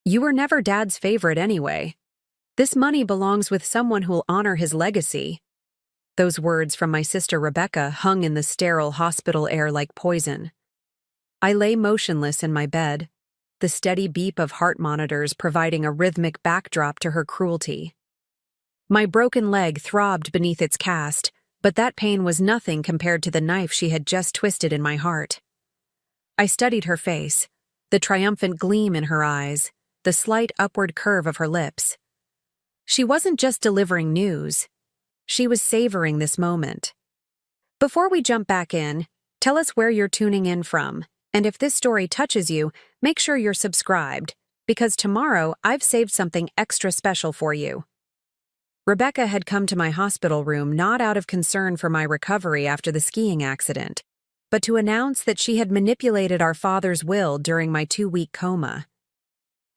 You were never Dad's favorite anyway. This money belongs with someone who'll honor his legacy." Those words from my sister Rebecca hung in the sterile hospital air like poison. I lay motionless in my bed, the steady beep of heart monitors providing a rhythmic backdrop to her cruelty. My broken leg throbbed beneath its cast, but that pain was nothing compared to the knife she had just twisted in my heart. I studied her face, the triumphant gleam in her eyes, the slight upward curve of her lips. She wasn't just delivering news. She was savoring this moment. Before we jump back in, tell us where you're tuning in from, and if this story touches you, make sure you're subscribed, because tomorrow I've saved something extra special for you. Rebecca had come to my hospital room not out of concern for my recovery after the skiing accident, but to announce that she had manipulated our father's will during my 2-week coma.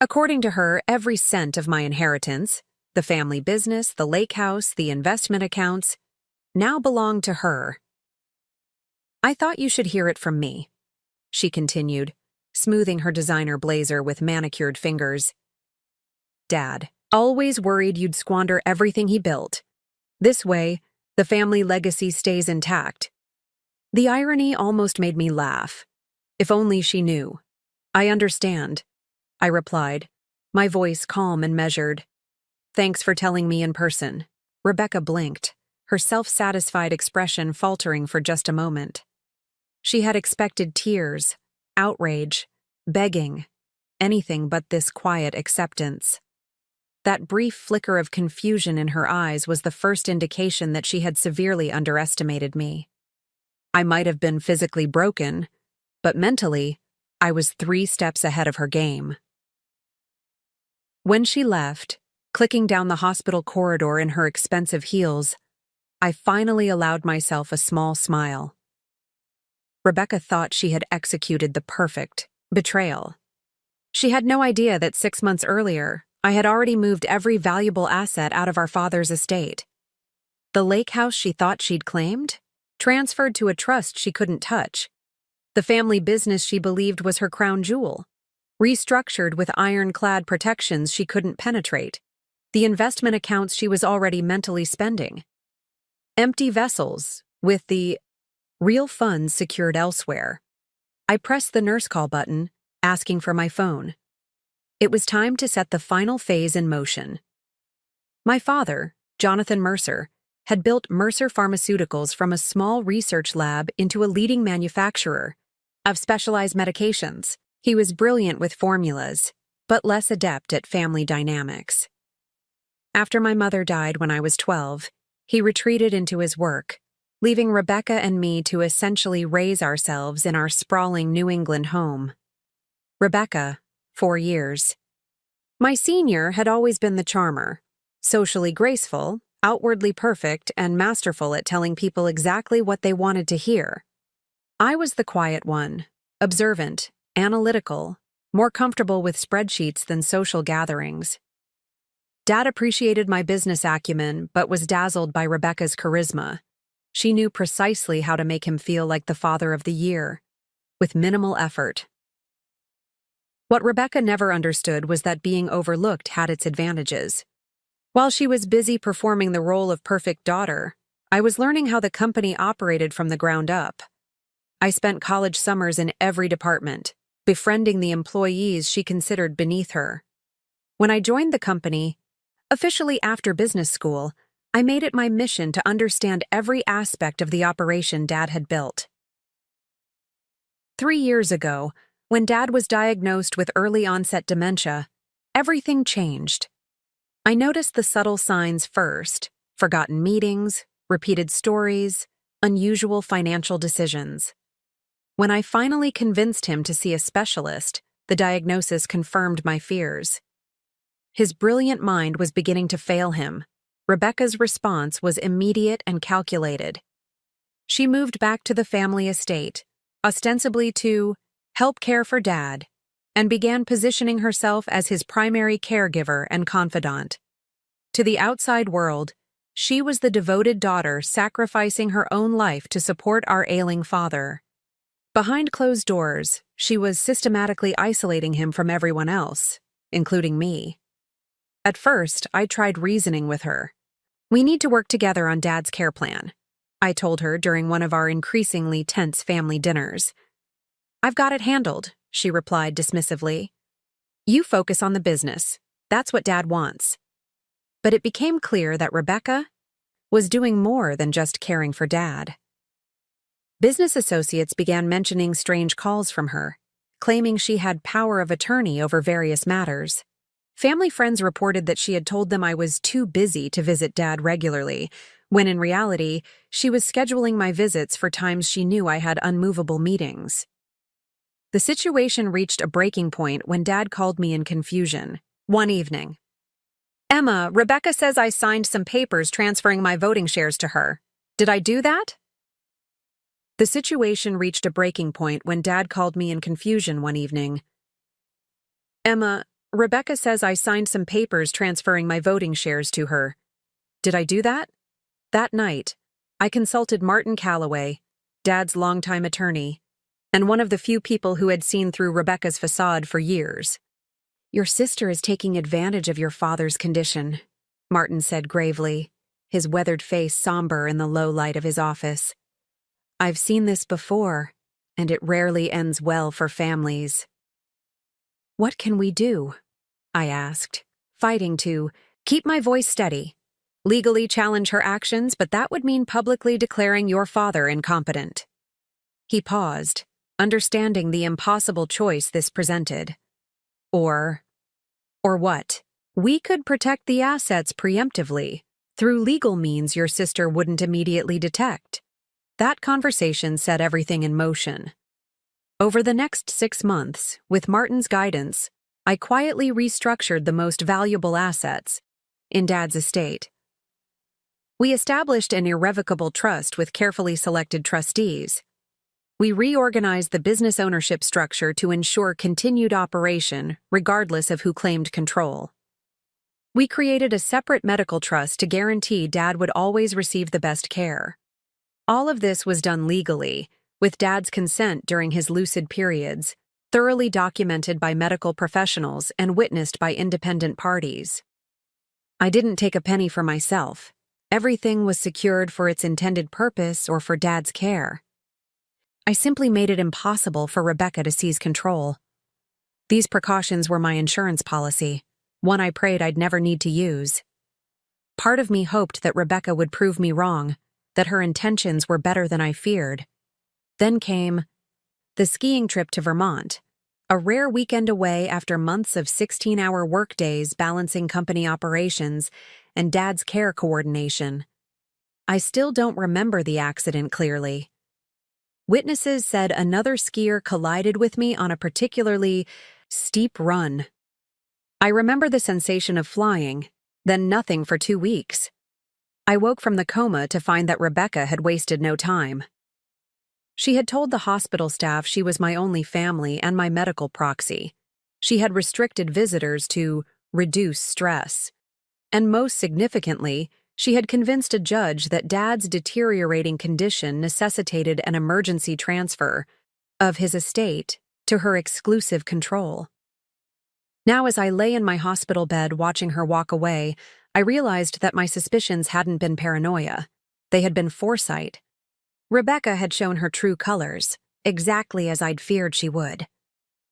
According to her, every cent of my inheritance, the family business, the lake house, the investment accounts, now belonged to her. "I thought you should hear it from me," she continued, smoothing her designer blazer with manicured fingers. "Dad always worried you'd squander everything he built. This way, the family legacy stays intact." The irony almost made me laugh. If only she knew. "I understand," I replied, my voice calm and measured. "Thanks for telling me in person." Rebecca blinked, her self-satisfied expression faltering for just a moment. She had expected tears, outrage, begging, anything but this quiet acceptance. That brief flicker of confusion in her eyes was the first indication that she had severely underestimated me. I might have been physically broken, but mentally, I was 3 steps ahead of her game. When she left, clicking down the hospital corridor in her expensive heels, I finally allowed myself a small smile. Rebecca thought she had executed the perfect betrayal. She had no idea that 6 months earlier, I had already moved every valuable asset out of our father's estate. The lake house she thought she'd claimed? Transferred to a trust she couldn't touch. The family business she believed was her crown jewel, restructured with ironclad protections she couldn't penetrate. The investment accounts she was already mentally spending. Empty vessels, with the real funds secured elsewhere. I pressed the nurse call button, asking for my phone. It was time to set the final phase in motion. My father, Jonathan Mercer, had built Mercer Pharmaceuticals from a small research lab into a leading manufacturer of specialized medications. He was brilliant with formulas, but less adept at family dynamics. After my mother died when I was 12, he retreated into his work, leaving Rebecca and me to essentially raise ourselves in our sprawling New England home. Rebecca, 4 years. My senior had always been the charmer, socially graceful, outwardly perfect, and masterful at telling people exactly what they wanted to hear. I was the quiet one, observant, analytical, more comfortable with spreadsheets than social gatherings. Dad appreciated my business acumen, but was dazzled by Rebecca's charisma. She knew precisely how to make him feel like the father of the year, with minimal effort. What Rebecca never understood was that being overlooked had its advantages. While she was busy performing the role of perfect daughter, I was learning how the company operated from the ground up. I spent college summers in every department, befriending the employees she considered beneath her. When I joined the company, officially after business school, I made it my mission to understand every aspect of the operation Dad had built. 3 years ago, when Dad was diagnosed with early-onset dementia, everything changed. I noticed the subtle signs first: forgotten meetings, repeated stories, unusual financial decisions. When I finally convinced him to see a specialist, the diagnosis confirmed my fears. His brilliant mind was beginning to fail him. Rebecca's response was immediate and calculated. She moved back to the family estate, ostensibly to help care for Dad, and began positioning herself as his primary caregiver and confidant. To the outside world, she was the devoted daughter sacrificing her own life to support our ailing father. Behind closed doors, she was systematically isolating him from everyone else, including me. At first, I tried reasoning with her. "We need to work together on Dad's care plan," I told her during one of our increasingly tense family dinners. "I've got it handled," she replied dismissively. "You focus on the business. That's what Dad wants." But it became clear that Rebecca was doing more than just caring for Dad. Business associates began mentioning strange calls from her, claiming she had power of attorney over various matters. Family friends reported that she had told them I was too busy to visit Dad regularly, when in reality, she was scheduling my visits for times she knew I had unmovable meetings. The situation reached a breaking point when Dad called me in confusion. One evening, "Emma, Rebecca says I signed some papers transferring my voting shares to her. Did I do that?" The situation reached a breaking point when Dad called me in confusion one evening. "Emma, Rebecca says I signed some papers transferring my voting shares to her. Did I do that?" That night, I consulted Martin Calloway, Dad's longtime attorney, and one of the few people who had seen through Rebecca's facade for years. "Your sister is taking advantage of your father's condition," Martin said gravely, his weathered face somber in the low light of his office. "I've seen this before, and it rarely ends well for families." "What can we do?" I asked, fighting to keep my voice steady. "Legally challenge her actions, but that would mean publicly declaring your father incompetent." He paused, understanding the impossible choice this presented. Or what? "We could protect the assets preemptively, through legal means your sister wouldn't immediately detect." That conversation set everything in motion. Over the next 6 months, with Martin's guidance, I quietly restructured the most valuable assets in Dad's estate. We established an irrevocable trust with carefully selected trustees. We reorganized the business ownership structure to ensure continued operation, regardless of who claimed control. We created a separate medical trust to guarantee Dad would always receive the best care. All of this was done legally, with Dad's consent during his lucid periods, thoroughly documented by medical professionals and witnessed by independent parties. I didn't take a penny for myself. Everything was secured for its intended purpose or for Dad's care. I simply made it impossible for Rebecca to seize control. These precautions were my insurance policy, one I prayed I'd never need to use. Part of me hoped that Rebecca would prove me wrong, that her intentions were better than I feared. Then came the skiing trip to Vermont, a rare weekend away after months of 16-hour workdays balancing company operations and Dad's care coordination. I still don't remember the accident clearly. Witnesses said another skier collided with me on a particularly steep run. I remember the sensation of flying, then nothing for 2 weeks. I woke from the coma to find that Rebecca had wasted no time. She had told the hospital staff she was my only family and my medical proxy. She had restricted visitors to reduce stress. And most significantly, she had convinced a judge that Dad's deteriorating condition necessitated an emergency transfer of his estate to her exclusive control. Now, as I lay in my hospital bed watching her walk away, I realized that my suspicions hadn't been paranoia. They had been foresight. Rebecca had shown her true colors, exactly as I'd feared she would.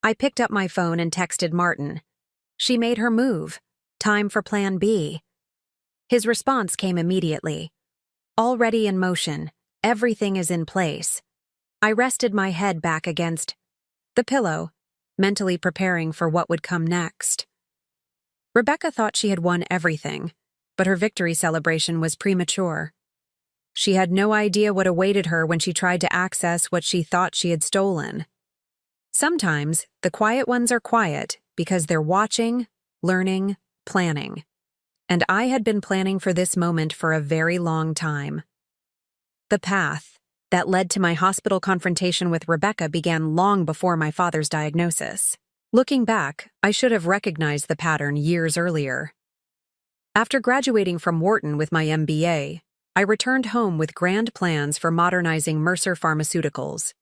I picked up my phone and texted Martin. She made her move. Time for Plan B. His response came immediately. "Already in motion. Everything is in place." I rested my head back against the pillow, mentally preparing for what would come next. Rebecca thought she had won everything, but her victory celebration was premature. She had no idea what awaited her when she tried to access what she thought she had stolen. Sometimes, the quiet ones are quiet because they're watching, learning, planning. And I had been planning for this moment for a very long time. The path that led to my hospital confrontation with Rebecca began long before my father's diagnosis. Looking back, I should have recognized the pattern years earlier. After graduating from Wharton with my MBA, I returned home with grand plans for modernizing Mercer Pharmaceuticals.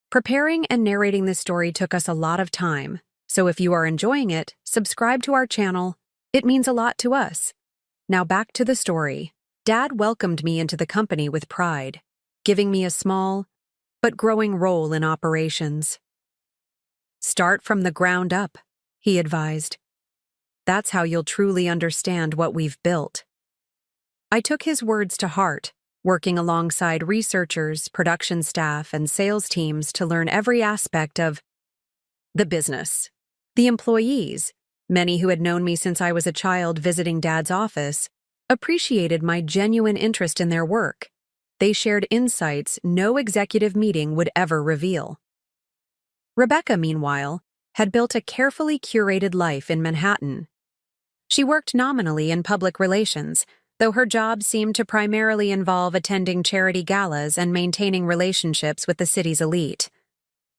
Preparing and narrating this story took us a lot of time, So if you are enjoying it, subscribe to our channel. It means a lot to us. Now back to the story. Dad welcomed me into the company with pride, giving me a small but growing role in operations. Start from the ground up, he advised. That's how you'll truly understand what we've built. I took his words to heart, working alongside researchers, production staff, and sales teams to learn every aspect of the business. The employees, many who had known me since I was a child visiting Dad's office, appreciated my genuine interest in their work. They shared insights no executive meeting would ever reveal. Rebecca, meanwhile, had built a carefully curated life in Manhattan. She worked nominally in public relations, though her job seemed to primarily involve attending charity galas and maintaining relationships with the city's elite.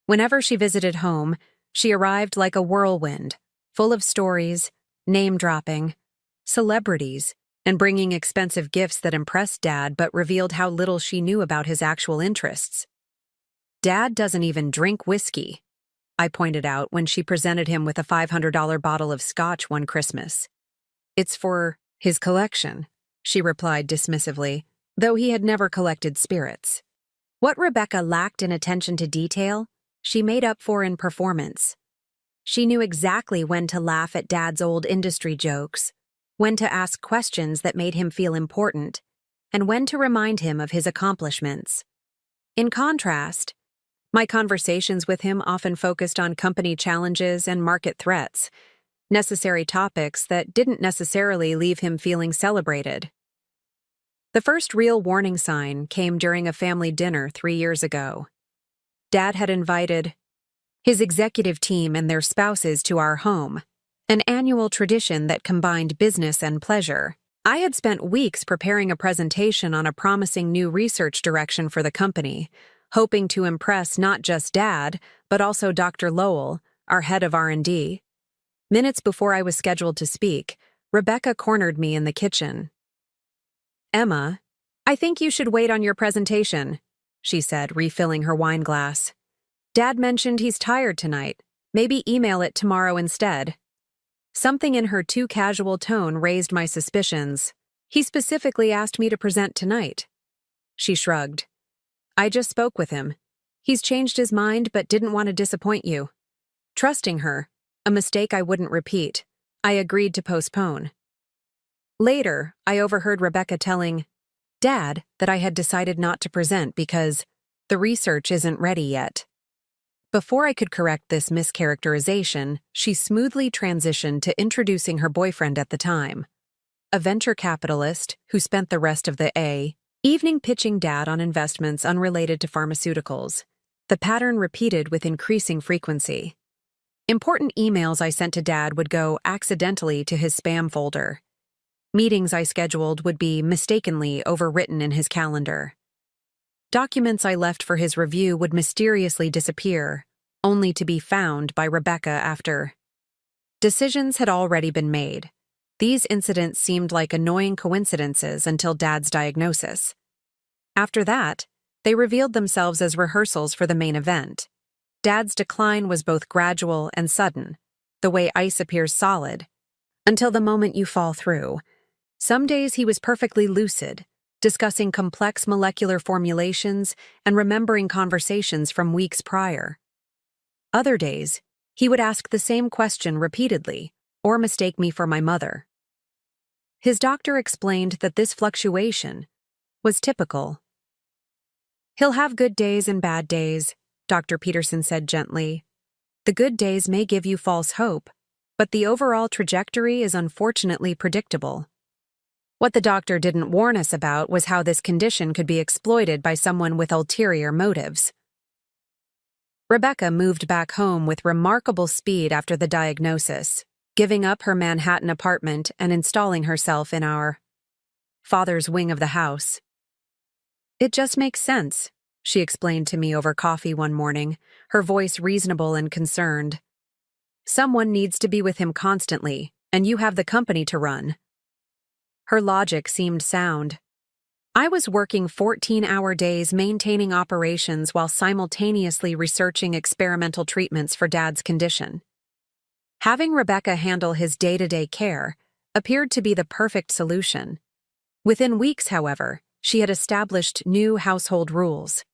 Whenever she visited home, she arrived like a whirlwind, full of stories, name-dropping, celebrities, and bringing expensive gifts that impressed Dad but revealed how little she knew about his actual interests. Dad doesn't even drink whiskey, I pointed out when she presented him with a $500 bottle of scotch one Christmas. It's for his collection, she replied dismissively, though he had never collected spirits. What Rebecca lacked in attention to detail, she made up for in performance. She knew exactly when to laugh at Dad's old industry jokes, when to ask questions that made him feel important, and when to remind him of his accomplishments. In contrast, my conversations with him often focused on company challenges and market threats, necessary topics that didn't necessarily leave him feeling celebrated. The first real warning sign came during a family dinner 3 years ago. Dad had invited his executive team and their spouses to our home, an annual tradition that combined business and pleasure. I had spent weeks preparing a presentation on a promising new research direction for the company, hoping to impress not just Dad, but also Dr. Lowell, our head of R&D. Minutes before I was scheduled to speak, Rebecca cornered me in the kitchen. "Emma, I think you should wait on your presentation," she said, refilling her wine glass. "Dad mentioned he's tired tonight. Maybe email it tomorrow instead." Something in her too casual tone raised my suspicions. "He specifically asked me to present tonight." She shrugged. "I just spoke with him. He's changed his mind but didn't want to disappoint you." Trusting her, a mistake I wouldn't repeat, I agreed to postpone. Later, I overheard Rebecca telling Dad that I had decided not to present because the research isn't ready yet. Before I could correct this mischaracterization, she smoothly transitioned to introducing her boyfriend at the time, a venture capitalist who spent the rest of the evening pitching Dad on investments unrelated to pharmaceuticals. The pattern repeated with increasing frequency. Important emails I sent to Dad would go accidentally to his spam folder. Meetings I scheduled would be mistakenly overwritten in his calendar. Documents I left for his review would mysteriously disappear, only to be found by Rebecca after. Decisions had already been made. These incidents seemed like annoying coincidences until Dad's diagnosis. After that, they revealed themselves as rehearsals for the main event. Dad's decline was both gradual and sudden, the way ice appears solid, until the moment you fall through. Some days he was perfectly lucid, discussing complex molecular formulations and remembering conversations from weeks prior. Other days, he would ask the same question repeatedly, or mistake me for my mother. His doctor explained that this fluctuation was typical. "He'll have good days and bad days," Dr. Peterson said gently. "The good days may give you false hope, but the overall trajectory is unfortunately predictable." What the doctor didn't warn us about was how this condition could be exploited by someone with ulterior motives. Rebecca moved back home with remarkable speed after the diagnosis, giving up her Manhattan apartment and installing herself in our father's wing of the house. "It just makes sense," she explained to me over coffee one morning, her voice reasonable and concerned. "Someone needs to be with him constantly, and you have the company to run." Her logic seemed sound. I was working 14-hour days maintaining operations while simultaneously researching experimental treatments for Dad's condition. Having Rebecca handle his day-to-day care appeared to be the perfect solution. Within weeks, however, she had established new household rules.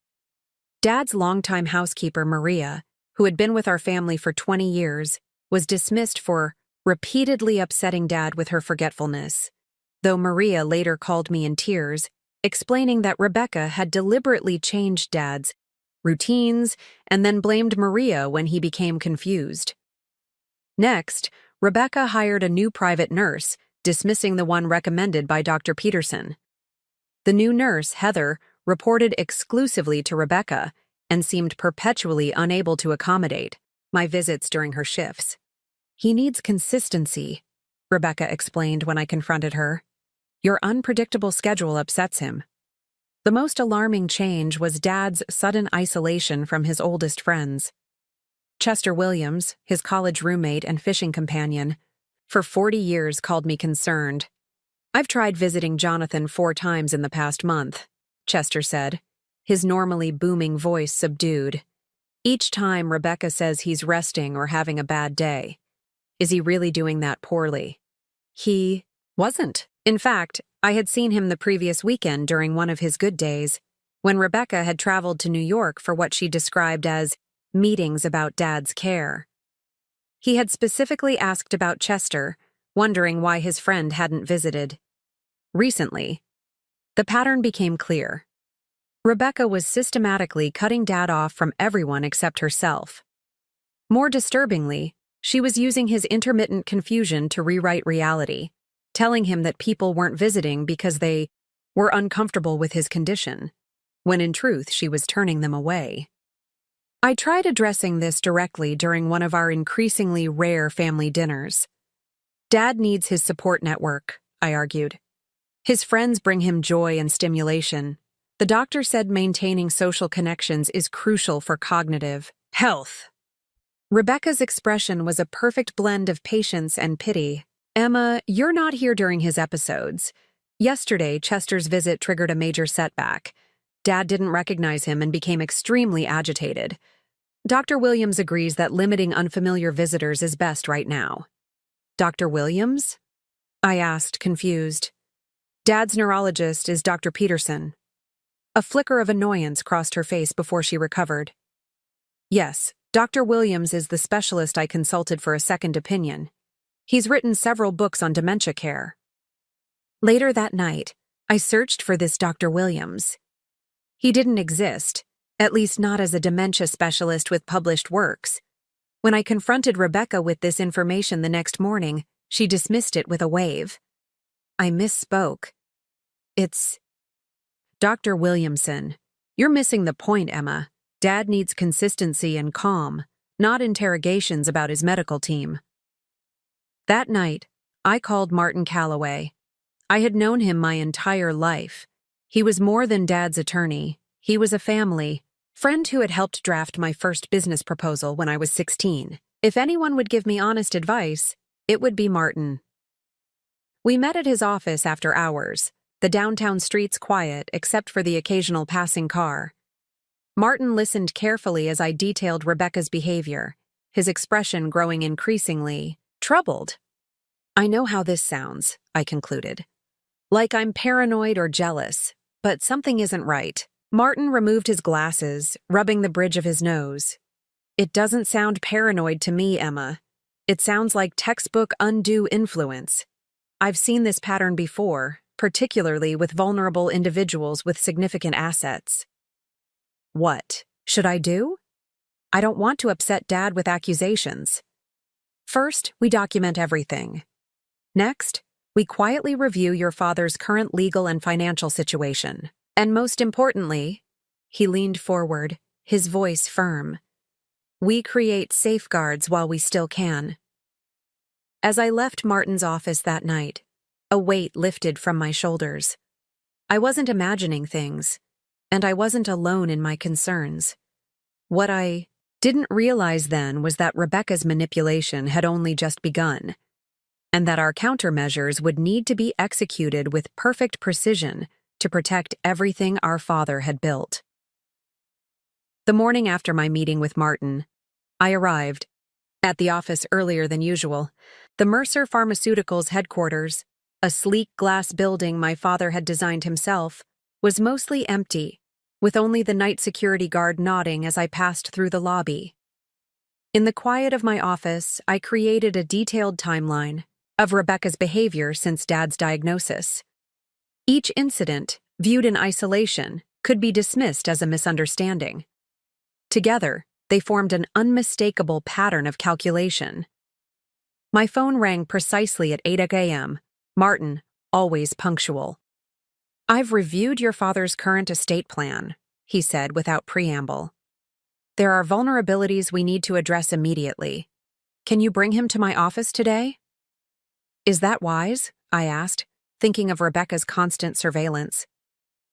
Dad's longtime housekeeper, Maria, who had been with our family for 20 years, was dismissed for repeatedly upsetting Dad with her forgetfulness, though Maria later called me in tears, explaining that Rebecca had deliberately changed Dad's routines and then blamed Maria when he became confused. Next, Rebecca hired a new private nurse, dismissing the one recommended by Dr. Peterson. The new nurse, Heather, reported exclusively to Rebecca and seemed perpetually unable to accommodate my visits during her shifts. "He needs consistency," Rebecca explained when I confronted her. "Your unpredictable schedule upsets him." The most alarming change was Dad's sudden isolation from his oldest friends. Chester Williams, his college roommate and fishing companion, for 40 years called me concerned. "I've tried visiting Jonathan 4 times in the past month," Chester said, his normally booming voice subdued. "Each time Rebecca says he's resting or having a bad day. Is he really doing that poorly?" He wasn't. In fact, I had seen him the previous weekend during one of his good days, when Rebecca had traveled to New York for what she described as meetings about Dad's care. He had specifically asked about Chester, wondering why his friend hadn't visited. Recently, the pattern became clear. Rebecca was systematically cutting Dad off from everyone except herself. More disturbingly, she was using his intermittent confusion to rewrite reality, telling him that people weren't visiting because they were uncomfortable with his condition, when in truth she was turning them away. I tried addressing this directly during one of our increasingly rare family dinners. "Dad needs his support network," I argued. "His friends bring him joy and stimulation. The doctor said maintaining social connections is crucial for cognitive health." Rebecca's expression was a perfect blend of patience and pity. "Emma, you're not here during his episodes. Yesterday, Chester's visit triggered a major setback. Dad didn't recognize him and became extremely agitated. Dr. Williams agrees that limiting unfamiliar visitors is best right now." "Dr. Williams?" I asked, confused. "Dad's neurologist is Dr. Peterson." A flicker of annoyance crossed her face before she recovered. "Yes, Dr. Williams is the specialist I consulted for a second opinion. He's written several books on dementia care." Later that night, I searched for this Dr. Williams. He didn't exist, at least not as a dementia specialist with published works. When I confronted Rebecca with this information the next morning, she dismissed it with a wave. I misspoke. "It's Dr. Williamson. You're missing the point, Emma. Dad needs consistency and calm, not interrogations about his medical team." That night, I called Martin Calloway. I had known him my entire life. He was more than Dad's attorney. He was a family friend who had helped draft my first business proposal when I was 16. If anyone would give me honest advice, it would be Martin. We met at his office after hours, the downtown streets quiet except for the occasional passing car. Martin listened carefully as I detailed Rebecca's behavior, his expression growing increasingly troubled. "I know how this sounds," I concluded. "Like I'm paranoid or jealous, but something isn't right." Martin removed his glasses, rubbing the bridge of his nose. "It doesn't sound paranoid to me, Emma. It sounds like textbook undue influence. I've seen this pattern before, particularly with vulnerable individuals with significant assets." "What should I do?" "I don't want to upset Dad with accusations. First, we document everything. Next, we quietly review your father's current legal and financial situation. And most importantly," he leaned forward, his voice firm, "we create safeguards while we still can." As I left Martin's office that night, a weight lifted from my shoulders. I wasn't imagining things, and I wasn't alone in my concerns. What I didn't realize then was that Rebecca's manipulation had only just begun, and that our countermeasures would need to be executed with perfect precision to protect everything our father had built. The morning after my meeting with Martin, I arrived, At the office earlier than usual. The Mercer Pharmaceuticals headquarters, a sleek glass building my father had designed himself, was mostly empty, with only the night security guard nodding as I passed through the lobby. In the quiet of my office, I created a detailed timeline of Rebecca's behavior since Dad's diagnosis. Each incident, viewed in isolation, could be dismissed as a misunderstanding. Together, they formed an unmistakable pattern of calculation. My phone rang precisely at 8 a.m. Martin, always punctual. "I've reviewed your father's current estate plan," he said without preamble. "There are vulnerabilities we need to address immediately. Can you bring him to my office today?" "Is that wise?" I asked, thinking of Rebecca's constant surveillance.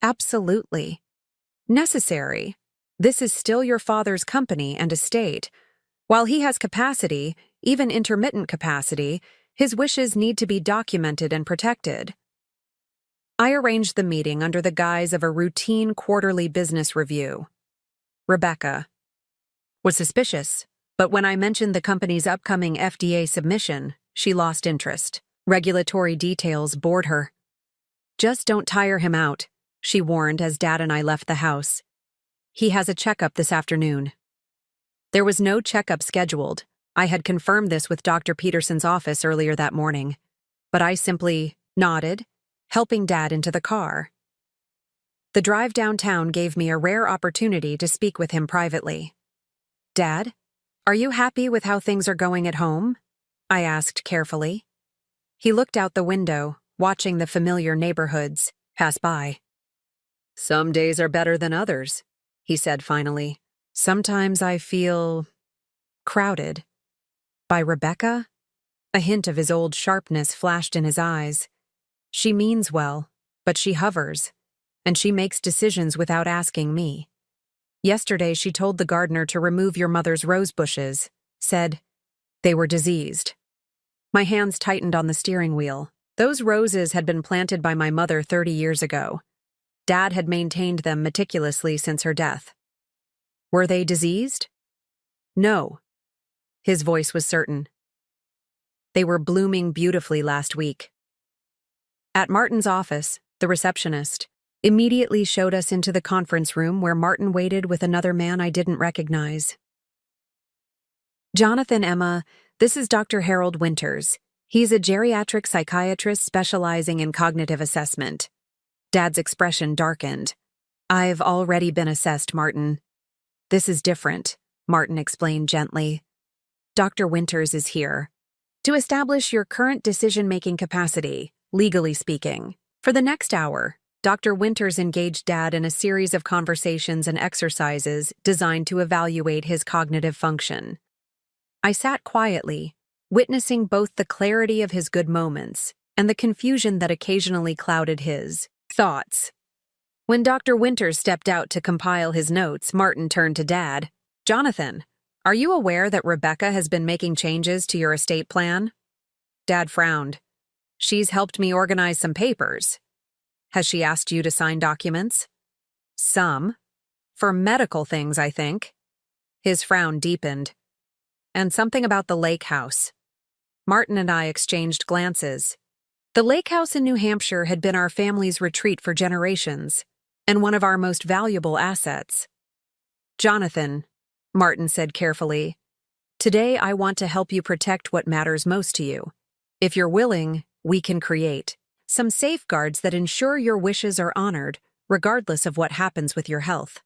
"Absolutely. Necessary. This is still your father's company and estate. While he has capacity, even intermittent capacity, his wishes need to be documented and protected." I arranged the meeting under the guise of a routine quarterly business review. Rebecca was suspicious, but when I mentioned the company's upcoming FDA submission, she lost interest. Regulatory details bored her. "Just don't tire him out," she warned as Dad and I left the house. "He has a checkup this afternoon." There was no checkup scheduled. I had confirmed this with Dr. Peterson's office earlier that morning, but I simply nodded, helping Dad into the car. The drive downtown gave me a rare opportunity to speak with him privately. "Dad, are you happy with how things are going at home?" I asked carefully. He looked out the window, watching the familiar neighborhoods pass by. "Some days are better than others," he said finally. "Sometimes I feel crowded." By Rebecca? A hint of his old sharpness flashed in his eyes. She means well, but she hovers, and she makes decisions without asking me. Yesterday she told the gardener to remove your mother's rose bushes, said they were diseased. My hands tightened on the steering wheel. Those roses had been planted by my mother 30 years ago. Dad had maintained them meticulously since her death. Were they diseased? No. His voice was certain. They were blooming beautifully last week. At Martin's office, the receptionist immediately showed us into the conference room where Martin waited with another man I didn't recognize. "Jonathan, Emma, this is Dr. Harold Winters. He's a geriatric psychiatrist specializing in cognitive assessment." Dad's expression darkened. "I've already been assessed, Martin." "This is different," Martin explained gently. "Dr. Winters is here to establish your current decision-making capacity, legally speaking. For the next hour, Dr. Winters engaged Dad in a series of conversations and exercises designed to evaluate his cognitive function. I sat quietly, witnessing both the clarity of his good moments and the confusion that occasionally clouded his thoughts. When Dr. Winters stepped out to compile his notes, Martin turned to Dad. "Jonathan, are you aware that Rebecca has been making changes to your estate plan?" Dad frowned. "She's helped me organize some papers." "Has she asked you to sign documents?" "Some. For medical things, I think." His frown deepened. "And something about the lake house." Martin and I exchanged glances. The lake house in New Hampshire had been our family's retreat for generations, and one of our most valuable assets. "Jonathan," Martin said carefully, "today I want to help you protect what matters most to you. If you're willing, we can create some safeguards that ensure your wishes are honored, regardless of what happens with your health."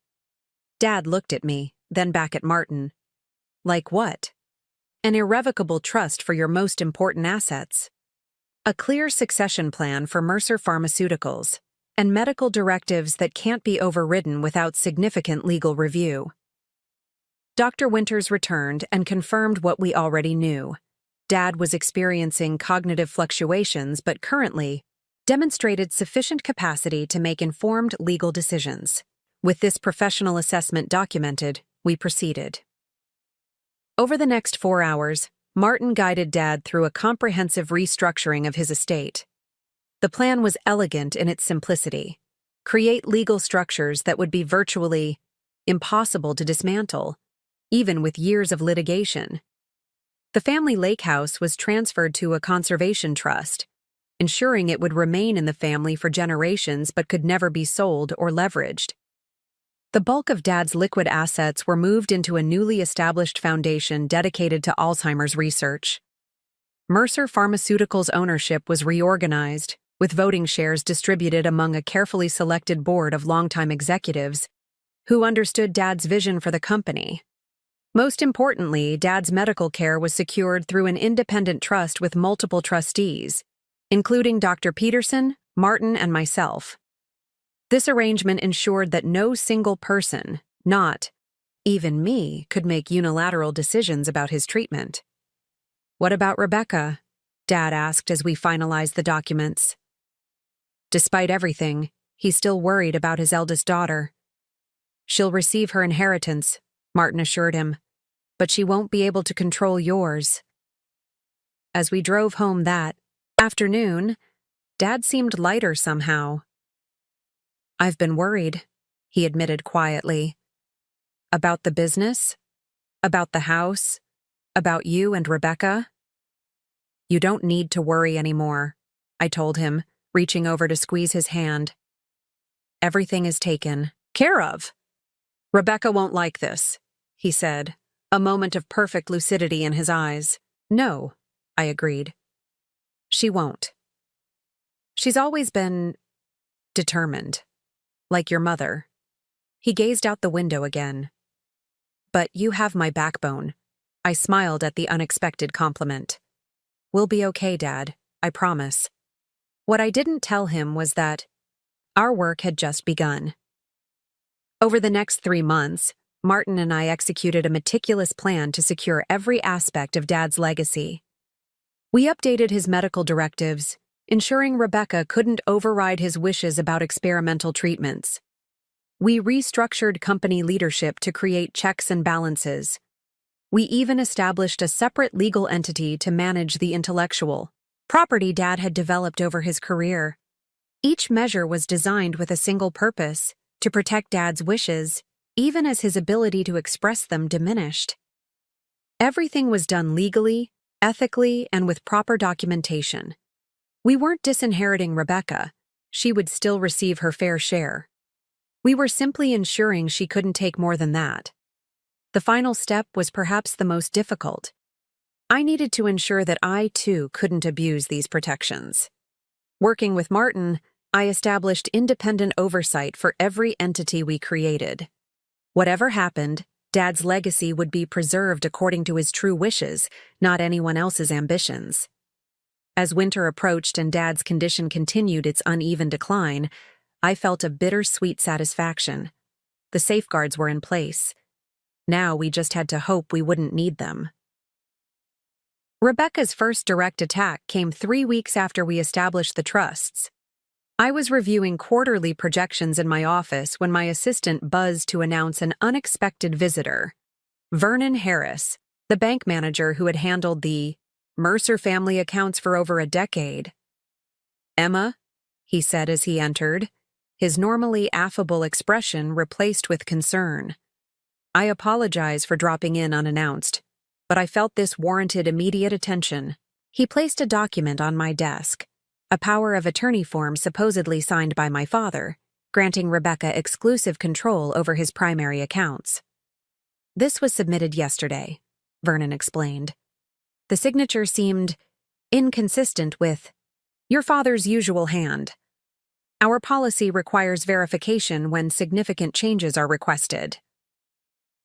Dad looked at me, then back at Martin. "Like what?" "An irrevocable trust for your most important assets. A clear succession plan for Mercer Pharmaceuticals, and medical directives that can't be overridden without significant legal review." Dr. Winters returned and confirmed what we already knew. Dad was experiencing cognitive fluctuations, but currently demonstrated sufficient capacity to make informed legal decisions. With this professional assessment documented, we proceeded. Over the next 4 hours, Martin guided Dad through a comprehensive restructuring of his estate. The plan was elegant in its simplicity. Create legal structures that would be virtually impossible to dismantle, even with years of litigation. The family lake house was transferred to a conservation trust, ensuring it would remain in the family for generations but could never be sold or leveraged. The bulk of Dad's liquid assets were moved into a newly established foundation dedicated to Alzheimer's research. Mercer Pharmaceuticals' ownership was reorganized, with voting shares distributed among a carefully selected board of longtime executives who understood Dad's vision for the company. Most importantly, Dad's medical care was secured through an independent trust with multiple trustees, including Dr. Peterson, Martin, and myself. This arrangement ensured that no single person, not even me, could make unilateral decisions about his treatment. "What about Rebecca?" Dad asked as we finalized the documents. Despite everything, he's still worried about his eldest daughter. "She'll receive her inheritance," Martin assured him, "but she won't be able to control yours." As we drove home that afternoon, Dad seemed lighter somehow. "I've been worried," he admitted quietly. "About the business? About the house? About you and Rebecca?" "You don't need to worry anymore," I told him, reaching over to squeeze his hand. "Everything is taken care of." "Rebecca won't like this," he said, a moment of perfect lucidity in his eyes. "No," I agreed. "She won't. She's always been determined. Like your mother." He gazed out the window again. "But you have my backbone." I smiled at the unexpected compliment. "We'll be okay, Dad, I promise." What I didn't tell him was that our work had just begun. Over the next 3 months, Martin and I executed a meticulous plan to secure every aspect of Dad's legacy. We updated his medical directives, ensuring Rebecca couldn't override his wishes about experimental treatments. We restructured company leadership to create checks and balances. We even established a separate legal entity to manage the intellectual property Dad had developed over his career. Each measure was designed with a single purpose: to protect Dad's wishes, even as his ability to express them diminished. Everything was done legally, ethically, and with proper documentation. We weren't disinheriting Rebecca. She would still receive her fair share. We were simply ensuring she couldn't take more than that. The final step was perhaps the most difficult. I needed to ensure that I, too, couldn't abuse these protections. Working with Martin, I established independent oversight for every entity we created. Whatever happened, Dad's legacy would be preserved according to his true wishes, not anyone else's ambitions. As winter approached and Dad's condition continued its uneven decline, I felt a bittersweet satisfaction. The safeguards were in place. Now we just had to hope we wouldn't need them. Rebecca's first direct attack came 3 weeks after we established the trusts. I was reviewing quarterly projections in my office when my assistant buzzed to announce an unexpected visitor. Vernon Harris, the bank manager who had handled the Mercer family accounts for over a decade. "Emma," he said as he entered, his normally affable expression replaced with concern. I apologize for dropping in unannounced, but I felt this warranted immediate attention. He placed a document on my desk, a power of attorney form supposedly signed by my father, granting Rebecca exclusive control over his primary accounts. "This was submitted yesterday," Vernon explained. "The signature seemed inconsistent with your father's usual hand. Our policy requires verification when significant changes are requested."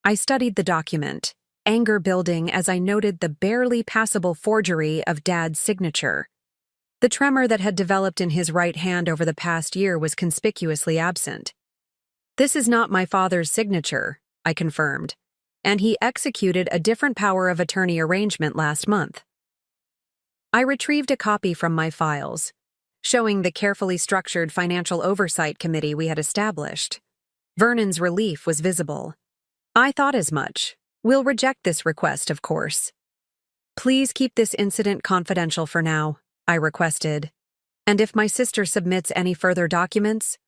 I studied the document, anger building as I noted the barely passable forgery of Dad's signature. The tremor that had developed in his right hand over the past year was conspicuously absent. "This is not my father's signature," I confirmed, "and he executed a different power of attorney arrangement last month." I retrieved a copy from my files, showing the carefully structured financial oversight committee we had established. Vernon's relief was visible. "I thought as much. We'll reject this request, of course." "Please keep this incident confidential for now," I requested. "And if my sister submits any further documents,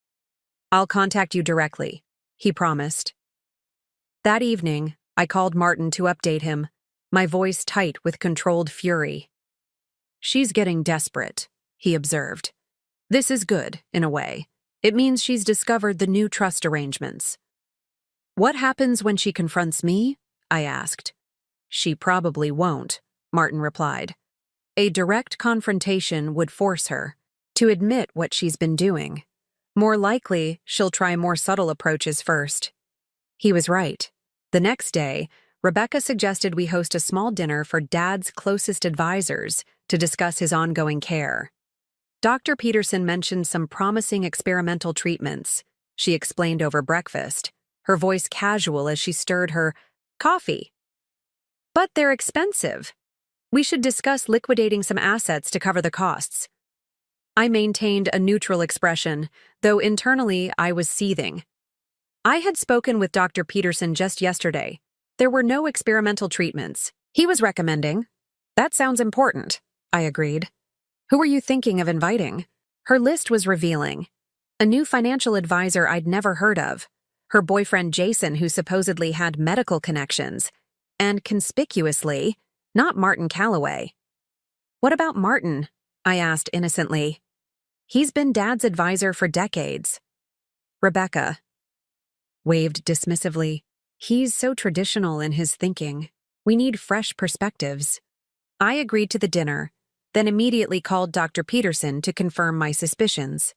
I'll contact you directly," he promised. That evening, I called Martin to update him. my voice tight with controlled fury. "She's getting desperate," he observed. "This is good, in a way. It means she's discovered the new trust arrangements." "What happens when she confronts me?" I asked. "She probably won't," Martin replied. "A direct confrontation would force her to admit what she's been doing. More likely, she'll try more subtle approaches first." He was right. The next day, Rebecca suggested we host a small dinner for Dad's closest advisors to discuss his ongoing care. Dr. Peterson mentioned some promising experimental treatments. She explained over breakfast, her voice casual as she stirred her coffee. "But they're expensive. We should discuss liquidating some assets to cover the costs." I maintained a neutral expression, though internally I was seething. I had spoken with Dr. Peterson just yesterday. There were no experimental treatments. He was recommending. "That sounds important," I agreed. "Who were you thinking of inviting?" Her list was revealing. A new financial advisor I'd never heard of, her boyfriend Jason, who supposedly had medical connections, and conspicuously, not Martin Calloway. "What about Martin?" I asked innocently. "He's been Dad's advisor for decades." Rebecca waved dismissively. "He's so traditional in his thinking. We need fresh perspectives." I agreed to the dinner, then immediately called Dr. Peterson to confirm my suspicions.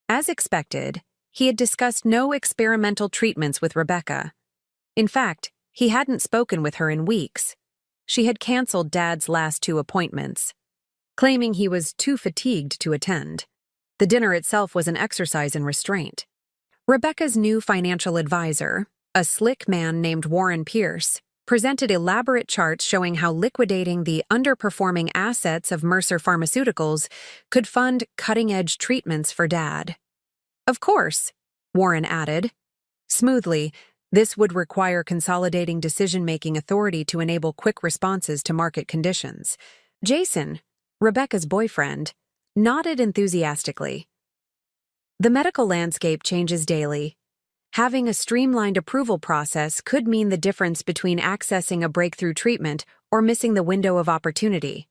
As expected, he had discussed no experimental treatments with Rebecca. In fact, he hadn't spoken with her in weeks. She had canceled Dad's last 2 appointments, claiming he was too fatigued to attend. The dinner itself was an exercise in restraint. Rebecca's new financial advisor, a slick man named Warren Pierce, presented elaborate charts showing how liquidating the underperforming assets of Mercer Pharmaceuticals could fund cutting-edge treatments for Dad. "Of course," Warren added. Smoothly, this would require consolidating decision-making authority to enable quick responses to market conditions. Jason, Rebecca's boyfriend, nodded enthusiastically. "The medical landscape changes daily. Having a streamlined approval process could mean the difference between accessing a breakthrough treatment or missing the window of opportunity."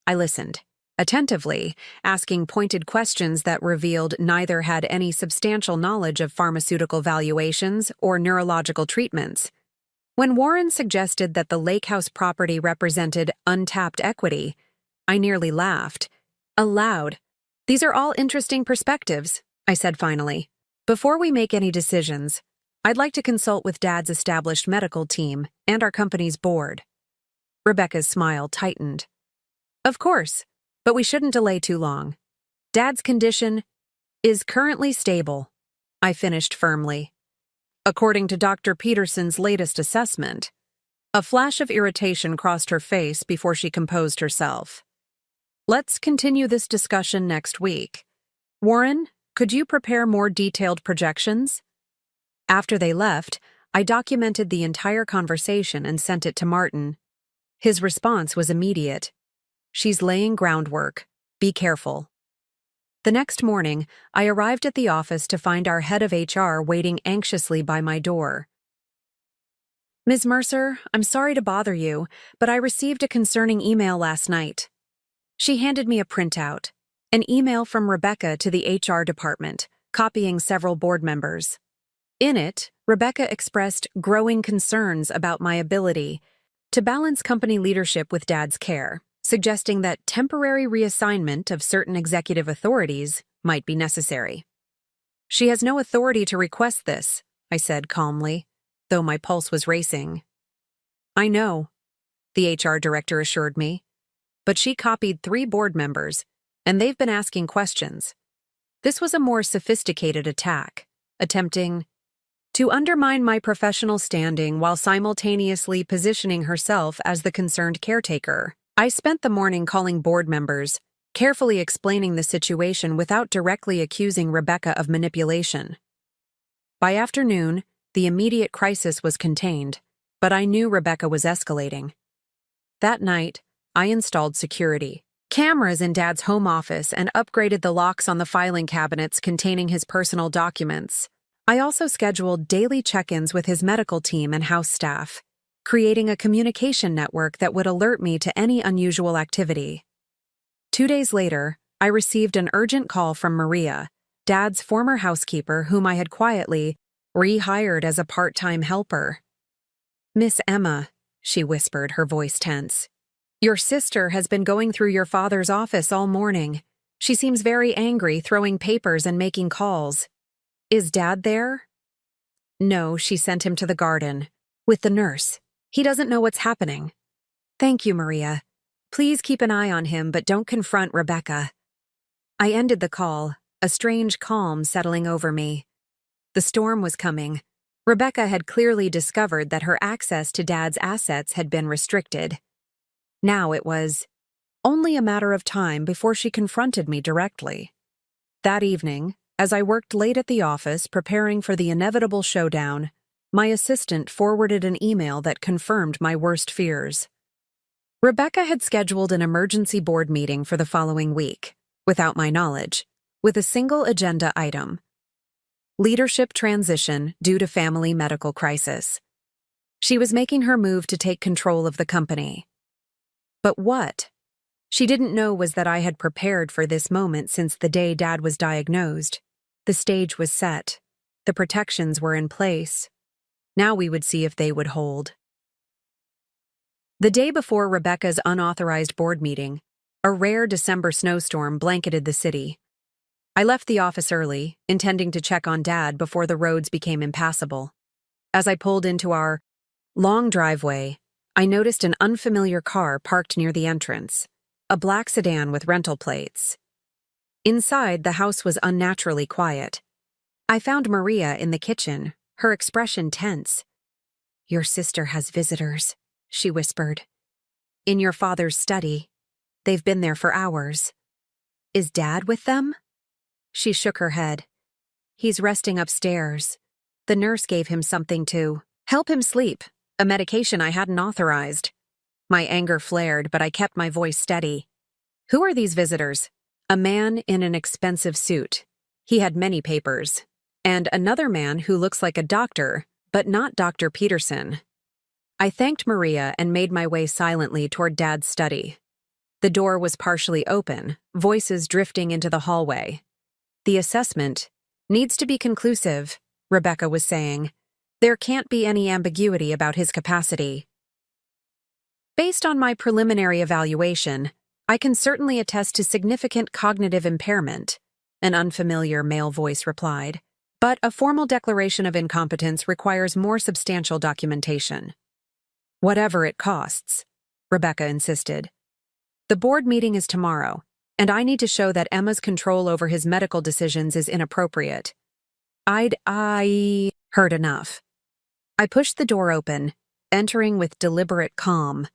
I listened, attentively, asking pointed questions that revealed neither had any substantial knowledge of pharmaceutical valuations or neurological treatments. When Warren suggested that the Lake House property represented untapped equity, I nearly laughed. Aloud, "These are all interesting perspectives," I said finally. "Before we make any decisions, I'd like to consult with Dad's established medical team and our company's board." Rebecca's smile tightened. "Of course, but we shouldn't delay too long. Dad's condition is currently stable," I finished firmly. "According to Dr. Peterson's latest assessment." A flash of irritation crossed her face before she composed herself. "Let's continue this discussion next week. Warren, could you prepare more detailed projections?" After they left, I documented the entire conversation and sent it to Martin. His response was immediate. "She's laying groundwork. Be careful." The next morning, I arrived at the office to find our head of HR waiting anxiously by my door. "Ms. Mercer, I'm sorry to bother you, but I received a concerning email last night." She handed me a printout, an email from Rebecca to the HR department, copying several board members. In it, Rebecca expressed growing concerns about my ability to balance company leadership with Dad's care, suggesting that temporary reassignment of certain executive authorities might be necessary. "She has no authority to request this," I said calmly, though my pulse was racing. "I know," the HR director assured me, "but she copied 3 board members, and they've been asking questions." This was a more sophisticated attack, attempting to undermine my professional standing while simultaneously positioning herself as the concerned caretaker. I spent the morning calling board members, carefully explaining the situation without directly accusing Rebecca of manipulation. By afternoon, the immediate crisis was contained, but I knew Rebecca was escalating. That night, I installed security cameras in Dad's home office and upgraded the locks on the filing cabinets containing his personal documents. I also scheduled daily check-ins with his medical team and house staff. creating a communication network that would alert me to any unusual activity. 2 days later, I received an urgent call from Maria, Dad's former housekeeper whom I had quietly rehired as a part-time helper. "Miss Emma," she whispered, her voice tense. "Your sister has been going through your father's office all morning. She seems very angry, throwing papers and making calls. Is Dad there?" "No, she sent him to the garden. With the nurse. He doesn't know what's happening." "Thank you, Maria. Please keep an eye on him, but don't confront Rebecca." I ended the call, a strange calm settling over me. The storm was coming. Rebecca had clearly discovered that her access to Dad's assets had been restricted. Now it was only a matter of time before she confronted me directly. That evening, as I worked late at the office preparing for the inevitable showdown, my assistant forwarded an email that confirmed my worst fears. Rebecca had scheduled an emergency board meeting for the following week, without my knowledge, with a single agenda item: leadership transition due to family medical crisis. She was making her move to take control of the company. But what she didn't know was that I had prepared for this moment since the day Dad was diagnosed. The stage was set. The protections were in place. Now we would see if they would hold. The day before Rebecca's unauthorized board meeting, a rare December snowstorm blanketed the city. I left the office early, intending to check on Dad before the roads became impassable. As I pulled into our long driveway, I noticed an unfamiliar car parked near the entrance, a black sedan with rental plates. Inside, the house was unnaturally quiet. I found Maria in the kitchen, her expression tense. "Your sister has visitors," she whispered. "In your father's study. They've been there for hours." "Is Dad with them?" She shook her head. "He's resting upstairs. The nurse gave him something to help him sleep, a medication I hadn't authorized." My anger flared, but I kept my voice steady. "Who are these visitors?" "A man in an expensive suit. He had many papers. And another man who looks like a doctor, but not Dr. Peterson." I thanked Maria and made my way silently toward Dad's study. The door was partially open, voices drifting into the hallway. "The assessment needs to be conclusive," Rebecca was saying. "There can't be any ambiguity about his capacity." "Based on my preliminary evaluation, I can certainly attest to significant cognitive impairment," an unfamiliar male voice replied. "But a formal declaration of incompetence requires more substantial documentation." "Whatever it costs," Rebecca insisted. "The board meeting is tomorrow, and I need to show that Emma's control over his medical decisions is inappropriate." I heard enough. I pushed the door open, entering with deliberate calm.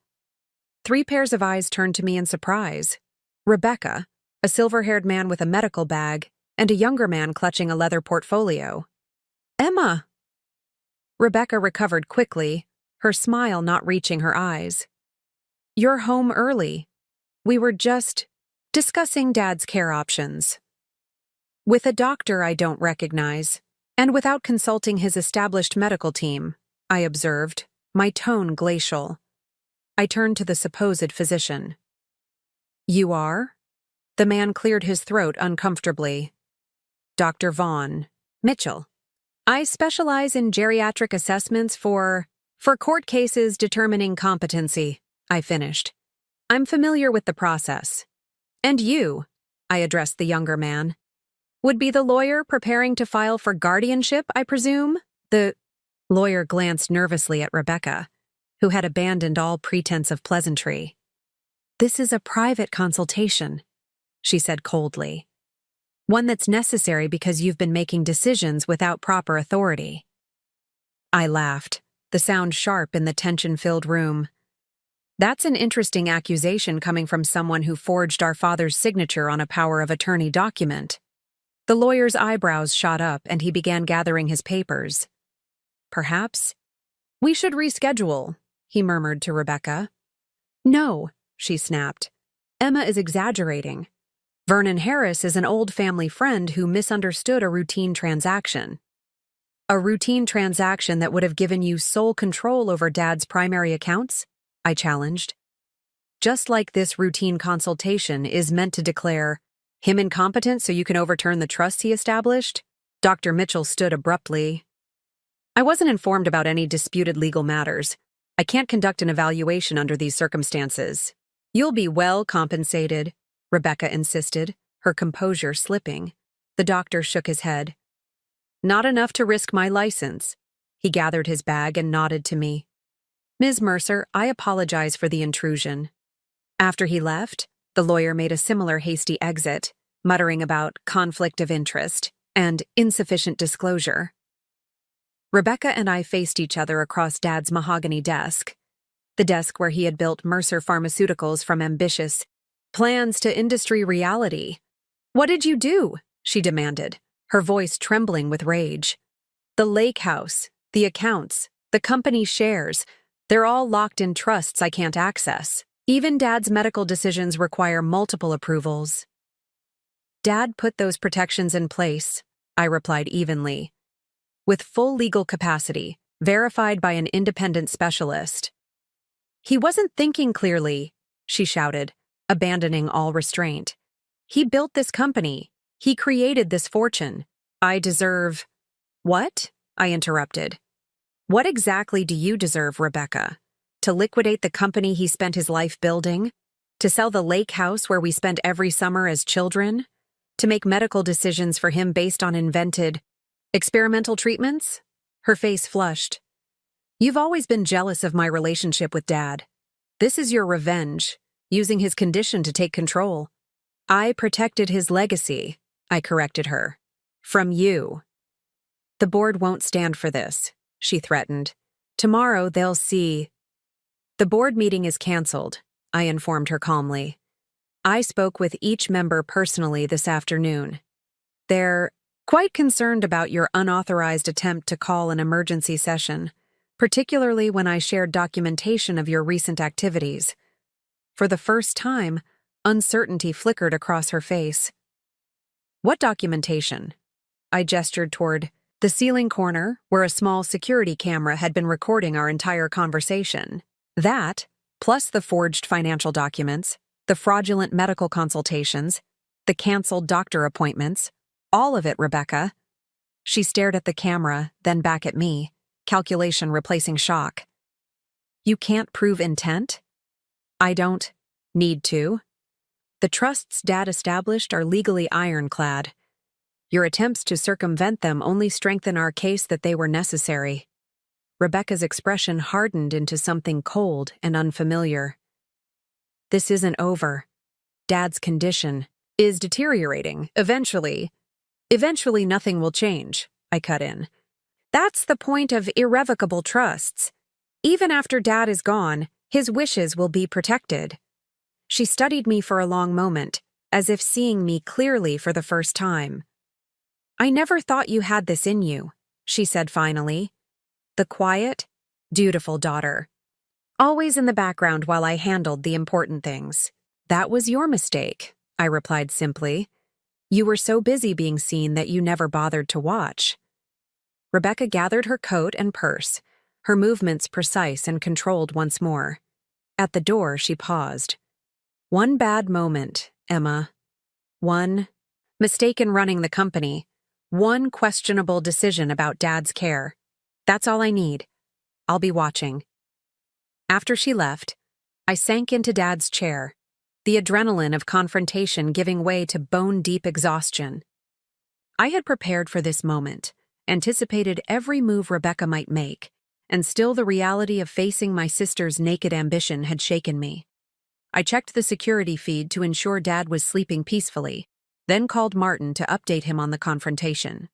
3 pairs of eyes turned to me in surprise. Rebecca, a silver-haired man with a medical bag, and a younger man clutching a leather portfolio. "Emma!" Rebecca recovered quickly, her smile not reaching her eyes. "You're home early. We were just discussing Dad's care options. With a doctor I don't recognize, and without consulting his established medical team," I observed, my tone glacial. I turned to the supposed physician. "You are?" The man cleared his throat uncomfortably. "Dr. Vaughn Mitchell. I specialize in geriatric assessments for court cases determining competency," I finished. "I'm familiar with the process." "And you," I addressed the younger man, "would be the lawyer preparing to file for guardianship, I presume?" The lawyer glanced nervously at Rebecca, who had abandoned all pretense of pleasantry. "This is a private consultation," she said coldly. "One that's necessary because you've been making decisions without proper authority." I laughed, the sound sharp in the tension-filled room. "That's an interesting accusation coming from someone who forged our father's signature on a power of attorney document." The lawyer's eyebrows shot up and he began gathering his papers. "Perhaps we should reschedule," he murmured to Rebecca. "No," she snapped. "Emma is exaggerating. Vernon Harris is an old family friend who misunderstood a routine transaction." A routine transaction that would have given you sole control over Dad's primary accounts? I challenged. Just like this routine consultation is meant to declare him incompetent so you can overturn the trust he established, Dr. Mitchell stood abruptly. I wasn't informed about any disputed legal matters. I can't conduct an evaluation under these circumstances. You'll be well compensated, Rebecca insisted, her composure slipping. The doctor shook his head. Not enough to risk my license. He gathered his bag and nodded to me. Ms. Mercer, I apologize for the intrusion. After he left, the lawyer made a similar hasty exit, muttering about conflict of interest and insufficient disclosure. Rebecca and I faced each other across Dad's mahogany desk, the desk where he had built Mercer Pharmaceuticals from ambitious plans to industry reality. What did you do? She demanded, her voice trembling with rage. The lake house, the accounts, the company shares, they're all locked in trusts I can't access. Even Dad's medical decisions require multiple approvals. Dad put those protections in place, I replied evenly. With full legal capacity, verified by an independent specialist. He wasn't thinking clearly, she shouted, abandoning all restraint. He built this company. He created this fortune. I deserve— What? I interrupted. What exactly do you deserve, Rebecca? To liquidate the company he spent his life building? To sell the lake house where we spent every summer as children? To make medical decisions for him based on invented experimental treatments? Her face flushed. You've always been jealous of my relationship with Dad. This is your revenge, using his condition to take control. I protected his legacy, I corrected her. From you. The board won't stand for this, she threatened. Tomorrow they'll see. The board meeting is canceled, I informed her calmly. I spoke with each member personally this afternoon. They're quite concerned about your unauthorized attempt to call an emergency session, particularly when I shared documentation of your recent activities. For the first time, uncertainty flickered across her face. What documentation? I gestured toward the ceiling corner where a small security camera had been recording our entire conversation. That, plus the forged financial documents, the fraudulent medical consultations, the canceled doctor appointments, all of it, Rebecca. She stared at the camera, then back at me, calculation replacing shock. You can't prove intent? I don't need to. The trusts Dad established are legally ironclad. Your attempts to circumvent them only strengthen our case that they were necessary. Rebecca's expression hardened into something cold and unfamiliar. This isn't over. Dad's condition is deteriorating. Eventually nothing will change, I cut in. That's the point of irrevocable trusts. Even after Dad is gone, his wishes will be protected. She studied me for a long moment, as if seeing me clearly for the first time. I never thought you had this in you, she said finally. The quiet, dutiful daughter. Always in the background while I handled the important things. That was your mistake, I replied simply. You were so busy being seen that you never bothered to watch. Rebecca gathered her coat and purse, her movements precise and controlled once more. At the door, she paused. One bad moment, Emma. One mistake in running the company. One questionable decision about Dad's care. That's all I need. I'll be watching. After she left, I sank into Dad's chair, the adrenaline of confrontation giving way to bone-deep exhaustion. I had prepared for this moment, anticipated every move Rebecca might make, and still the reality of facing my sister's naked ambition had shaken me. I checked the security feed to ensure Dad was sleeping peacefully, then called Martin to update him on the confrontation.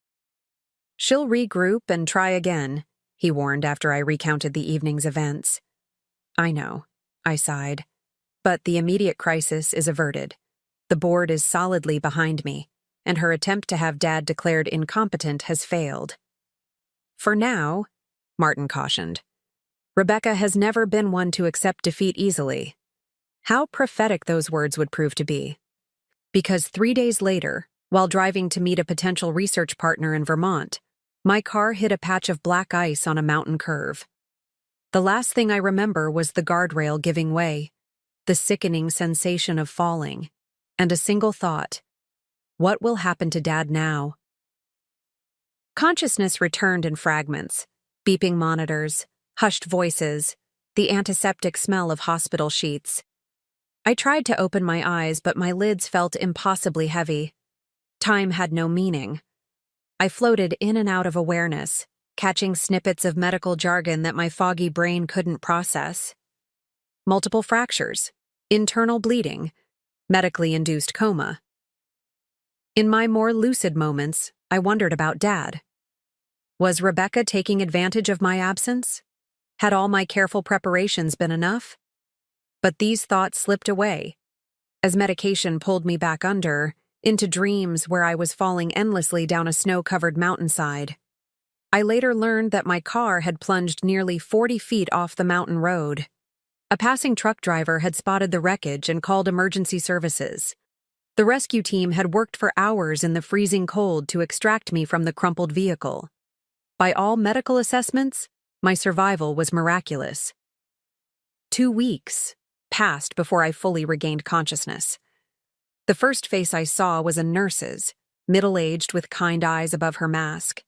She'll regroup and try again, he warned after I recounted the evening's events. I know, I sighed. But the immediate crisis is averted. The board is solidly behind me, and her attempt to have Dad declared incompetent has failed. For now, Martin cautioned. Rebecca has never been one to accept defeat easily. How prophetic those words would prove to be. Because 3 days later, while driving to meet a potential research partner in Vermont, My car hit a patch of black ice on a mountain curve. The last thing I remember was the guardrail giving way, the sickening sensation of falling, and a single thought: what will happen to Dad now? Consciousness returned in fragments: beeping monitors, hushed voices, the antiseptic smell of hospital sheets. I tried to open my eyes, but my lids felt impossibly heavy. Time had no meaning. I floated in and out of awareness, catching snippets of medical jargon that my foggy brain couldn't process. Multiple fractures, internal bleeding, medically induced coma. In my more lucid moments, I wondered about Dad. Was Rebecca taking advantage of my absence? Had all my careful preparations been enough? But these thoughts slipped away, as medication pulled me back into dreams where I was falling endlessly down a snow-covered mountainside. I later learned that my car had plunged nearly 40 feet off the mountain road. A passing truck driver had spotted the wreckage and called emergency services. The rescue team had worked for hours in the freezing cold to extract me from the crumpled vehicle. By all medical assessments, my survival was miraculous. 2 weeks passed before I fully regained consciousness. The first face I saw was a nurse's, middle-aged with kind eyes above her mask.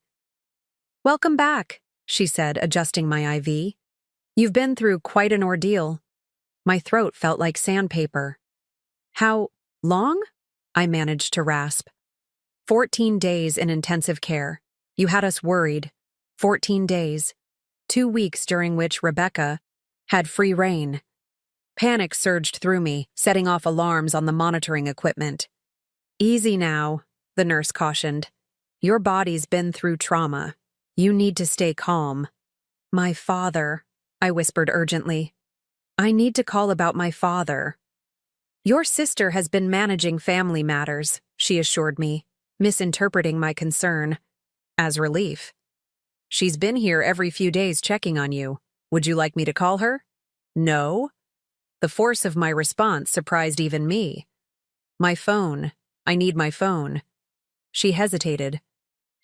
"Welcome back," she said, adjusting my IV. "You've been through quite an ordeal." My throat felt like sandpaper. "How long?" I managed to rasp. 14 days in intensive care. You had us worried. 14 days. 2 weeks during which Rebecca had free rein. Panic surged through me, setting off alarms on the monitoring equipment. "Easy now," the nurse cautioned. "Your body's been through trauma. You need to stay calm." "My father," I whispered urgently. "I need to call about my father." "Your sister has been managing family matters," she assured me, misinterpreting my concern as relief. "She's been here every few days checking on you. Would you like me to call her?" "No?" The force of my response surprised even me. "My phone. I need my phone." She hesitated.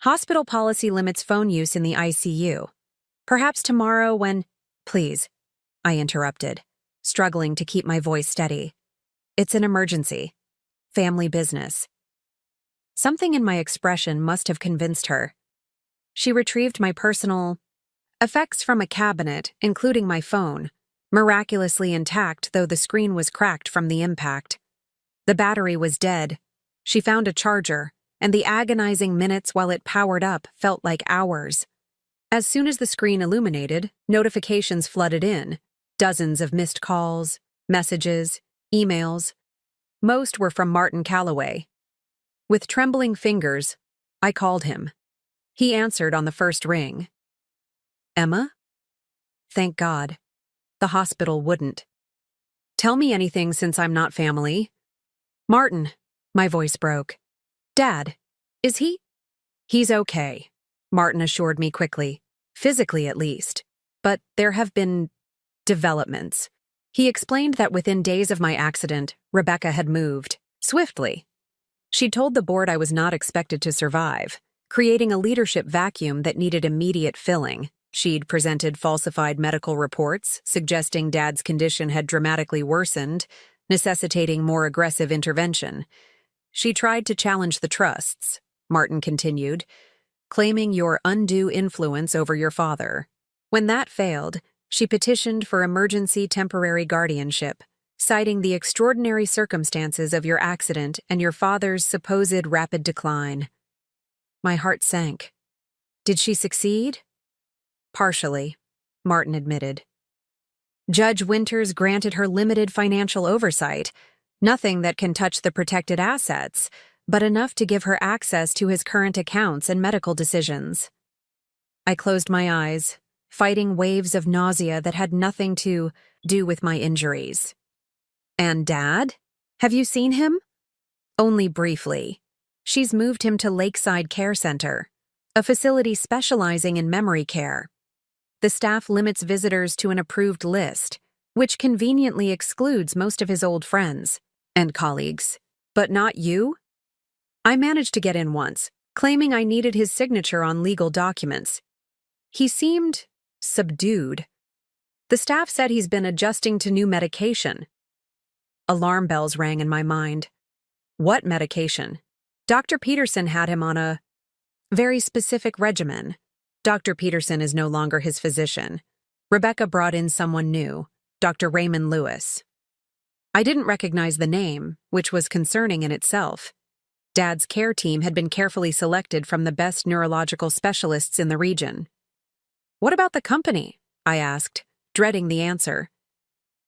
"Hospital policy limits phone use in the ICU. Perhaps tomorrow when—" "Please," I interrupted, struggling to keep my voice steady. "It's an emergency. Family business." Something in my expression must have convinced her. She retrieved my personal effects from a cabinet, including my phone, miraculously intact though the screen was cracked from the impact. The battery was dead. She found a charger, and the agonizing minutes while it powered up felt like hours. As soon as the screen illuminated, notifications flooded in. Dozens of missed calls, messages, emails. Most were from Martin Calloway. With trembling fingers, I called him. He answered on the first ring. "Emma?" Thank God. The hospital wouldn't. "Tell me anything since I'm not family." "Martin," my voice broke. "Dad, is he?" "He's okay," Martin assured me quickly, physically at least. "But there have been developments." He explained that within days of my accident, Rebecca had moved, swiftly. She told the board I was not expected to survive, creating a leadership vacuum that needed immediate filling. She'd presented falsified medical reports, suggesting Dad's condition had dramatically worsened, necessitating more aggressive intervention. "She tried to challenge the trusts," Martin continued, "claiming your undue influence over your father. When that failed, she petitioned for emergency temporary guardianship, citing the extraordinary circumstances of your accident and your father's supposed rapid decline." My heart sank. "Did she succeed?" "Partially," Martin admitted. "Judge Winters granted her limited financial oversight, nothing that can touch the protected assets, but enough to give her access to his current accounts and medical decisions." I closed my eyes, fighting waves of nausea that had nothing to do with my injuries. "And Dad? Have you seen him?" "Only briefly. She's moved him to Lakeside Care Center, a facility specializing in memory care. The staff limits visitors to an approved list, which conveniently excludes most of his old friends and colleagues. But not you?" "I managed to get in once, claiming I needed his signature on legal documents. He seemed subdued. The staff said he's been adjusting to new medication. Alarm bells rang in my mind. What medication? Dr. Peterson had him on a very specific regimen. Dr. Peterson is no longer his physician. Rebecca brought in someone new, Dr. Raymond Lewis. I didn't recognize the name, which was concerning in itself. Dad's care team had been carefully selected from the best neurological specialists in the region. What about the company? I asked, dreading the answer.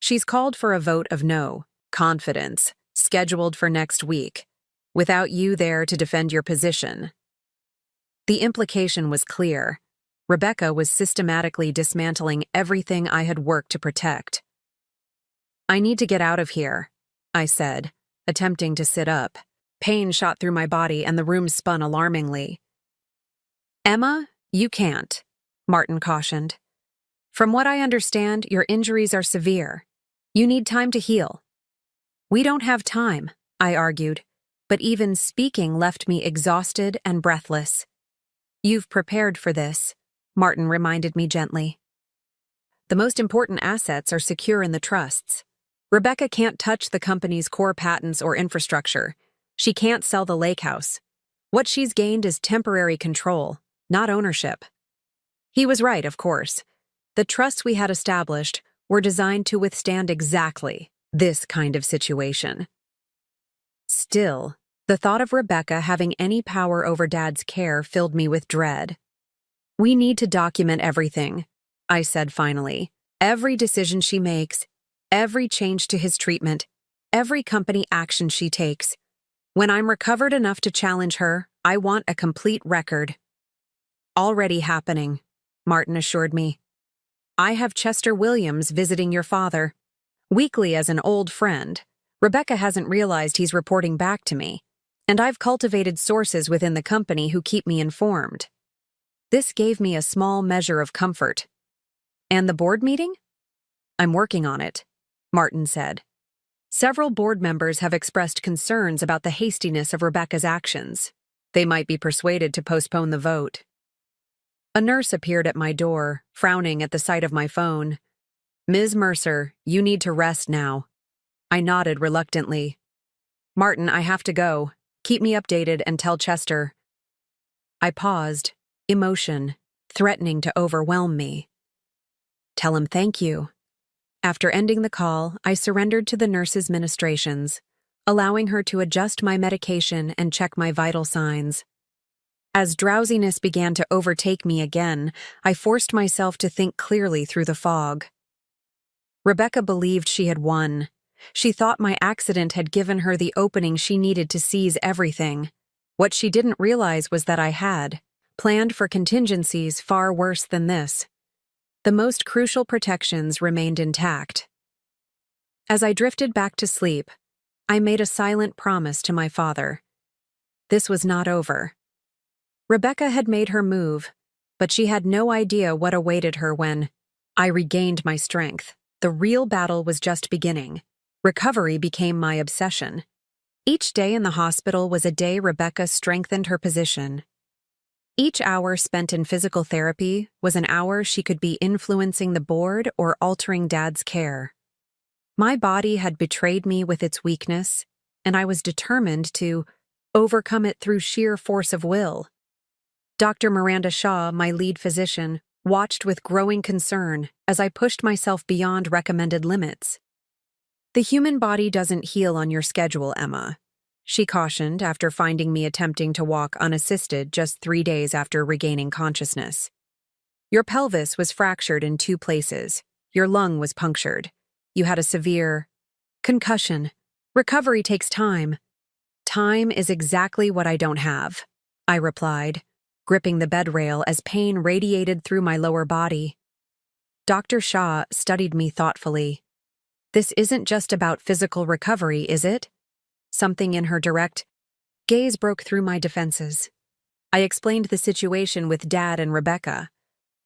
She's called for a vote of no confidence, scheduled for next week, without you there to defend your position. The implication was clear. Rebecca was systematically dismantling everything I had worked to protect. I need to get out of here, I said, attempting to sit up. Pain shot through my body and the room spun alarmingly. Emma, you can't, Martin cautioned. From what I understand, your injuries are severe. You need time to heal. We don't have time, I argued, but even speaking left me exhausted and breathless. You've prepared for this, Martin reminded me gently. The most important assets are secure in the trusts. Rebecca can't touch the company's core patents or infrastructure. She can't sell the lake house. What she's gained is temporary control, not ownership. He was right, of course. The trusts we had established were designed to withstand exactly this kind of situation. Still, the thought of Rebecca having any power over Dad's care filled me with dread. We need to document everything, I said finally. Every decision she makes, every change to his treatment, every company action she takes. When I'm recovered enough to challenge her, I want a complete record. Already happening, Martin assured me. I have Chester Williams visiting your father. Weekly as an old friend, Rebecca hasn't realized he's reporting back to me, and I've cultivated sources within the company who keep me informed. This gave me a small measure of comfort. And the board meeting? I'm working on it, Martin said. Several board members have expressed concerns about the hastiness of Rebecca's actions. They might be persuaded to postpone the vote. A nurse appeared at my door, frowning at the sight of my phone. Ms. Mercer, you need to rest now. I nodded reluctantly. Martin, I have to go. Keep me updated and tell Chester. I paused, emotion threatening to overwhelm me. Tell him thank you. After ending the call, I surrendered to the nurse's ministrations, allowing her to adjust my medication and check my vital signs. As drowsiness began to overtake me again, I forced myself to think clearly through the fog. Rebecca believed she had won. She thought my accident had given her the opening she needed to seize everything. What she didn't realize was that I had planned for contingencies far worse than this. The most crucial protections remained intact. As I drifted back to sleep, I made a silent promise to my father. This was not over. Rebecca had made her move, but she had no idea what awaited her when I regained my strength. The real battle was just beginning. Recovery became my obsession. Each day in the hospital was a day Rebecca strengthened her position. Each hour spent in physical therapy was an hour she could be influencing the board or altering Dad's care. My body had betrayed me with its weakness, and I was determined to overcome it through sheer force of will. Dr. Miranda Shaw, my lead physician, watched with growing concern as I pushed myself beyond recommended limits. The human body doesn't heal on your schedule, Emma, she cautioned after finding me attempting to walk unassisted just 3 days after regaining consciousness. Your pelvis was fractured in 2 places. Your lung was punctured. You had a severe concussion. Recovery takes time. Time is exactly what I don't have, I replied, gripping the bed rail as pain radiated through my lower body. Dr. Shaw studied me thoughtfully. This isn't just about physical recovery, is it? Something in her direct gaze broke through my defenses. I explained the situation with Dad and Rebecca,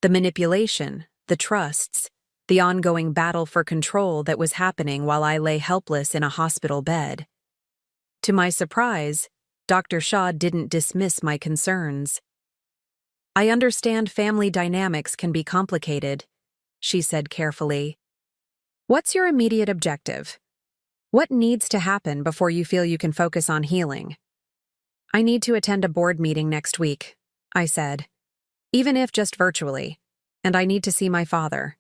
the manipulation, the trusts, the ongoing battle for control that was happening while I lay helpless in a hospital bed. To my surprise, Dr. Shaw didn't dismiss my concerns. "I understand family dynamics can be complicated," she said carefully. "What's your immediate objective? What needs to happen before you feel you can focus on healing?" "I need to attend a board meeting next week," I said, "even if just virtually, and I need to see my father."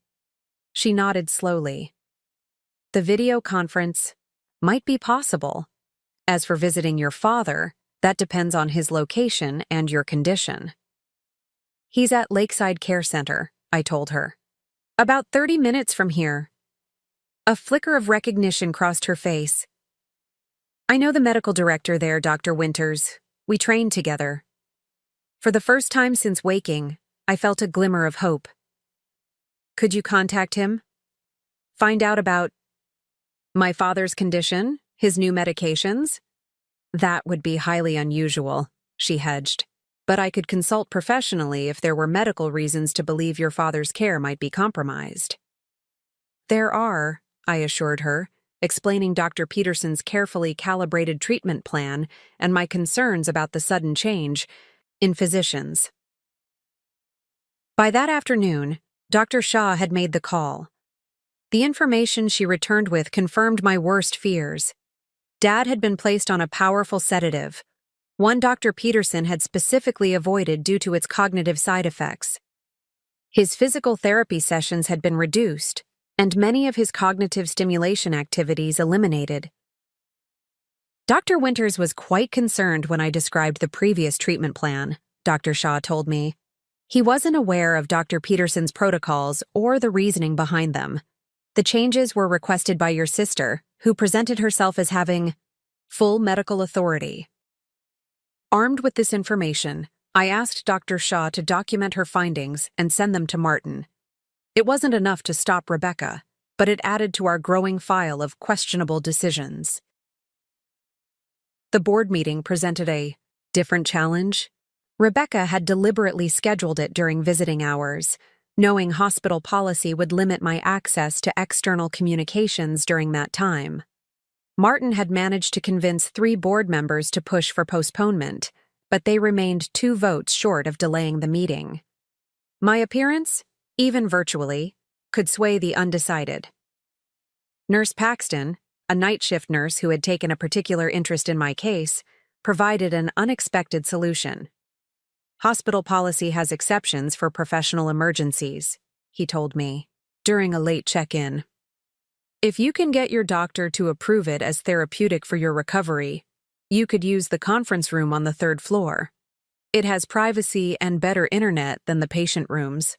She nodded slowly. "The video conference might be possible. As for visiting your father, that depends on his location and your condition." "He's at Lakeside Care Center," I told her. "About 30 minutes from here." A flicker of recognition crossed her face. "I know the medical director there, Dr. Winters. We trained together." For the first time since waking, I felt a glimmer of hope. "Could you contact him? Find out about my father's condition, his new medications?" "That would be highly unusual," she hedged. "But I could consult professionally if there were medical reasons to believe your father's care might be compromised." "There are," I assured her, explaining Dr. Peterson's carefully calibrated treatment plan and my concerns about the sudden change in physicians. By that afternoon, Dr. Shaw had made the call. The information she returned with confirmed my worst fears. Dad had been placed on a powerful sedative, one Dr. Peterson had specifically avoided due to its cognitive side effects. His physical therapy sessions had been reduced, and many of his cognitive stimulation activities eliminated. Dr. Winters was quite concerned when I described the previous treatment plan, Dr. Shaw told me. He wasn't aware of Dr. Peterson's protocols or the reasoning behind them. The changes were requested by your sister, who presented herself as having full medical authority. Armed with this information, I asked Dr. Shaw to document her findings and send them to Martin. It wasn't enough to stop Rebecca, but it added to our growing file of questionable decisions. The board meeting presented a different challenge. Rebecca had deliberately scheduled it during visiting hours, knowing hospital policy would limit my access to external communications during that time. Martin had managed to convince 3 board members to push for postponement, but they remained 2 votes short of delaying the meeting. My appearance, even virtually, could sway the undecided. Nurse Paxton, a night shift nurse who had taken a particular interest in my case, provided an unexpected solution. "Hospital policy has exceptions for professional emergencies," he told me, during a late check-in. "If you can get your doctor to approve it as therapeutic for your recovery, you could use the conference room on the 3rd floor. It has privacy and better internet than the patient rooms."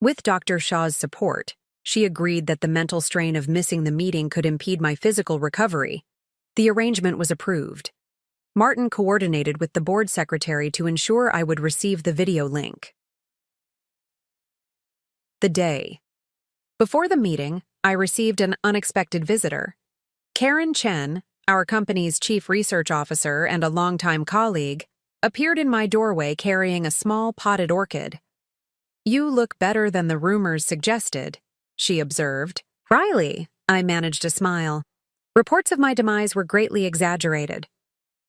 With Dr. Shaw's support, she agreed that the mental strain of missing the meeting could impede my physical recovery. The arrangement was approved. Martin coordinated with the board secretary to ensure I would receive the video link. The day. Before the meeting, I received an unexpected visitor. Karen Chen, our company's chief research officer and a longtime colleague, appeared in my doorway carrying a small potted orchid. "You look better than the rumors suggested," she observed. "Riley," I managed a smile. Reports of my demise were greatly exaggerated.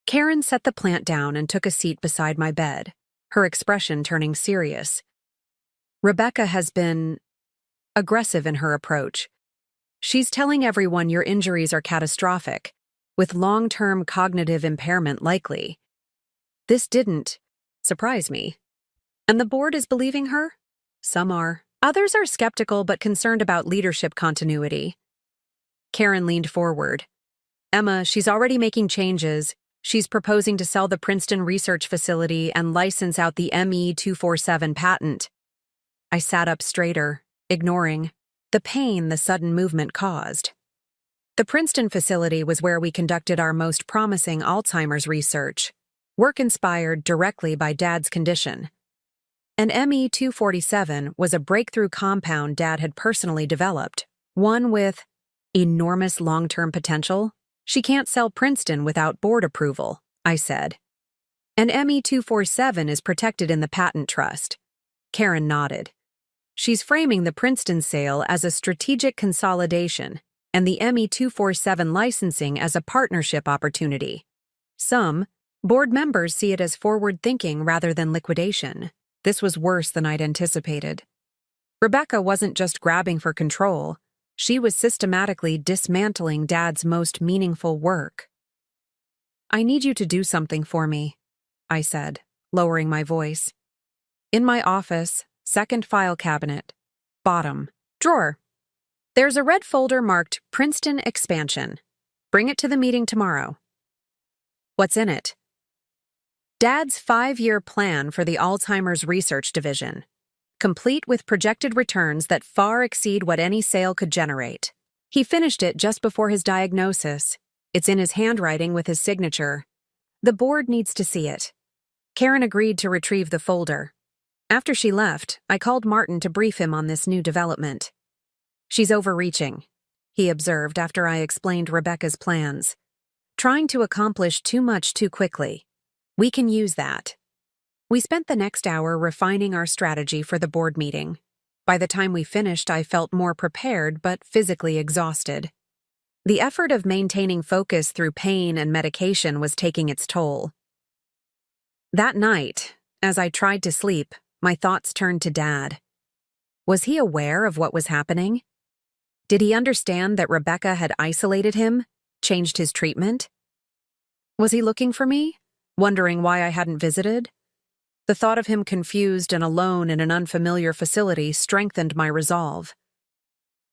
Karen set the plant down and took a seat beside my bed, her expression turning serious. "Rebecca has been aggressive in her approach. She's telling everyone your injuries are catastrophic, with long-term cognitive impairment likely. This didn't surprise me. And the board is believing her? Some are. Others are skeptical but concerned about leadership continuity." Karen leaned forward. "Emma, she's already making changes. She's proposing to sell the Princeton research facility and license out the ME247 patent." I sat up straighter, ignoring the pain the sudden movement caused. The Princeton facility was where we conducted our most promising Alzheimer's research, work inspired directly by Dad's condition. And ME247 was a breakthrough compound Dad had personally developed, one with enormous long-term potential. "She can't sell Princeton without board approval," I said. "And ME247 is protected in the patent trust." Karen nodded. "She's framing the Princeton sale as a strategic consolidation and the ME247 licensing as a partnership opportunity. Some, Board members see it as forward thinking rather than liquidation. This was worse than I'd anticipated. Rebecca wasn't just grabbing for control, she was systematically dismantling Dad's most meaningful work. "I need you to do something for me," I said, lowering my voice. "In my office, second file cabinet, bottom drawer. There's a red folder marked Princeton Expansion. Bring it to the meeting tomorrow." "What's in it?" "Dad's 5-year plan for the Alzheimer's Research Division, complete with projected returns that far exceed what any sale could generate. He finished it just before his diagnosis. It's in his handwriting with his signature. The board needs to see it." Karen agreed to retrieve the folder. After she left, I called Martin to brief him on this new development. "She's overreaching," he observed after I explained Rebecca's plans. "Trying to accomplish too much too quickly. We can use that." We spent the next hour refining our strategy for the board meeting. By the time we finished, I felt more prepared but physically exhausted. The effort of maintaining focus through pain and medication was taking its toll. That night, as I tried to sleep, my thoughts turned to Dad. Was he aware of what was happening? Did he understand that Rebecca had isolated him, changed his treatment? Was he looking for me, wondering why I hadn't visited? The thought of him confused and alone in an unfamiliar facility strengthened my resolve.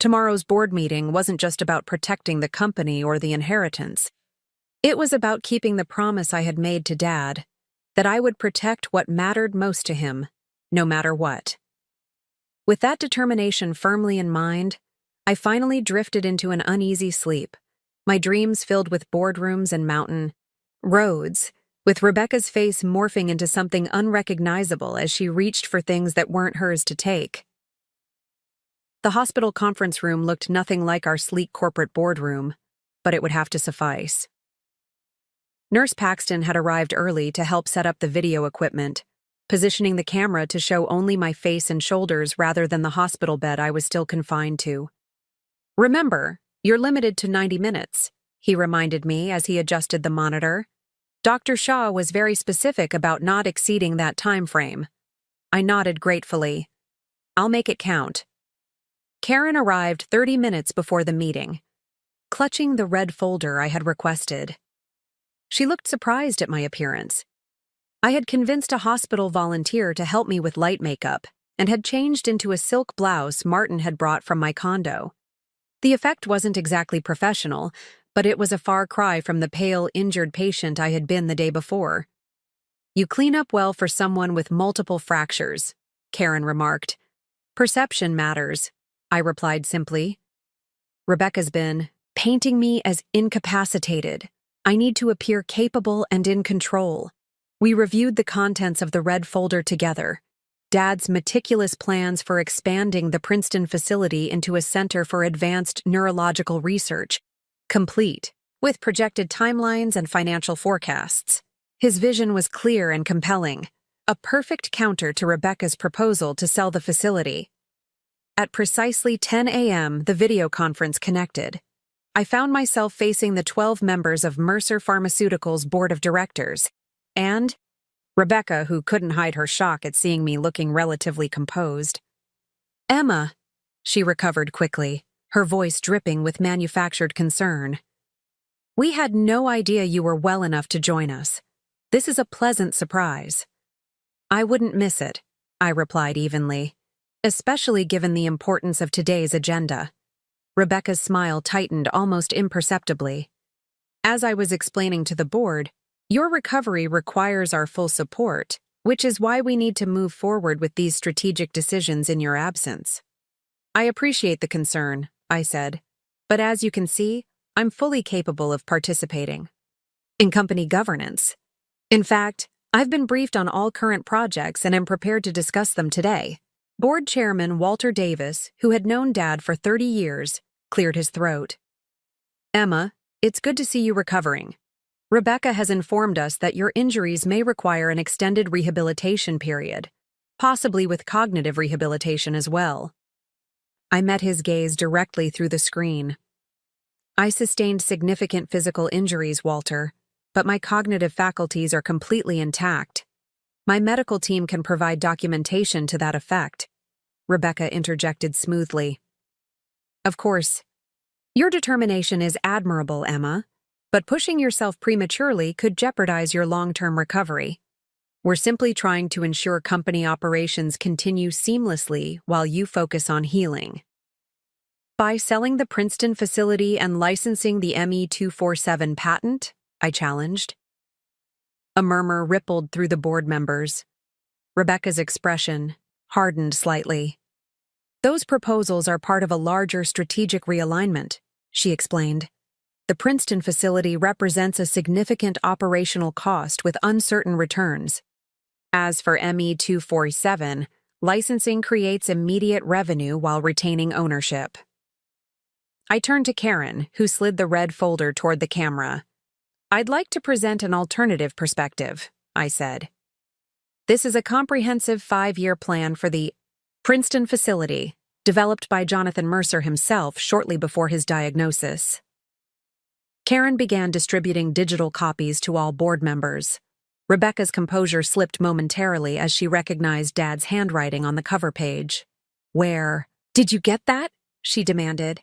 Tomorrow's board meeting wasn't just about protecting the company or the inheritance. It was about keeping the promise I had made to Dad, that I would protect what mattered most to him, no matter what. With that determination firmly in mind, I finally drifted into an uneasy sleep, my dreams filled with boardrooms and mountain roads, with Rebecca's face morphing into something unrecognizable as she reached for things that weren't hers to take. The hospital conference room looked nothing like our sleek corporate boardroom, but it would have to suffice. Nurse Paxton had arrived early to help set up the video equipment, positioning the camera to show only my face and shoulders rather than the hospital bed I was still confined to. "Remember, you're limited to 90 minutes, he reminded me as he adjusted the monitor. Dr. Shaw was very specific about not exceeding that time frame. I nodded gratefully. "I'll make it count." Karen arrived 30 minutes before the meeting, clutching the red folder I had requested. She looked surprised at my appearance. I had convinced a hospital volunteer to help me with light makeup and had changed into a silk blouse Martin had brought from my condo. The effect wasn't exactly professional, but it was a far cry from the pale, injured patient I had been the day before. "You clean up well for someone with multiple fractures," Karen remarked. "Perception matters," I replied simply. "Rebecca's been painting me as incapacitated. I need to appear capable and in control." We reviewed the contents of the red folder together. Dad's meticulous plans for expanding the Princeton facility into a center for advanced neurological research, complete, with projected timelines and financial forecasts. His vision was clear and compelling, a perfect counter to Rebecca's proposal to sell the facility. At precisely 10 a.m., the video conference connected. I found myself facing the 12 members of Mercer Pharmaceuticals' board of directors, and Rebecca, who couldn't hide her shock at seeing me looking relatively composed. "Emma," she recovered quickly, her voice dripping with manufactured concern. "We had no idea you were well enough to join us. This is a pleasant surprise." "I wouldn't miss it," I replied evenly, "especially given the importance of today's agenda." Rebecca's smile tightened almost imperceptibly. "As I was explaining to the board, your recovery requires our full support, which is why we need to move forward with these strategic decisions in your absence." "I appreciate the concern," I said, "but as you can see, I'm fully capable of participating in company governance. In fact, I've been briefed on all current projects and am prepared to discuss them today." Board Chairman Walter Davis, who had known Dad for 30 years, cleared his throat. "Emma, it's good to see you recovering. Rebecca has informed us that your injuries may require an extended rehabilitation period, possibly with cognitive rehabilitation as well." I met his gaze directly through the screen. "I sustained significant physical injuries, Walter. but my cognitive faculties are completely intact. My medical team can provide documentation to that effect," Rebecca interjected smoothly. "Of course, your determination is admirable, Emma, but pushing yourself prematurely could jeopardize your long-term recovery. We're simply trying to ensure company operations continue seamlessly while you focus on healing." "By selling the Princeton facility and licensing the ME-247 patent?" I challenged. A murmur rippled through the board members. Rebecca's expression hardened slightly. "Those proposals are part of a larger strategic realignment," she explained. "The Princeton facility represents a significant operational cost with uncertain returns. As for ME-247, licensing creates immediate revenue while retaining ownership." I turned to Karen, who slid the red folder toward the camera. "I'd like to present an alternative perspective," I said. "This is a comprehensive 5-year plan for the Princeton facility, developed by Jonathan Mercer himself shortly before his diagnosis." Karen began distributing digital copies to all board members. Rebecca's composure slipped momentarily as she recognized Dad's handwriting on the cover page. "Where? Did you get that?" she demanded.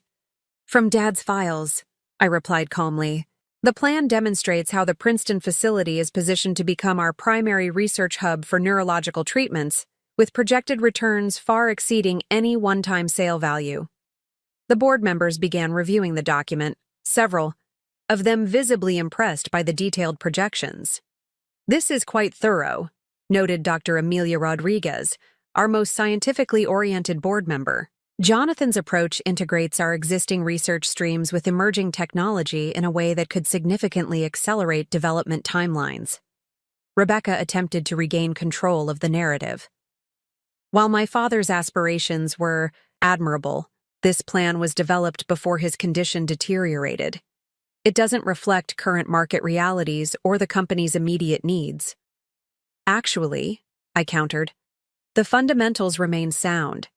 "From Dad's files," I replied calmly. "The plan demonstrates how the Princeton facility is positioned to become our primary research hub for neurological treatments, with projected returns far exceeding any one-time sale value." The board members began reviewing the document, several of them visibly impressed by the detailed projections. "This is quite thorough," noted Dr. Amelia Rodriguez, our most scientifically oriented board member. "Jonathan's approach integrates our existing research streams with emerging technology in a way that could significantly accelerate development timelines." Rebecca attempted to regain control of the narrative. "While my father's aspirations were admirable, this plan was developed before his condition deteriorated. It doesn't reflect current market realities or the company's immediate needs." "Actually," I countered, "the fundamentals remain sound.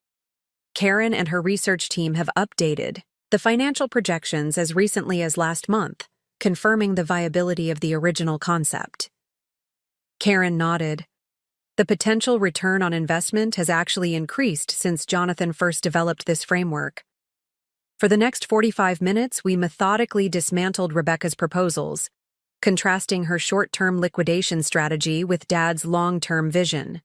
Karen and her research team have updated the financial projections as recently as last month, confirming the viability of the original concept." Karen nodded. "The potential return on investment has actually increased since Jonathan first developed this framework." For the next 45 minutes, we methodically dismantled Rebecca's proposals, contrasting her short-term liquidation strategy with Dad's long-term vision.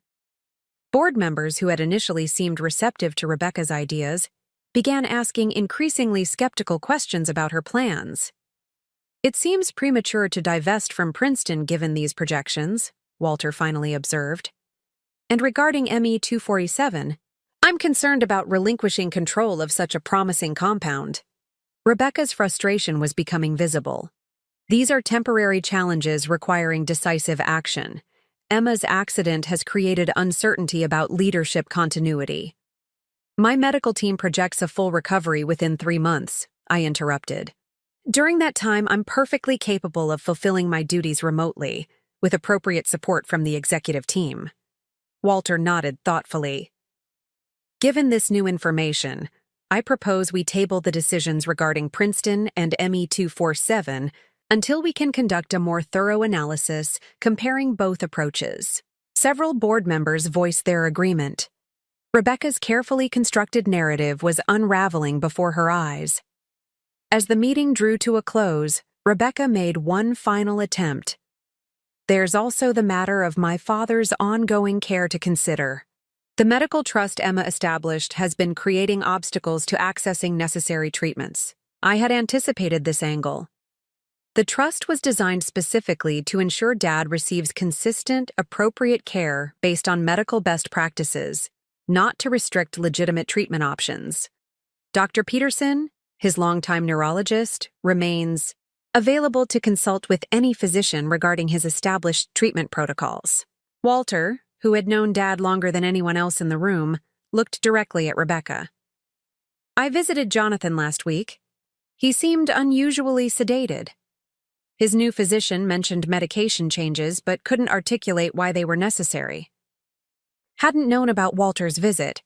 Board members who had initially seemed receptive to Rebecca's ideas began asking increasingly skeptical questions about her plans. "It seems premature to divest from Princeton given these projections," Walter finally observed. "And regarding ME-247, I'm concerned about relinquishing control of such a promising compound." Rebecca's frustration was becoming visible. "These are temporary challenges requiring decisive action. Emma's accident has created uncertainty about leadership continuity." "My medical team projects a full recovery within 3 months," I interrupted. "During that time, I'm perfectly capable of fulfilling my duties remotely, with appropriate support from the executive team." Walter nodded thoughtfully. "Given this new information, I propose we table the decisions regarding Princeton and ME-247 until we can conduct a more thorough analysis comparing both approaches." Several board members voiced their agreement. Rebecca's carefully constructed narrative was unraveling before her eyes. As the meeting drew to a close, Rebecca made one final attempt. "There's also the matter of my father's ongoing care to consider. The medical trust Emma established has been creating obstacles to accessing necessary treatments. I had anticipated this angle. The trust was designed specifically to ensure Dad receives consistent, appropriate care based on medical best practices, not to restrict legitimate treatment options. Dr. Peterson, his longtime neurologist, remains available to consult with any physician regarding his established treatment protocols." Walter, who had known Dad longer than anyone else in the room, looked directly at Rebecca. "I visited Jonathan last week. He seemed unusually sedated. His new physician mentioned medication changes but couldn't articulate why they were necessary. Hadn't known about Walter's visit,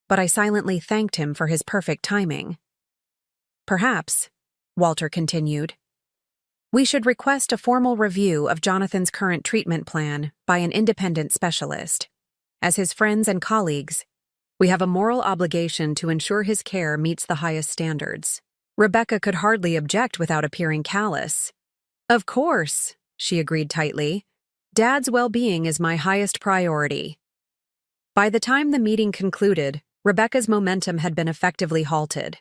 but I silently thanked him for his perfect timing." "Perhaps," Walter continued, We should request a formal review of Jonathan's current treatment plan by an independent specialist. As his friends and colleagues, we have a moral obligation to ensure his care meets the highest standards. Rebecca could hardly object without appearing callous. Of course, she agreed tightly. Dad's well-being is my highest priority. By the time the meeting concluded, Rebecca's momentum had been effectively halted.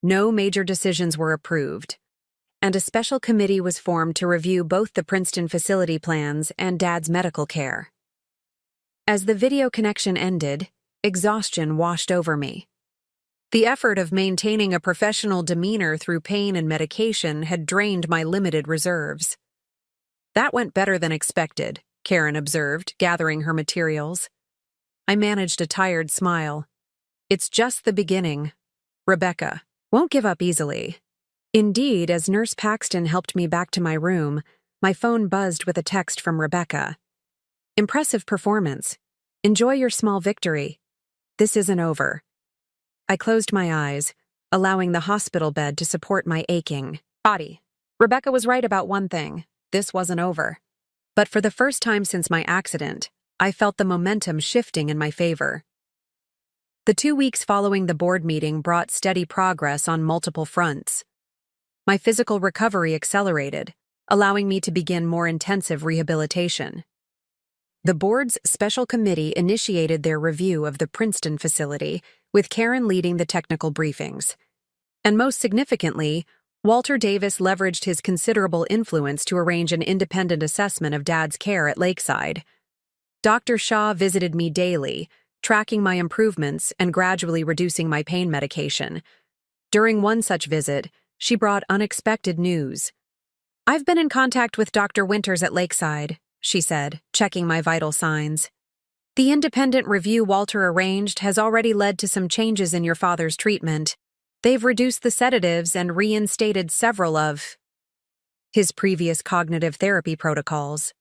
No major decisions were approved, and a special committee was formed to review both the Princeton facility plans and Dad's medical care. As the video connection ended, exhaustion washed over me. The effort of maintaining a professional demeanor through pain and medication had drained my limited reserves. That went better than expected, Karen observed, gathering her materials. I managed a tired smile. It's just the beginning. Rebecca won't give up easily. Indeed, as Nurse Paxton helped me back to my room, my phone buzzed with a text from Rebecca. Impressive performance. Enjoy your small victory. This isn't over. I closed my eyes, allowing the hospital bed to support my aching body. Rebecca was right about one thing. This wasn't over. But for the first time since my accident, I felt the momentum shifting in my favor. The 2 weeks following the board meeting brought steady progress on multiple fronts. My physical recovery accelerated, allowing me to begin more intensive rehabilitation. The board's special committee initiated their review of the Princeton facility, with Karen leading the technical briefings. And most significantly, Walter Davis leveraged his considerable influence to arrange an independent assessment of Dad's care at Lakeside. Dr. Shaw visited me daily, tracking my improvements and gradually reducing my pain medication. During one such visit, she brought unexpected news. I've been in contact with Dr. Winters at Lakeside, she said, checking my vital signs. The independent review Walter arranged has already led to some changes in your father's treatment. They've reduced the sedatives and reinstated several of his previous cognitive therapy protocols.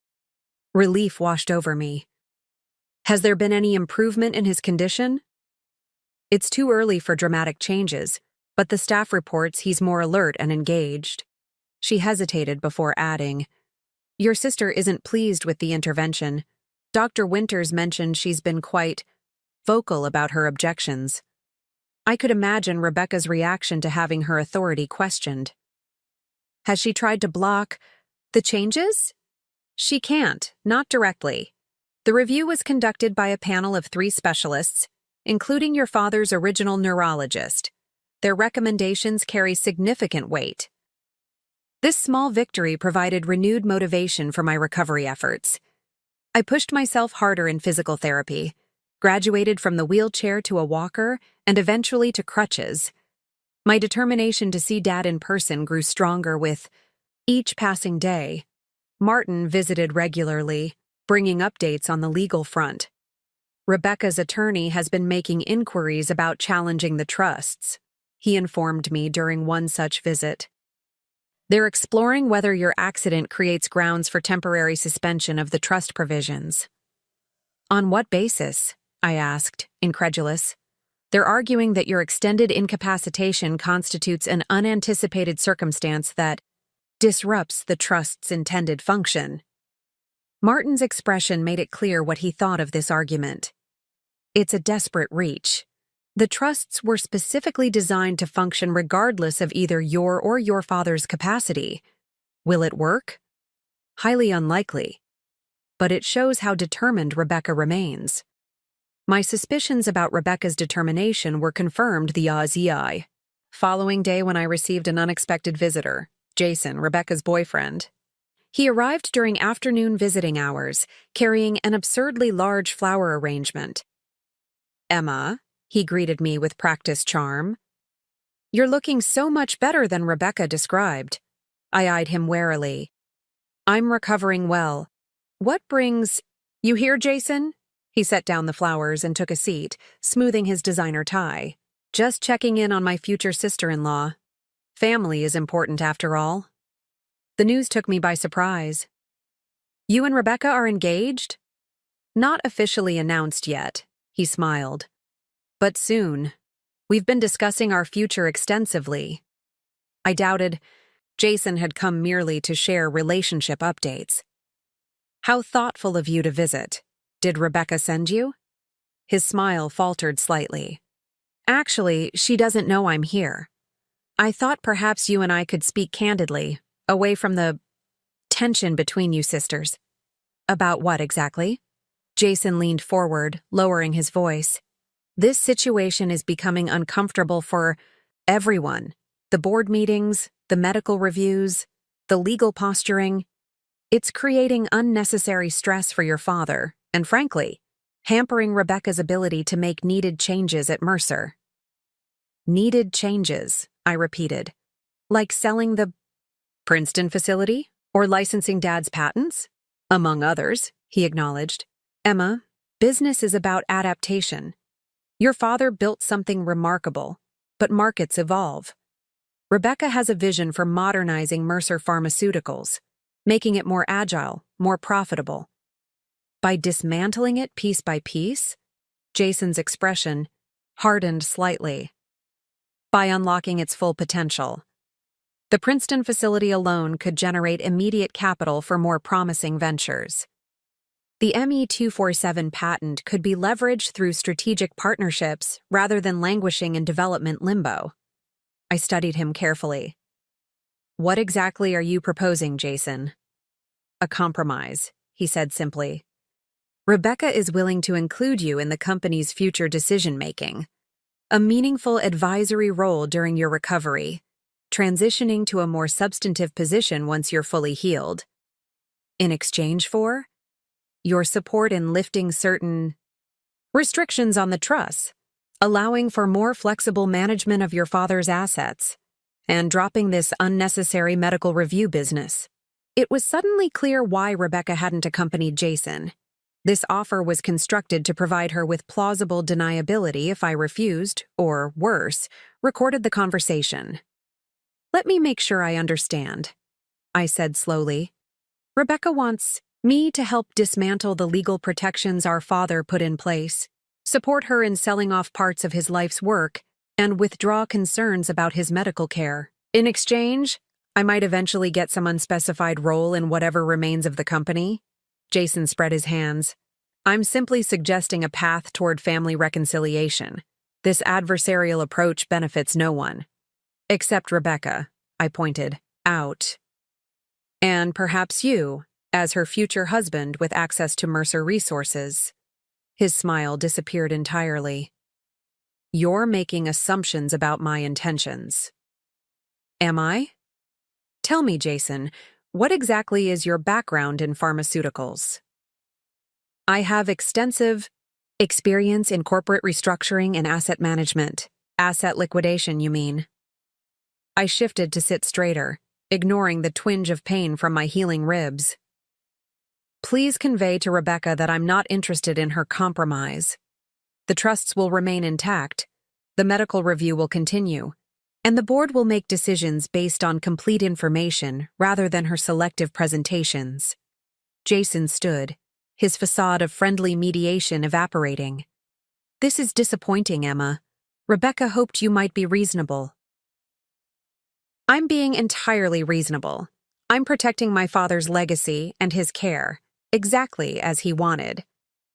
Relief washed over me. Has there been any improvement in his condition? It's too early for dramatic changes, but the staff reports he's more alert and engaged. She hesitated before adding, Your sister isn't pleased with the intervention. Dr. Winters mentioned she's been quite vocal about her objections. I could imagine Rebecca's reaction to having her authority questioned. Has she tried to block the changes? She can't, not directly. The review was conducted by a panel of 3 specialists, including your father's original neurologist. Their recommendations carry significant weight. This small victory provided renewed motivation for my recovery efforts. I pushed myself harder in physical therapy, graduated from the wheelchair to a walker, and eventually to crutches. My determination to see Dad in person grew stronger with each passing day. Martin visited regularly, bringing updates on the legal front. Rebecca's attorney has been making inquiries about challenging the trusts, he informed me during one such visit. They're exploring whether your accident creates grounds for temporary suspension of the trust provisions. On what basis? I asked, incredulous. They're arguing that your extended incapacitation constitutes an unanticipated circumstance that disrupts the trust's intended function. Martin's expression made it clear what he thought of this argument. It's a desperate reach. The trusts were specifically designed to function regardless of either your or your father's capacity. Will it work? Highly unlikely. But it shows how determined Rebecca remains. My suspicions about Rebecca's determination were confirmed the following day when I received an unexpected visitor, Jason, Rebecca's boyfriend. He arrived during afternoon visiting hours, carrying an absurdly large flower arrangement. Emma, he greeted me with practiced charm. You're looking so much better than Rebecca described. I eyed him warily. I'm recovering well. What brings... You here, Jason? He set down the flowers and took a seat, smoothing his designer tie. Just checking in on my future sister-in-law. Family is important after all. The news took me by surprise. You and Rebecca are engaged? Not officially announced yet, he smiled. But soon. We've been discussing our future extensively. I doubted, Jason had come merely to share relationship updates. "How thoughtful of you to visit. Did Rebecca send you?" His smile faltered slightly. "Actually, she doesn't know I'm here. I thought perhaps you and I could speak candidly, away from the tension between you sisters." "About what exactly?" Jason leaned forward, lowering his voice. "This situation is becoming uncomfortable for everyone. The board meetings, the medical reviews, the legal posturing. It's creating unnecessary stress for your father, and frankly, hampering Rebecca's ability to make needed changes at Mercer." "Needed changes," I repeated. "Like selling the Princeton facility? Or licensing Dad's patents?" "Among others," he acknowledged. "Emma, business is about adaptation. Your father built something remarkable, but markets evolve. Rebecca has a vision for modernizing Mercer Pharmaceuticals, making it more agile, more profitable. By dismantling it piece by piece," Jason's expression hardened slightly. "By unlocking its full potential. The Princeton facility alone could generate immediate capital for more promising ventures. The ME-247 patent could be leveraged through strategic partnerships rather than languishing in development limbo." I studied him carefully. "What exactly are you proposing, Jason?" "A compromise," he said simply. "Rebecca is willing to include you in the company's future decision-making. A meaningful advisory role during your recovery, transitioning to a more substantive position once you're fully healed. In exchange for your support in lifting certain restrictions on the trust, allowing for more flexible management of your father's assets, and dropping this unnecessary medical review business." It was suddenly clear why Rebecca hadn't accompanied Jason. This offer was constructed to provide her with plausible deniability if I refused, or worse, recorded the conversation. "Let me make sure I understand," I said slowly. "Rebecca wants me to help dismantle the legal protections our father put in place, support her in selling off parts of his life's work, and withdraw concerns about his medical care. In exchange, I might eventually get some unspecified role in whatever remains of the company." Jason spread his hands. "I'm simply suggesting a path toward family reconciliation. This adversarial approach benefits no one. Except Rebecca," I pointed out. "And perhaps you, as her future husband with access to Mercer resources." His smile disappeared entirely. "You're making assumptions about my intentions." "Am I? Tell me, Jason, what exactly is your background in pharmaceuticals?" "I have extensive experience in corporate restructuring and asset management. Asset liquidation, you mean?" I shifted to sit straighter, ignoring the twinge of pain from my healing ribs. "Please convey to Rebecca that I'm not interested in her compromise. The trusts will remain intact, the medical review will continue, and the board will make decisions based on complete information rather than her selective presentations." Jason stood, his facade of friendly mediation evaporating. "This is disappointing, Emma. Rebecca hoped you might be reasonable." "I'm being entirely reasonable. I'm protecting my father's legacy and his care, exactly as he wanted."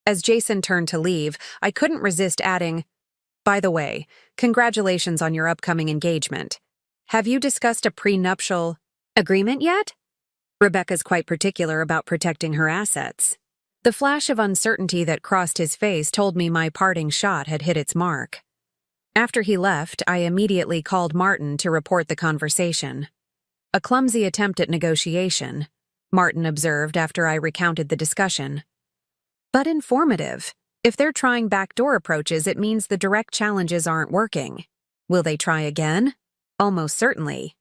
As Jason turned to leave, I couldn't resist adding, "By the way, congratulations on your upcoming engagement. Have you discussed a prenuptial agreement yet?" Rebecca's quite particular about protecting her assets. The flash of uncertainty that crossed his face told me my parting shot had hit its mark. After he left, I immediately called Martin to report the conversation. "A clumsy attempt at negotiation," Martin observed after I recounted the discussion. "But informative. If they're trying backdoor approaches, it means the direct challenges aren't working. Will they try again? Almost certainly.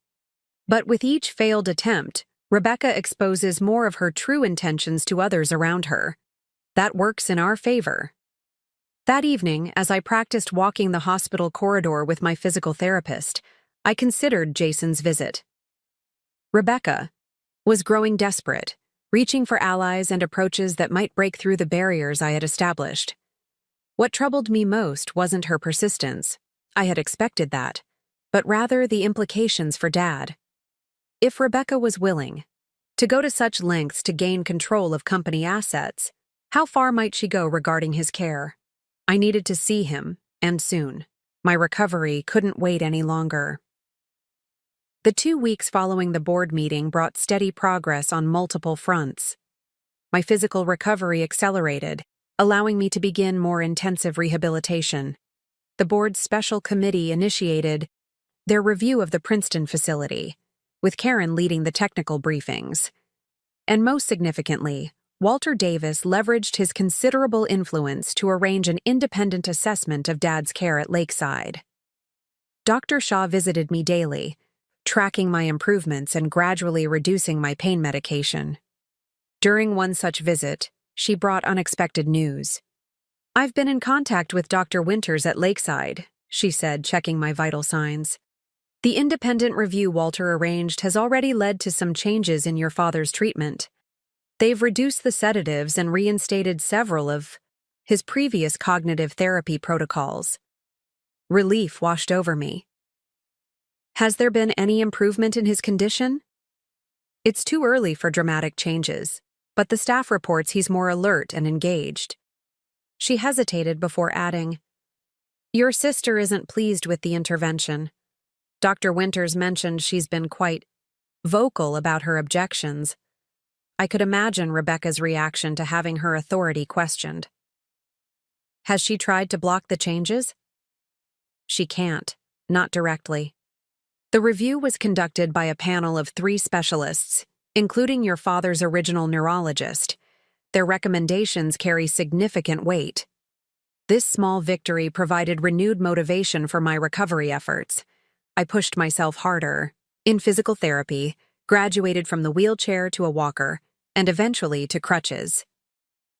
But with each failed attempt, Rebecca exposes more of her true intentions to others around her. That works in our favor." That evening, as I practiced walking the hospital corridor with my physical therapist, I considered Jason's visit. Rebecca was growing desperate, reaching for allies and approaches that might break through the barriers I had established. What troubled me most wasn't her persistence. I had expected that, but rather the implications for Dad. If Rebecca was willing to go to such lengths to gain control of company assets, how far might she go regarding his care? I needed to see him, and soon. My recovery couldn't wait any longer. The 2 weeks following the board meeting brought steady progress on multiple fronts. My physical recovery accelerated, allowing me to begin more intensive rehabilitation. The board's special committee initiated their review of the Princeton facility, with Karen leading the technical briefings. And most significantly, Walter Davis leveraged his considerable influence to arrange an independent assessment of Dad's care at Lakeside. Dr. Shaw visited me daily, tracking my improvements and gradually reducing my pain medication. During one such visit, she brought unexpected news. "I've been in contact with Dr. Winters at Lakeside," she said, checking my vital signs. "The independent review Walter arranged has already led to some changes in your father's treatment. They've reduced the sedatives and reinstated several of his previous cognitive therapy protocols." Relief washed over me. "Has there been any improvement in his condition?" "It's too early for dramatic changes, but the staff reports he's more alert and engaged." She hesitated before adding, "Your sister isn't pleased with the intervention. Dr. Winters mentioned she's been quite vocal about her objections." I could imagine Rebecca's reaction to having her authority questioned. "Has she tried to block the changes?" "She can't, not directly." The review was conducted by a panel of 3 specialists, including your father's original neurologist. Their recommendations carry significant weight. This small victory provided renewed motivation for my recovery efforts. I pushed myself harder in physical therapy, graduated from the wheelchair to a walker, and eventually to crutches.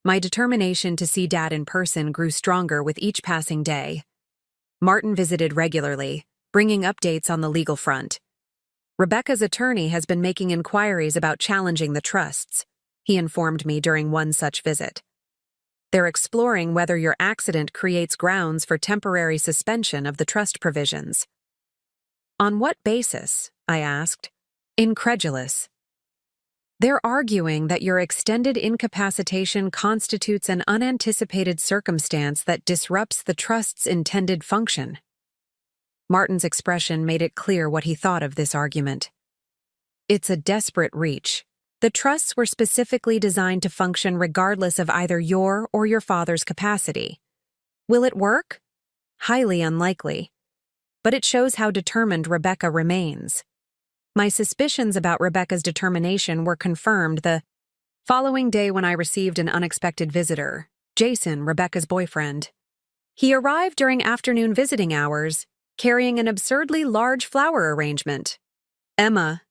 My determination to see Dad in person grew stronger with each passing day. Martin visited regularly, bringing updates on the legal front. "Rebecca's attorney has been making inquiries about challenging the trusts," he informed me during one such visit. "They're exploring whether your accident creates grounds for temporary suspension of the trust provisions." "On what basis?" I asked, incredulous. "They're arguing that your extended incapacitation constitutes an unanticipated circumstance that disrupts the trust's intended function." Martin's expression made it clear what he thought of this argument. "It's a desperate reach. The trusts were specifically designed to function regardless of either your or your father's capacity. Will it work? Highly unlikely. But it shows how determined Rebecca remains." My suspicions about Rebecca's determination were confirmed the following day when I received an unexpected visitor, Jason, Rebecca's boyfriend. He arrived during afternoon visiting hours, carrying an absurdly large flower arrangement. "Emma,"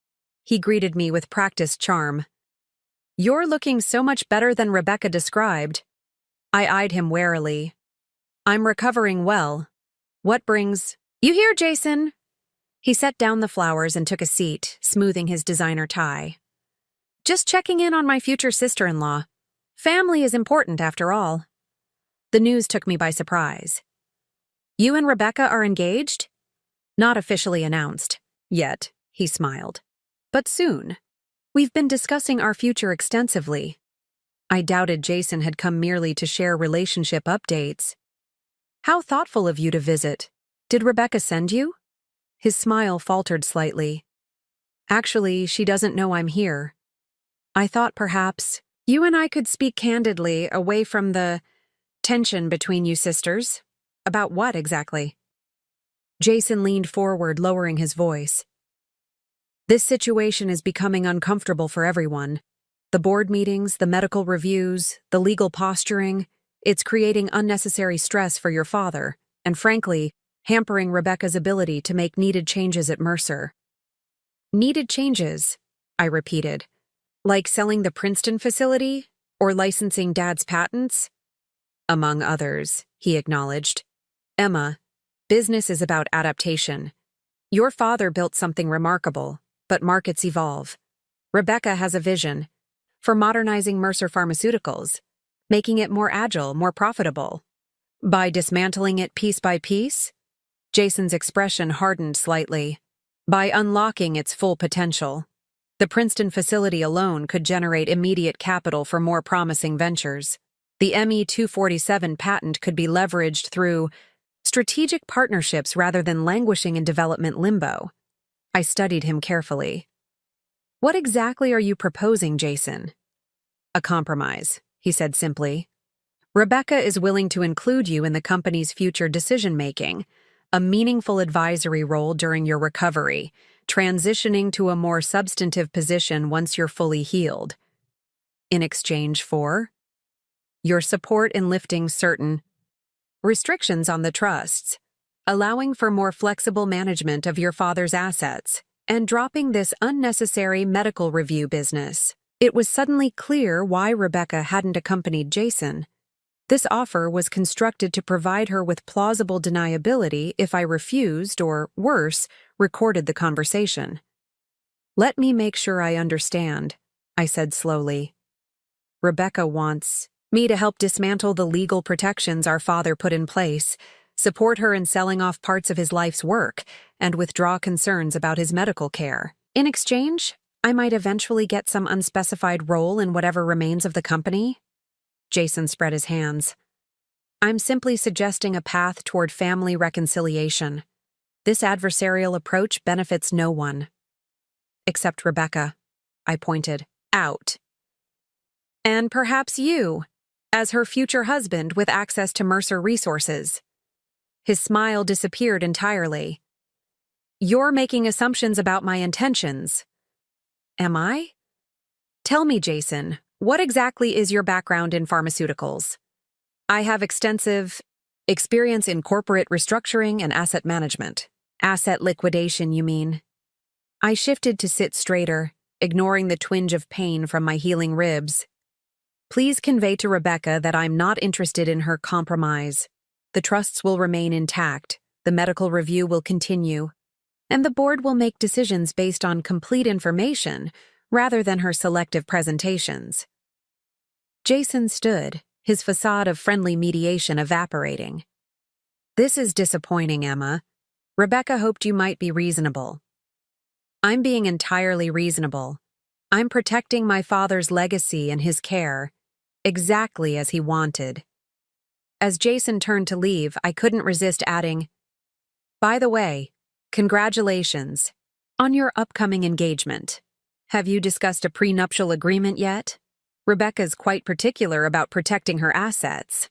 he greeted me with practiced charm. "You're looking so much better than Rebecca described." I eyed him warily. "I'm recovering well. What brings—" "You here, Jason?" He set down the flowers and took a seat, smoothing his designer tie. "Just checking in on my future sister-in-law. Family is important after all." The news took me by surprise. "You and Rebecca are engaged?" "Not officially announced. Yet," he smiled. "But soon. We've been discussing our future extensively." I doubted Jason had come merely to share relationship updates. "How thoughtful of you to visit. Did Rebecca send you?" His smile faltered slightly. "Actually, she doesn't know I'm here. I thought perhaps you and I could speak candidly away from the tension between you sisters." "About what exactly?" Jason leaned forward, lowering his voice. "This situation is becoming uncomfortable for everyone. The board meetings, the medical reviews, the legal posturing, it's creating unnecessary stress for your father, and frankly, hampering Rebecca's ability to make needed changes at Mercer." "Needed changes," I repeated. "Like selling the Princeton facility or licensing Dad's patents?" "Among others," he acknowledged. "Emma, business is about adaptation. Your father built something remarkable, but markets evolve. Rebecca has a vision for modernizing Mercer Pharmaceuticals, making it more agile, more profitable. By dismantling it piece by piece?" Jason's expression hardened slightly. "By unlocking its full potential." The Princeton facility alone could generate immediate capital for more promising ventures. The ME-247 patent could be leveraged through strategic partnerships rather than languishing in development limbo. I studied him carefully. "What exactly are you proposing, Jason?" "A compromise," he said simply. "Rebecca is willing to include you in the company's future decision-making, a meaningful advisory role during your recovery, transitioning to a more substantive position once you're fully healed. In exchange for your support in lifting certain restrictions on the trusts, allowing for more flexible management of your father's assets, and dropping this unnecessary medical review business." It was suddenly clear why Rebecca hadn't accompanied Jason. This offer was constructed to provide her with plausible deniability if I refused or, worse, recorded the conversation. "Let me make sure I understand," I said slowly. "Rebecca wants me to help dismantle the legal protections our father put in place, support her in selling off parts of his life's work, and withdraw concerns about his medical care. In exchange, I might eventually get some unspecified role in whatever remains of the company." Jason spread his hands. "I'm simply suggesting a path toward family reconciliation. This adversarial approach benefits no one." "Except Rebecca," I pointed out. "And perhaps you, as her future husband with access to Mercer resources." His smile disappeared entirely. "You're making assumptions about my intentions." "Am I?" "Tell me, Jason, what exactly is your background in pharmaceuticals?" "I have extensive experience in corporate restructuring and asset management." "Asset liquidation, you mean?" I shifted to sit straighter, ignoring the twinge of pain from my healing ribs. "Please convey to Rebecca that I'm not interested in her compromise. The trusts will remain intact, the medical review will continue, and the board will make decisions based on complete information rather than her selective presentations." Jason stood, his facade of friendly mediation evaporating. "This is disappointing, Emma. Rebecca hoped you might be reasonable." "I'm being entirely reasonable. I'm protecting my father's legacy and his care, exactly as he wanted." As Jason turned to leave, I couldn't resist adding, "By the way, congratulations on your upcoming engagement. Have you discussed a prenuptial agreement yet? Rebecca's quite particular about protecting her assets."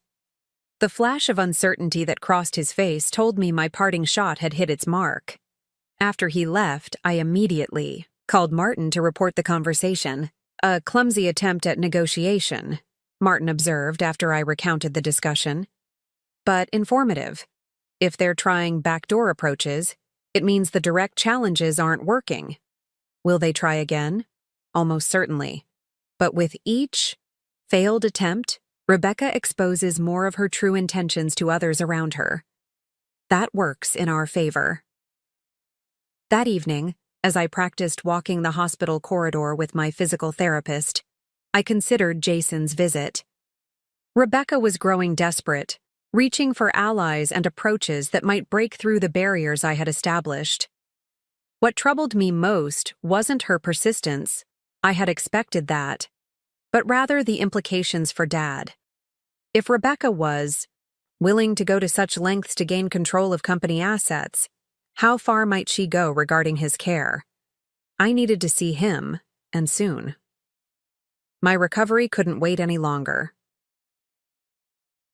The flash of uncertainty that crossed his face told me my parting shot had hit its mark. After he left, I immediately called Martin to report the conversation. "A clumsy attempt at negotiation," Martin observed after I recounted the discussion. "But informative. If they're trying backdoor approaches, it means the direct challenges aren't working. Will they try again? Almost certainly. But with each failed attempt, Rebecca exposes more of her true intentions to others around her. That works in our favor." That evening, as I practiced walking the hospital corridor with my physical therapist, I considered Jason's visit. Rebecca was growing desperate, reaching for allies and approaches that might break through the barriers I had established. What troubled me most wasn't her persistence, I had expected that, but rather the implications for Dad. If Rebecca was willing to go to such lengths to gain control of company assets, how far might she go regarding his care? I needed to see him, and soon. My recovery couldn't wait any longer.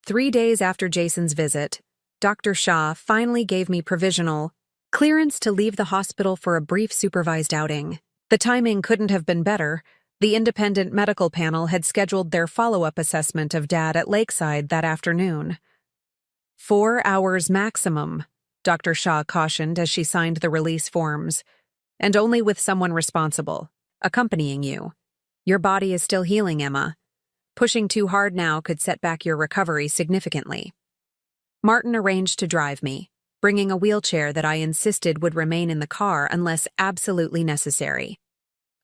3 days after Jason's visit, Dr. Shah finally gave me provisional clearance to leave the hospital for a brief supervised outing. The timing couldn't have been better. The independent medical panel had scheduled their follow-up assessment of Dad at Lakeside that afternoon. 4 hours maximum, Dr. Shah cautioned as she signed the release forms, and only with someone responsible, accompanying you. Your body is still healing, Emma. Pushing too hard now could set back your recovery significantly. Martin arranged to drive me, bringing a wheelchair that I insisted would remain in the car unless absolutely necessary.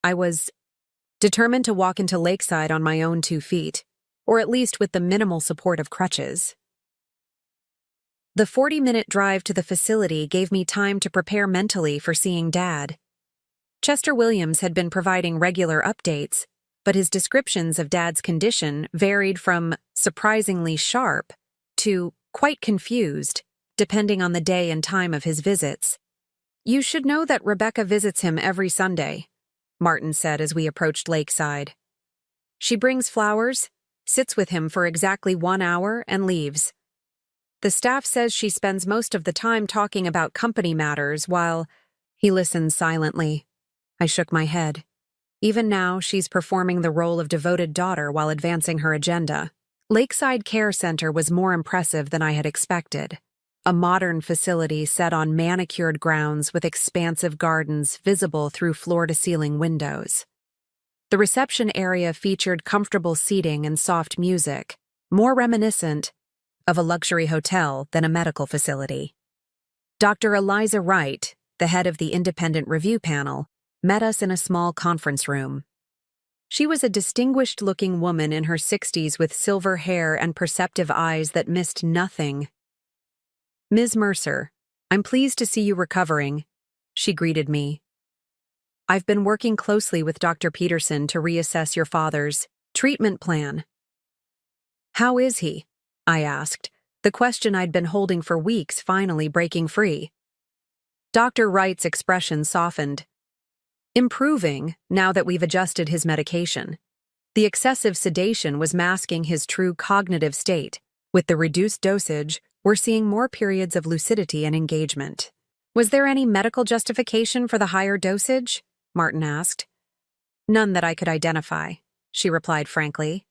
I was determined to walk into Lakeside on my own 2 feet, or at least with the minimal support of crutches. The 40-minute drive to the facility gave me time to prepare mentally for seeing Dad. Chester Williams had been providing regular updates, but his descriptions of Dad's condition varied from surprisingly sharp to quite confused, depending on the day and time of his visits. "You should know that Rebecca visits him every Sunday," Martin said as we approached Lakeside. "She brings flowers, sits with him for exactly 1 hour, and leaves. The staff says she spends most of the time talking about company matters while—" He listened silently. I shook my head. Even now, she's performing the role of devoted daughter while advancing her agenda. Lakeside Care Center was more impressive than I had expected. A modern facility set on manicured grounds with expansive gardens visible through floor-to-ceiling windows. The reception area featured comfortable seating and soft music, more reminiscent of a luxury hotel than a medical facility. Dr. Eliza Wright, the head of the independent review panel, met us in a small conference room. She was a distinguished-looking woman in her 60s with silver hair and perceptive eyes that missed nothing. "Ms. Mercer, I'm pleased to see you recovering," she greeted me. "I've been working closely with Dr. Peterson to reassess your father's treatment plan." "How is he?" I asked, the question I'd been holding for weeks finally breaking free. Dr. Wright's expression softened. "Improving, now that we've adjusted his medication. The excessive sedation was masking his true cognitive state. With the reduced dosage, we're seeing more periods of lucidity and engagement." "Was there any medical justification for the higher dosage?" Martin asked. "None that I could identify," she replied frankly.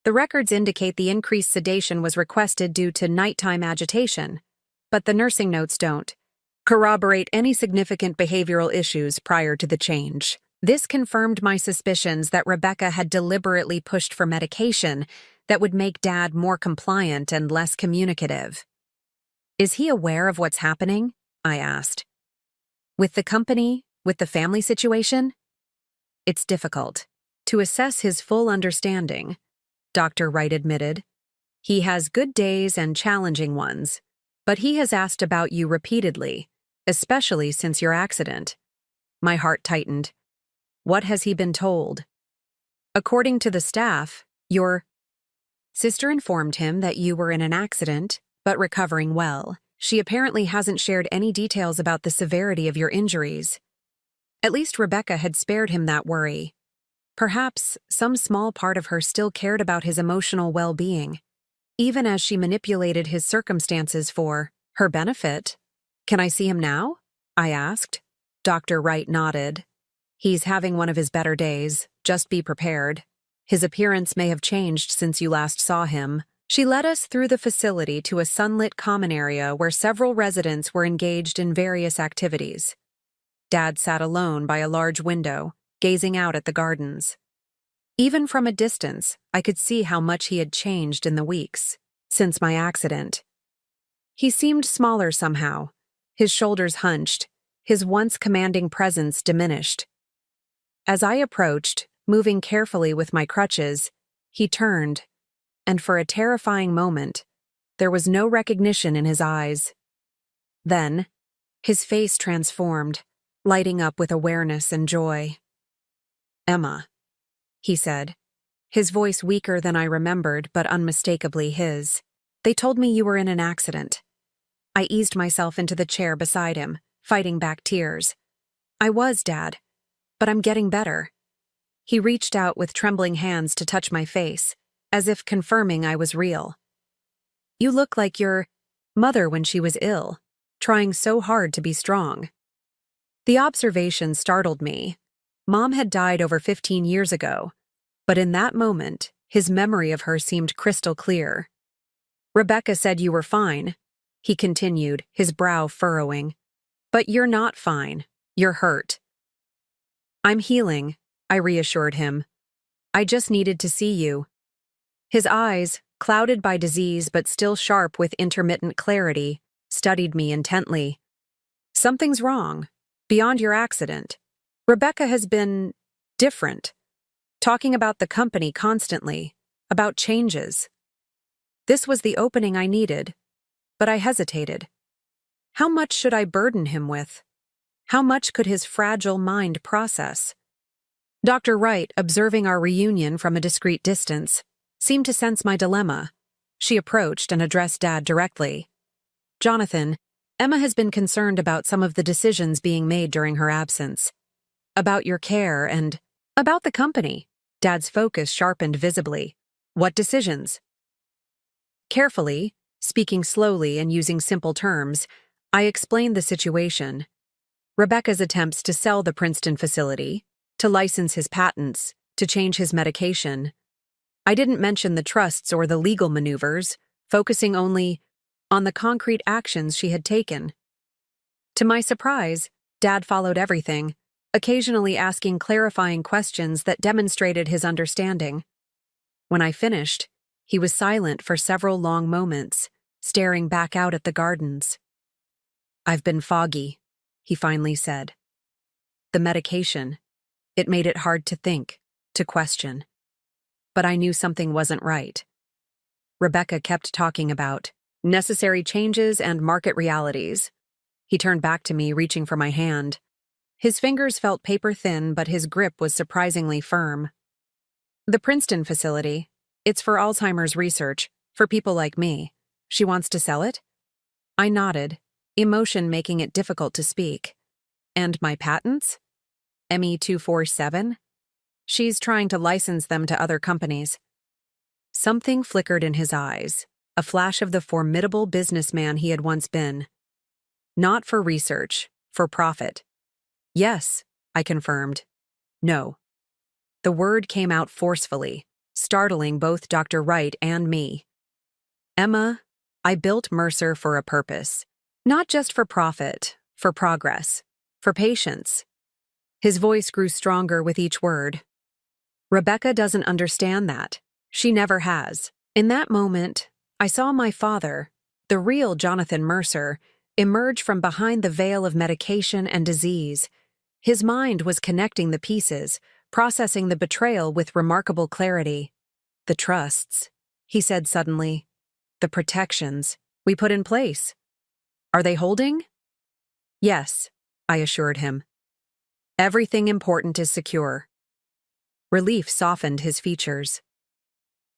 "The records indicate the increased sedation was requested due to nighttime agitation, but the nursing notes don't corroborate any significant behavioral issues prior to the change." This confirmed my suspicions that Rebecca had deliberately pushed for medication that would make Dad more compliant and less communicative. "Is he aware of what's happening?" I asked. "With the company, with the family situation?" "It's difficult to assess his full understanding," Dr. Wright admitted. "He has good days and challenging ones, but he has asked about you repeatedly, especially since your accident." My heart tightened. What has he been told? "According to the staff, your sister informed him that you were in an accident, but recovering well. She apparently hasn't shared any details about the severity of your injuries." At least Rebecca had spared him that worry. Perhaps some small part of her still cared about his emotional well-being, even as she manipulated his circumstances for her benefit. "Can I see him now?" I asked. Dr. Wright nodded. "He's having one of his better days. Just be prepared. His appearance may have changed since you last saw him." She led us through the facility to a sunlit common area where several residents were engaged in various activities. Dad sat alone by a large window, gazing out at the gardens. Even from a distance, I could see how much he had changed in the weeks since my accident. He seemed smaller somehow, his shoulders hunched, his once commanding presence diminished. As I approached, moving carefully with my crutches, he turned, and for a terrifying moment, there was no recognition in his eyes. Then, his face transformed, lighting up with awareness and joy. "Emma," he said, his voice weaker than I remembered but unmistakably his. "They told me you were in an accident." I eased myself into the chair beside him, fighting back tears. "I was, Dad, but I'm getting better." He reached out with trembling hands to touch my face, as if confirming I was real. "You look like your mother when she was ill, trying so hard to be strong." The observation startled me. Mom had died over 15 years ago, but in that moment, his memory of her seemed crystal clear. "Rebecca said you were fine," he continued, his brow furrowing. "But you're not fine. You're hurt." "I'm healing," I reassured him. "I just needed to see you." His eyes, clouded by disease but still sharp with intermittent clarity, studied me intently. "Something's wrong, beyond your accident. Rebecca has been different, talking about the company constantly, about changes." This was the opening I needed, but I hesitated. How much should I burden him with? How much could his fragile mind process? Dr. Wright, observing our reunion from a discreet distance, seemed to sense my dilemma. She approached and addressed Dad directly. "Jonathan, Emma has been concerned about some of the decisions being made during her absence. About your care and about the company." Dad's focus sharpened visibly. "What decisions?" Carefully, speaking slowly and using simple terms, I explained the situation. Rebecca's attempts to sell the Princeton facility, to license his patents, to change his medication. I didn't mention the trusts or the legal maneuvers, focusing only on the concrete actions she had taken. To my surprise, Dad followed everything, occasionally asking clarifying questions that demonstrated his understanding. When I finished, he was silent for several long moments, staring back out at the gardens. "I've been foggy," he finally said. "The medication, it made it hard to think, to question. But I knew something wasn't right." Rebecca kept talking about necessary changes and market realities. He turned back to me, reaching for my hand. His fingers felt paper-thin, but his grip was surprisingly firm. "The Princeton facility, it's for Alzheimer's research, for people like me. She wants to sell it?" I nodded, emotion making it difficult to speak. "And my patents? ME247? She's trying to license them to other companies." Something flickered in his eyes, a flash of the formidable businessman he had once been. "Not for research, for profit." "Yes," I confirmed. "No." The word came out forcefully, startling both Dr. Wright and me. "Emma, I built Mercer for a purpose. Not just for profit, for progress, for patience." His voice grew stronger with each word. "Rebecca doesn't understand that. She never has." In that moment, I saw my father, the real Jonathan Mercer, emerge from behind the veil of medication and disease. His mind was connecting the pieces, processing the betrayal with remarkable clarity. "The trusts," he said suddenly. "The protections we put in place. Are they holding?" "Yes," I assured him. "Everything important is secure." Relief softened his features.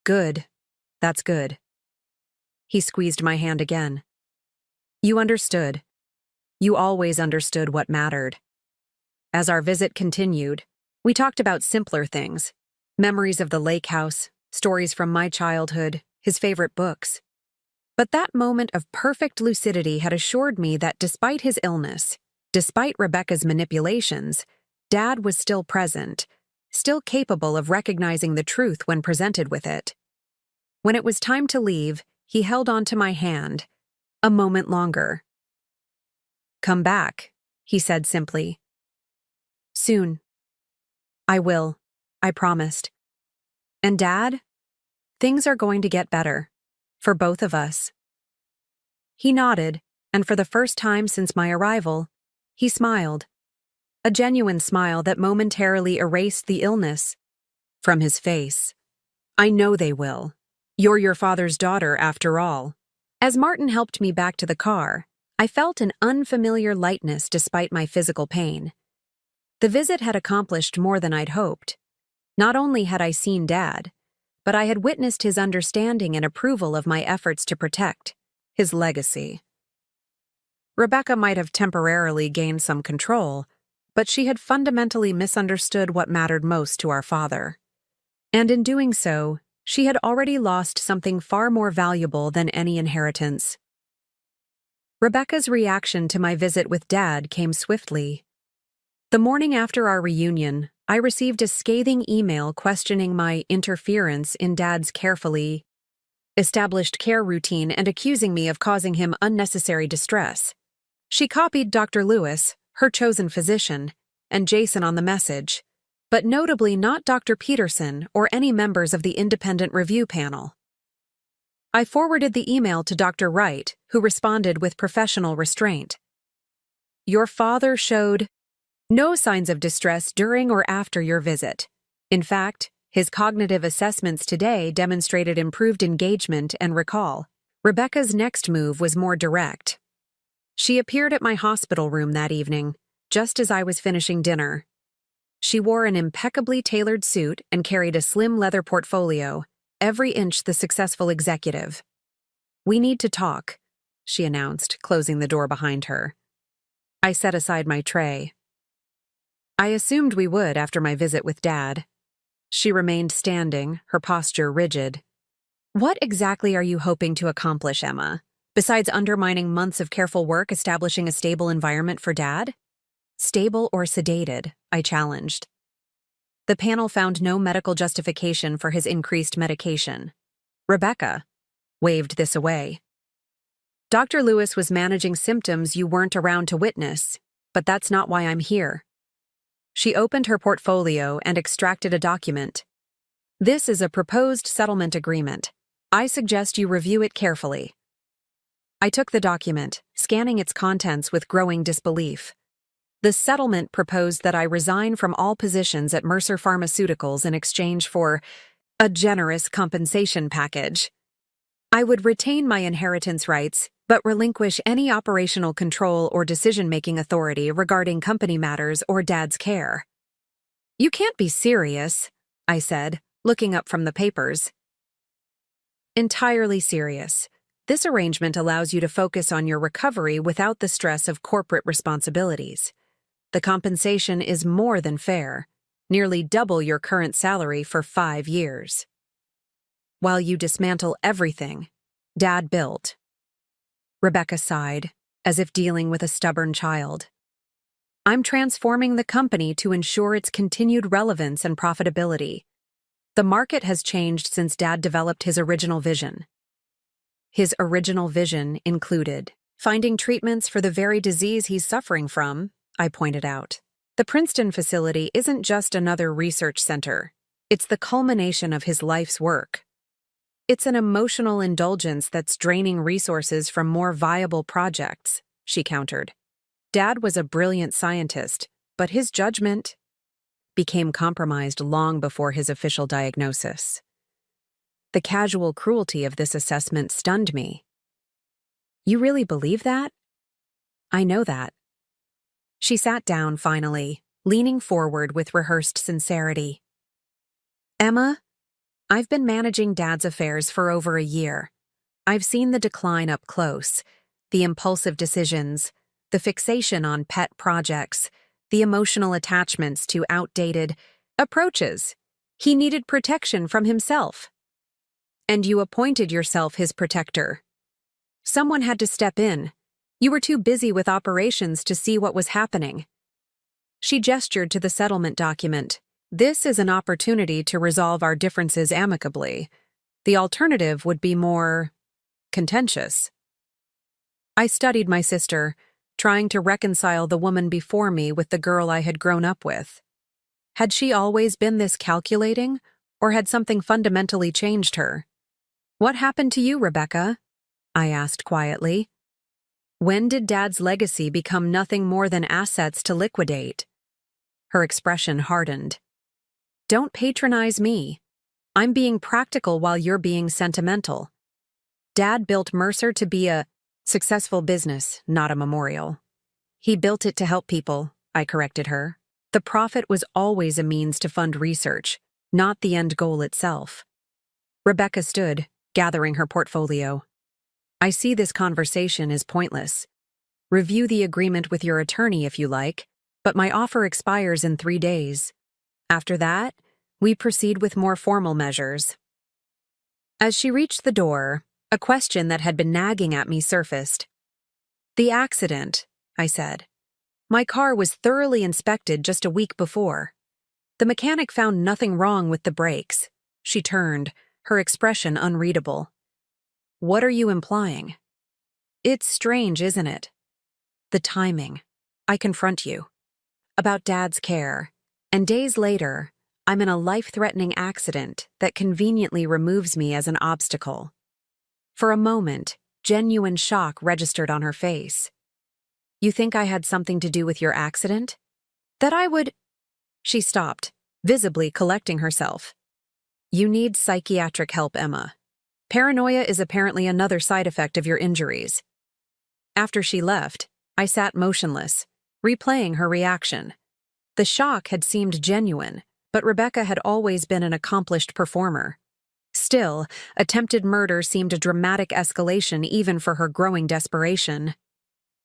"Good. That's good." He squeezed my hand again. "You understood. You always understood what mattered." As our visit continued, we talked about simpler things, memories of the lake house, stories from my childhood, his favorite books. But that moment of perfect lucidity had assured me that despite his illness, despite Rebecca's manipulations, Dad was still present, still capable of recognizing the truth when presented with it. When it was time to leave, he held onto my hand, a moment longer. "Come back," he said simply. "Soon." "I will," I promised. "And Dad, things are going to get better, for both of us." He nodded, and for the first time since my arrival, he smiled. A genuine smile that momentarily erased the illness from his face. "I know they will. You're your father's daughter, after all." As Martin helped me back to the car, I felt an unfamiliar lightness despite my physical pain. The visit had accomplished more than I'd hoped. Not only had I seen Dad, but I had witnessed his understanding and approval of my efforts to protect his legacy. Rebecca might have temporarily gained some control, but she had fundamentally misunderstood what mattered most to our father. And in doing so, she had already lost something far more valuable than any inheritance. Rebecca's reaction to my visit with Dad came swiftly. The morning after our reunion, I received a scathing email questioning my interference in Dad's carefully established care routine and accusing me of causing him unnecessary distress. She copied Dr. Lewis, her chosen physician, and Jason on the message, but notably not Dr. Peterson or any members of the independent review panel. I forwarded the email to Dr. Wright, who responded with professional restraint. "Your father showed no signs of distress during or after your visit. In fact, his cognitive assessments today demonstrated improved engagement and recall." Rebecca's next move was more direct. She appeared at my hospital room that evening, just as I was finishing dinner. She wore an impeccably tailored suit and carried a slim leather portfolio, every inch the successful executive. "We need to talk," she announced, closing the door behind her. I set aside my tray. I assumed we would after my visit with Dad. She remained standing, her posture rigid. "What exactly are you hoping to accomplish, Emma? Besides undermining months of careful work establishing a stable environment for Dad?" "Stable or sedated," I challenged. The panel found no medical justification for his increased medication. Rebecca waved this away. "Dr. Lewis was managing symptoms you weren't around to witness, but that's not why I'm here." She opened her portfolio and extracted a document. "This is a proposed settlement agreement. I suggest you review it carefully." I took the document, scanning its contents with growing disbelief. The settlement proposed that I resign from all positions at Mercer Pharmaceuticals in exchange for a generous compensation package. I would retain my inheritance rights, but relinquish any operational control or decision-making authority regarding company matters or Dad's care. "You can't be serious," I said, looking up from the papers. "Entirely serious. This arrangement allows you to focus on your recovery without the stress of corporate responsibilities. The compensation is more than fair, nearly double your current salary for 5 years. While you dismantle everything Dad built." Rebecca sighed, as if dealing with a stubborn child. "I'm transforming the company to ensure its continued relevance and profitability. The market has changed since Dad developed his original vision." His original vision included finding treatments for the very disease he's suffering from, I pointed out. The Princeton facility isn't just another research center. It's the culmination of his life's work. "It's an emotional indulgence that's draining resources from more viable projects," she countered. "Dad was a brilliant scientist, but his judgment became compromised long before his official diagnosis." The casual cruelty of this assessment stunned me. "You really believe that?" "I know that." She sat down finally, leaning forward with rehearsed sincerity. "Emma, I've been managing Dad's affairs for over a year. I've seen the decline up close, the impulsive decisions, the fixation on pet projects, the emotional attachments to outdated approaches. He needed protection from himself. And you appointed yourself his protector. Someone had to step in. You were too busy with operations to see what was happening." She gestured to the settlement document. "This is an opportunity to resolve our differences amicably. The alternative would be more contentious." I studied my sister, trying to reconcile the woman before me with the girl I had grown up with. Had she always been this calculating, or had something fundamentally changed her? "What happened to you, Rebecca?" I asked quietly. "When did Dad's legacy become nothing more than assets to liquidate?" Her expression hardened. "Don't patronize me. I'm being practical while you're being sentimental. Dad built Mercer to be a successful business, not a memorial. He built it to help people," I corrected her. "The profit was always a means to fund research, not the end goal itself." Rebecca stood, gathering her portfolio. "I see this conversation is pointless. Review the agreement with your attorney if you like, but my offer expires in 3 days. After that, we proceed with more formal measures." As she reached the door, a question that had been nagging at me surfaced. "The accident," I said. "My car was thoroughly inspected just a week before. The mechanic found nothing wrong with the brakes." She turned, her expression unreadable. "What are you implying?" "It's strange, isn't it? The timing. I confront you about Dad's care, and days later, I'm in a life-threatening accident that conveniently removes me as an obstacle." For a moment, genuine shock registered on her face. "You think I had something to do with your accident? That I would—" She stopped, visibly collecting herself. "You need psychiatric help, Emma. Paranoia is apparently another side effect of your injuries." After she left, I sat motionless, replaying her reaction. The shock had seemed genuine, but Rebecca had always been an accomplished performer. Still, attempted murder seemed a dramatic escalation even for her growing desperation.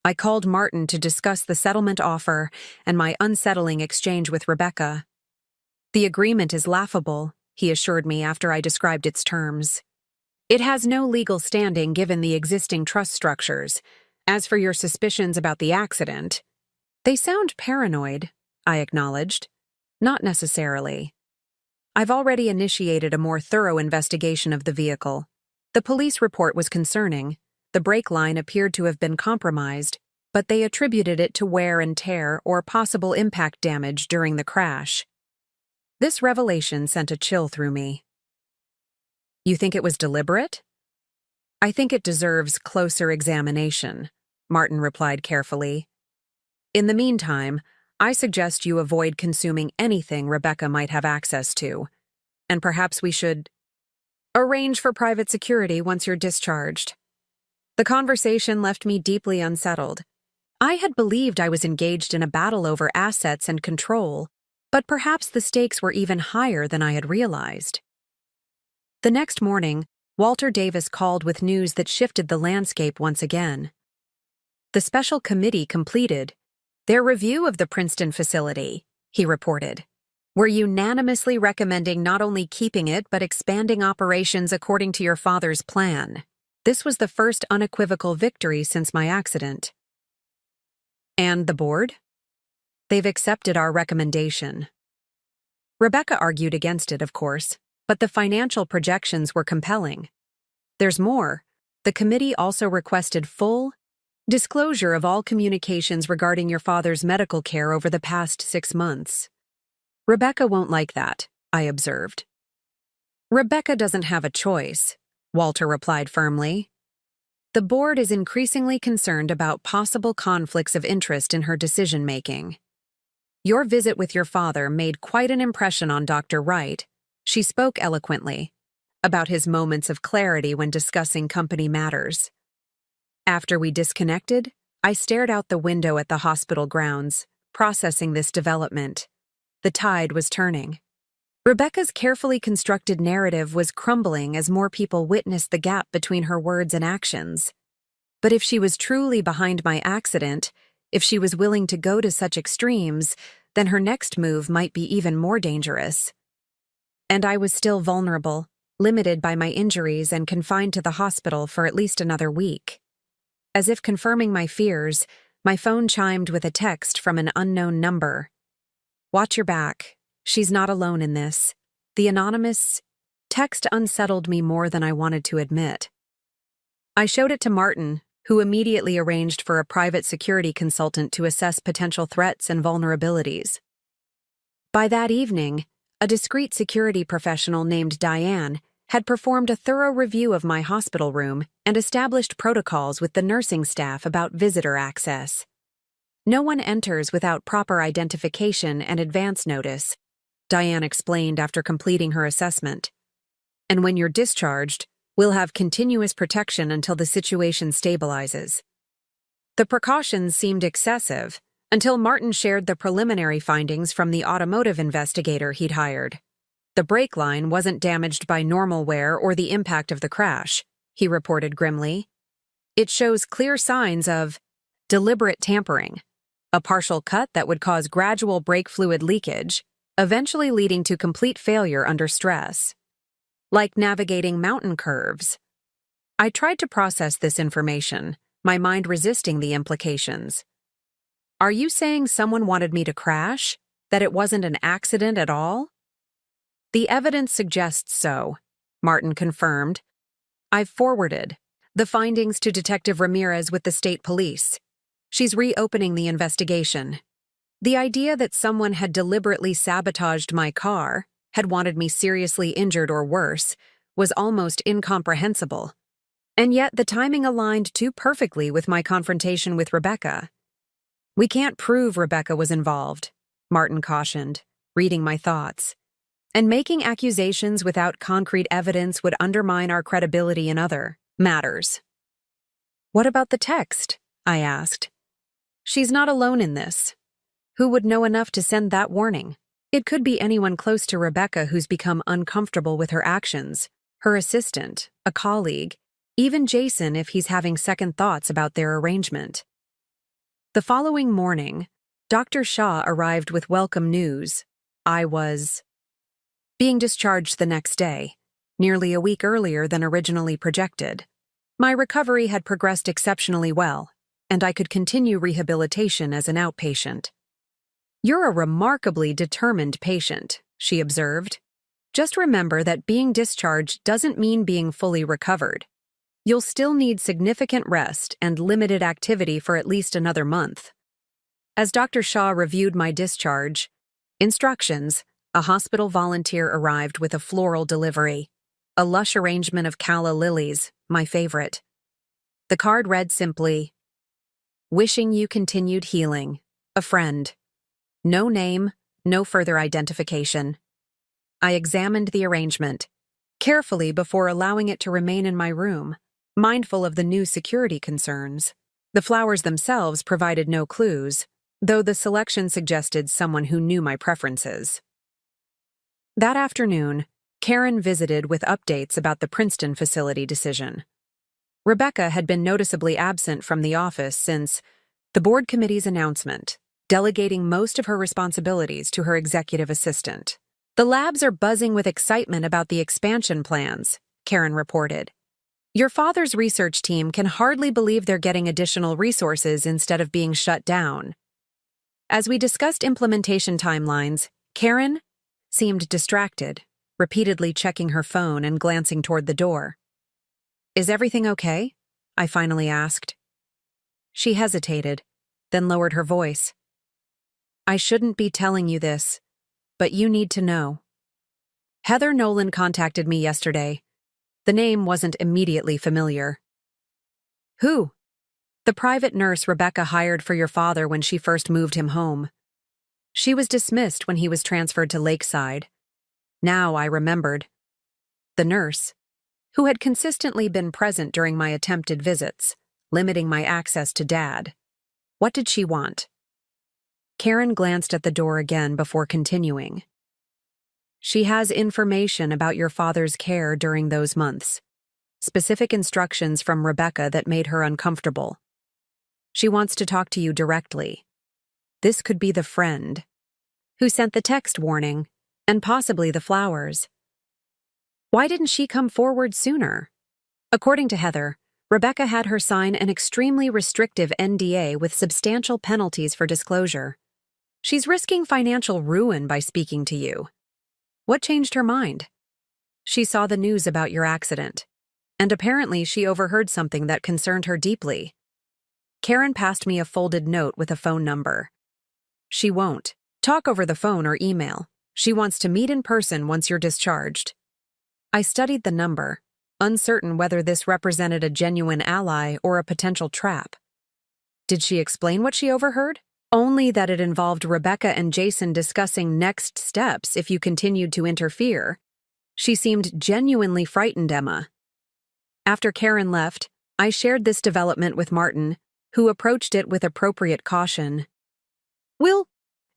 I called Martin to discuss the settlement offer and my unsettling exchange with Rebecca. "The agreement is laughable," he assured me after I described its terms. "It has no legal standing given the existing trust structures. As for your suspicions about the accident, they sound paranoid," I acknowledged. "Not necessarily. I've already initiated a more thorough investigation of the vehicle. The police report was concerning. The brake line appeared to have been compromised, but they attributed it to wear and tear or possible impact damage during the crash." This revelation sent a chill through me. "You think it was deliberate?" "I think it deserves closer examination," Martin replied carefully. "In the meantime, I suggest you avoid consuming anything Rebecca might have access to, and perhaps we should arrange for private security once you're discharged." The conversation left me deeply unsettled. I had believed I was engaged in a battle over assets and control, but perhaps the stakes were even higher than I had realized. The next morning, Walter Davis called with news that shifted the landscape once again. "The special committee completed their review of the Princeton facility," he reported. "We're unanimously recommending not only keeping it but expanding operations according to your father's plan." This was the first unequivocal victory since my accident. "And the board?" "They've accepted our recommendation." Rebecca argued against it, of course, but the financial projections were compelling. There's more. The committee also requested full disclosure of all communications regarding your father's medical care over the past 6 months. "Rebecca won't like that," I observed. "Rebecca doesn't have a choice," Walter replied firmly. "The board is increasingly concerned about possible conflicts of interest in her decision-making. Your visit with your father made quite an impression on Dr. Wright." She spoke eloquently about his moments of clarity when discussing company matters. After we disconnected, I stared out the window at the hospital grounds, processing this development. The tide was turning. Rebecca's carefully constructed narrative was crumbling as more people witnessed the gap between her words and actions. But if she was truly behind my accident, if she was willing to go to such extremes, then her next move might be even more dangerous. And I was still vulnerable, limited by my injuries and confined to the hospital for at least another week. As if confirming my fears, my phone chimed with a text from an unknown number. "Watch your back. She's not alone in this." The anonymous text unsettled me more than I wanted to admit. I showed it to Martin, who immediately arranged for a private security consultant to assess potential threats and vulnerabilities. By that evening, a discreet security professional named Diane had performed a thorough review of my hospital room and established protocols with the nursing staff about visitor access. "No one enters without proper identification and advance notice," Diane explained after completing her assessment. "And when you're discharged, we'll have continuous protection until the situation stabilizes." The precautions seemed excessive until Martin shared the preliminary findings from the automotive investigator he'd hired. "The brake line wasn't damaged by normal wear or the impact of the crash," he reported grimly. "It shows clear signs of deliberate tampering, a partial cut that would cause gradual brake fluid leakage, eventually leading to complete failure under stress. Like navigating mountain curves." I tried to process this information, my mind resisting the implications. "Are you saying someone wanted me to crash? That it wasn't an accident at all?" "The evidence suggests so," Martin confirmed. "I've forwarded the findings to Detective Ramirez with the state police. She's reopening the investigation. The idea that someone had deliberately sabotaged my car, had wanted me seriously injured or worse, was almost incomprehensible. And yet the timing aligned too perfectly with my confrontation with Rebecca." "We can't prove Rebecca was involved," Martin cautioned, reading my thoughts. "And making accusations without concrete evidence would undermine our credibility in other matters." "What about the text?" I asked. She's not alone in this. Who would know enough to send that warning? It could be anyone close to Rebecca who's become uncomfortable with her actions, her assistant, a colleague, even Jason if he's having second thoughts about their arrangement. The following morning, Dr. Shaw arrived with welcome news. I was being discharged the next day, nearly a week earlier than originally projected. My recovery had progressed exceptionally well, and I could continue rehabilitation as an outpatient. "You're a remarkably determined patient," she observed. "Just remember that being discharged doesn't mean being fully recovered. You'll still need significant rest and limited activity for at least another month." As Dr. Shaw reviewed my discharge instructions, a hospital volunteer arrived with a floral delivery, a lush arrangement of calla lilies, my favorite. The card read simply, "Wishing you continued healing. A friend." No name, no further identification. I examined the arrangement carefully before allowing it to remain in my room, mindful of the new security concerns. The flowers themselves provided no clues, though the selection suggested someone who knew my preferences. That afternoon, Karen visited with updates about the Princeton facility decision. Rebecca had been noticeably absent from the office since the board committee's announcement, delegating most of her responsibilities to her executive assistant. "The labs are buzzing with excitement about the expansion plans," Karen reported. "Your father's research team can hardly believe they're getting additional resources instead of being shut down." As we discussed implementation timelines, Karen seemed distracted, repeatedly checking her phone and glancing toward the door. "Is everything okay?" I finally asked. She hesitated, then lowered her voice. "I shouldn't be telling you this, but you need to know. Heather Nolan contacted me yesterday." The name wasn't immediately familiar. "Who?" "The private nurse Rebecca hired for your father when she first moved him home. She was dismissed when he was transferred to Lakeside." Now I remembered. The nurse, who had consistently been present during my attempted visits, limiting my access to Dad. What did she want? Karen glanced at the door again before continuing. "She has information about your father's care during those months. Specific instructions from Rebecca that made her uncomfortable. She wants to talk to you directly. This could be the friend who sent the text warning, and possibly the flowers. Why didn't she come forward sooner?" According to Heather, Rebecca had her sign an extremely restrictive NDA with substantial penalties for disclosure. "She's risking financial ruin by speaking to you." "What changed her mind?" "She saw the news about your accident, and apparently she overheard something that concerned her deeply." Karen passed me a folded note with a phone number. "She won't talk over the phone or email. She wants to meet in person once you're discharged." I studied the number, uncertain whether this represented a genuine ally or a potential trap. Did she explain what she overheard? Only that it involved Rebecca and Jason discussing next steps if you continued to interfere. She seemed genuinely frightened, Emma. After Karen left, I shared this development with Martin, who approached it with appropriate caution. "We'll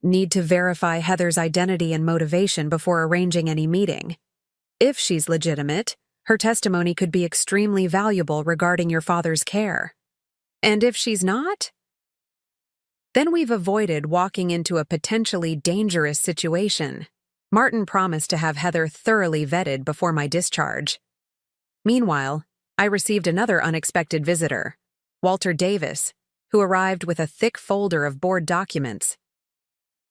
need to verify Heather's identity and motivation before arranging any meeting. If she's legitimate, her testimony could be extremely valuable regarding your father's care. And if she's not? Then we've avoided walking into a potentially dangerous situation." Martin promised to have Heather thoroughly vetted before my discharge. Meanwhile, I received another unexpected visitor, Walter Davis, who arrived with a thick folder of board documents.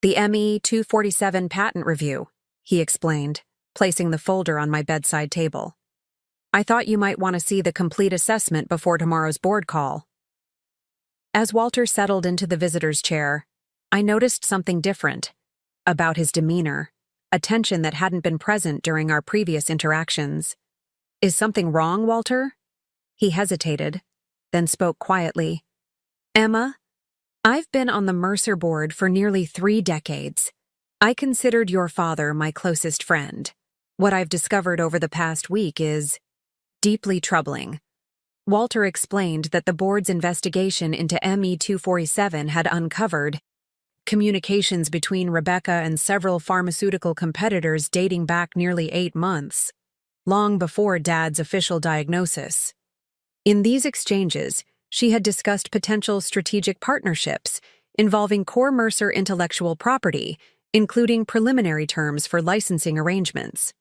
"The ME 247 patent review," he explained, placing the folder on my bedside table. "I thought you might want to see the complete assessment before tomorrow's board call." As Walter settled into the visitor's chair, I noticed something different about his demeanor, a tension that hadn't been present during our previous interactions. "Is something wrong, Walter?" He hesitated, then spoke quietly. "Emma, I've been on the Mercer board for nearly 3 decades. I considered your father my closest friend. What I've discovered over the past week is deeply troubling." Walter explained that the board's investigation into ME-247 had uncovered communications between Rebecca and several pharmaceutical competitors dating back nearly 8 months, long before Dad's official diagnosis. In these exchanges, she had discussed potential strategic partnerships involving core Mercer intellectual property, including preliminary terms for licensing arrangements.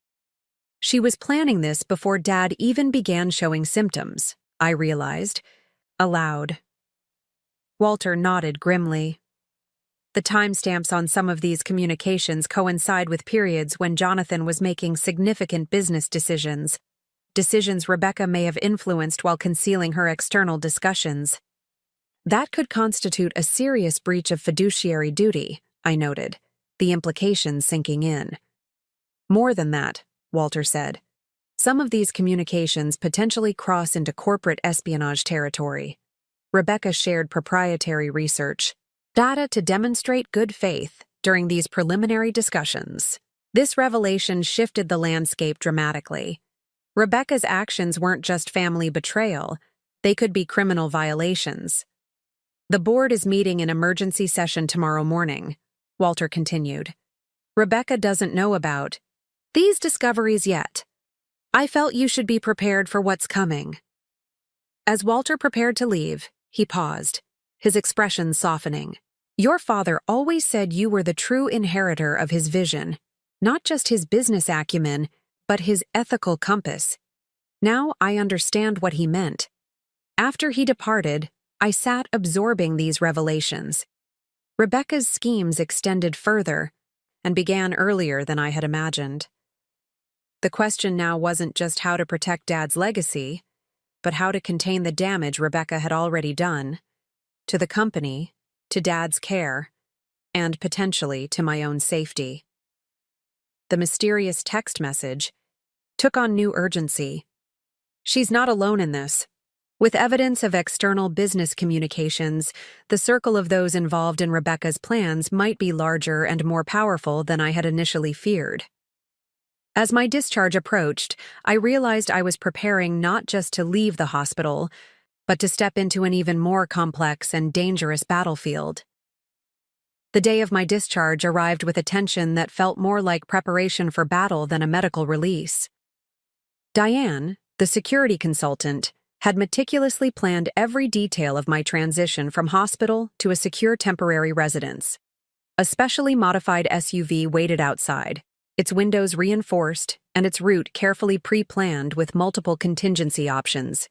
She was planning this before Dad even began showing symptoms, I realized, aloud. Walter nodded grimly. The timestamps on some of these communications coincide with periods when Jonathan was making significant business decisions Rebecca may have influenced while concealing her external discussions. That could constitute a serious breach of fiduciary duty, I noted, the implications sinking in. More than that, Walter said. Some of these communications potentially cross into corporate espionage territory. Rebecca shared proprietary research, data to demonstrate good faith during these preliminary discussions. This revelation shifted the landscape dramatically. Rebecca's actions weren't just family betrayal, they could be criminal violations. The board is meeting in emergency session tomorrow morning, Walter continued. Rebecca doesn't know about these discoveries yet. I felt you should be prepared for what's coming. As Walter prepared to leave, he paused, his expression softening. Your father always said you were the true inheritor of his vision, not just his business acumen, but his ethical compass. Now I understand what he meant. After he departed, I sat absorbing these revelations. Rebecca's schemes extended further and began earlier than I had imagined. The question now wasn't just how to protect Dad's legacy, but how to contain the damage Rebecca had already done to the company, to Dad's care, and potentially to my own safety. The mysterious text message took on new urgency. She's not alone in this. With evidence of external business communications, the circle of those involved in Rebecca's plans might be larger and more powerful than I had initially feared. As my discharge approached, I realized I was preparing not just to leave the hospital, but to step into an even more complex and dangerous battlefield. The day of my discharge arrived with a tension that felt more like preparation for battle than a medical release. Diane, the security consultant, had meticulously planned every detail of my transition from hospital to a secure temporary residence. A specially modified SUV waited outside, its windows reinforced and its route carefully pre-planned with multiple contingency options.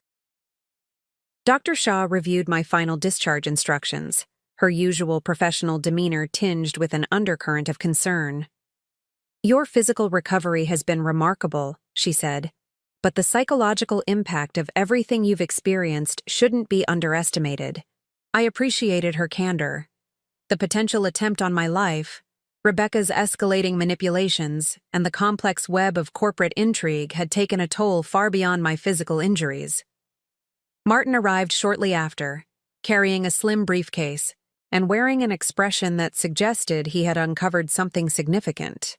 Dr. Shaw reviewed my final discharge instructions, her usual professional demeanor tinged with an undercurrent of concern. Your physical recovery has been remarkable, she said, but the psychological impact of everything you've experienced shouldn't be underestimated. I appreciated her candor. The potential attempt on my life, Rebecca's escalating manipulations, and the complex web of corporate intrigue had taken a toll far beyond my physical injuries. Martin arrived shortly after, carrying a slim briefcase and wearing an expression that suggested he had uncovered something significant.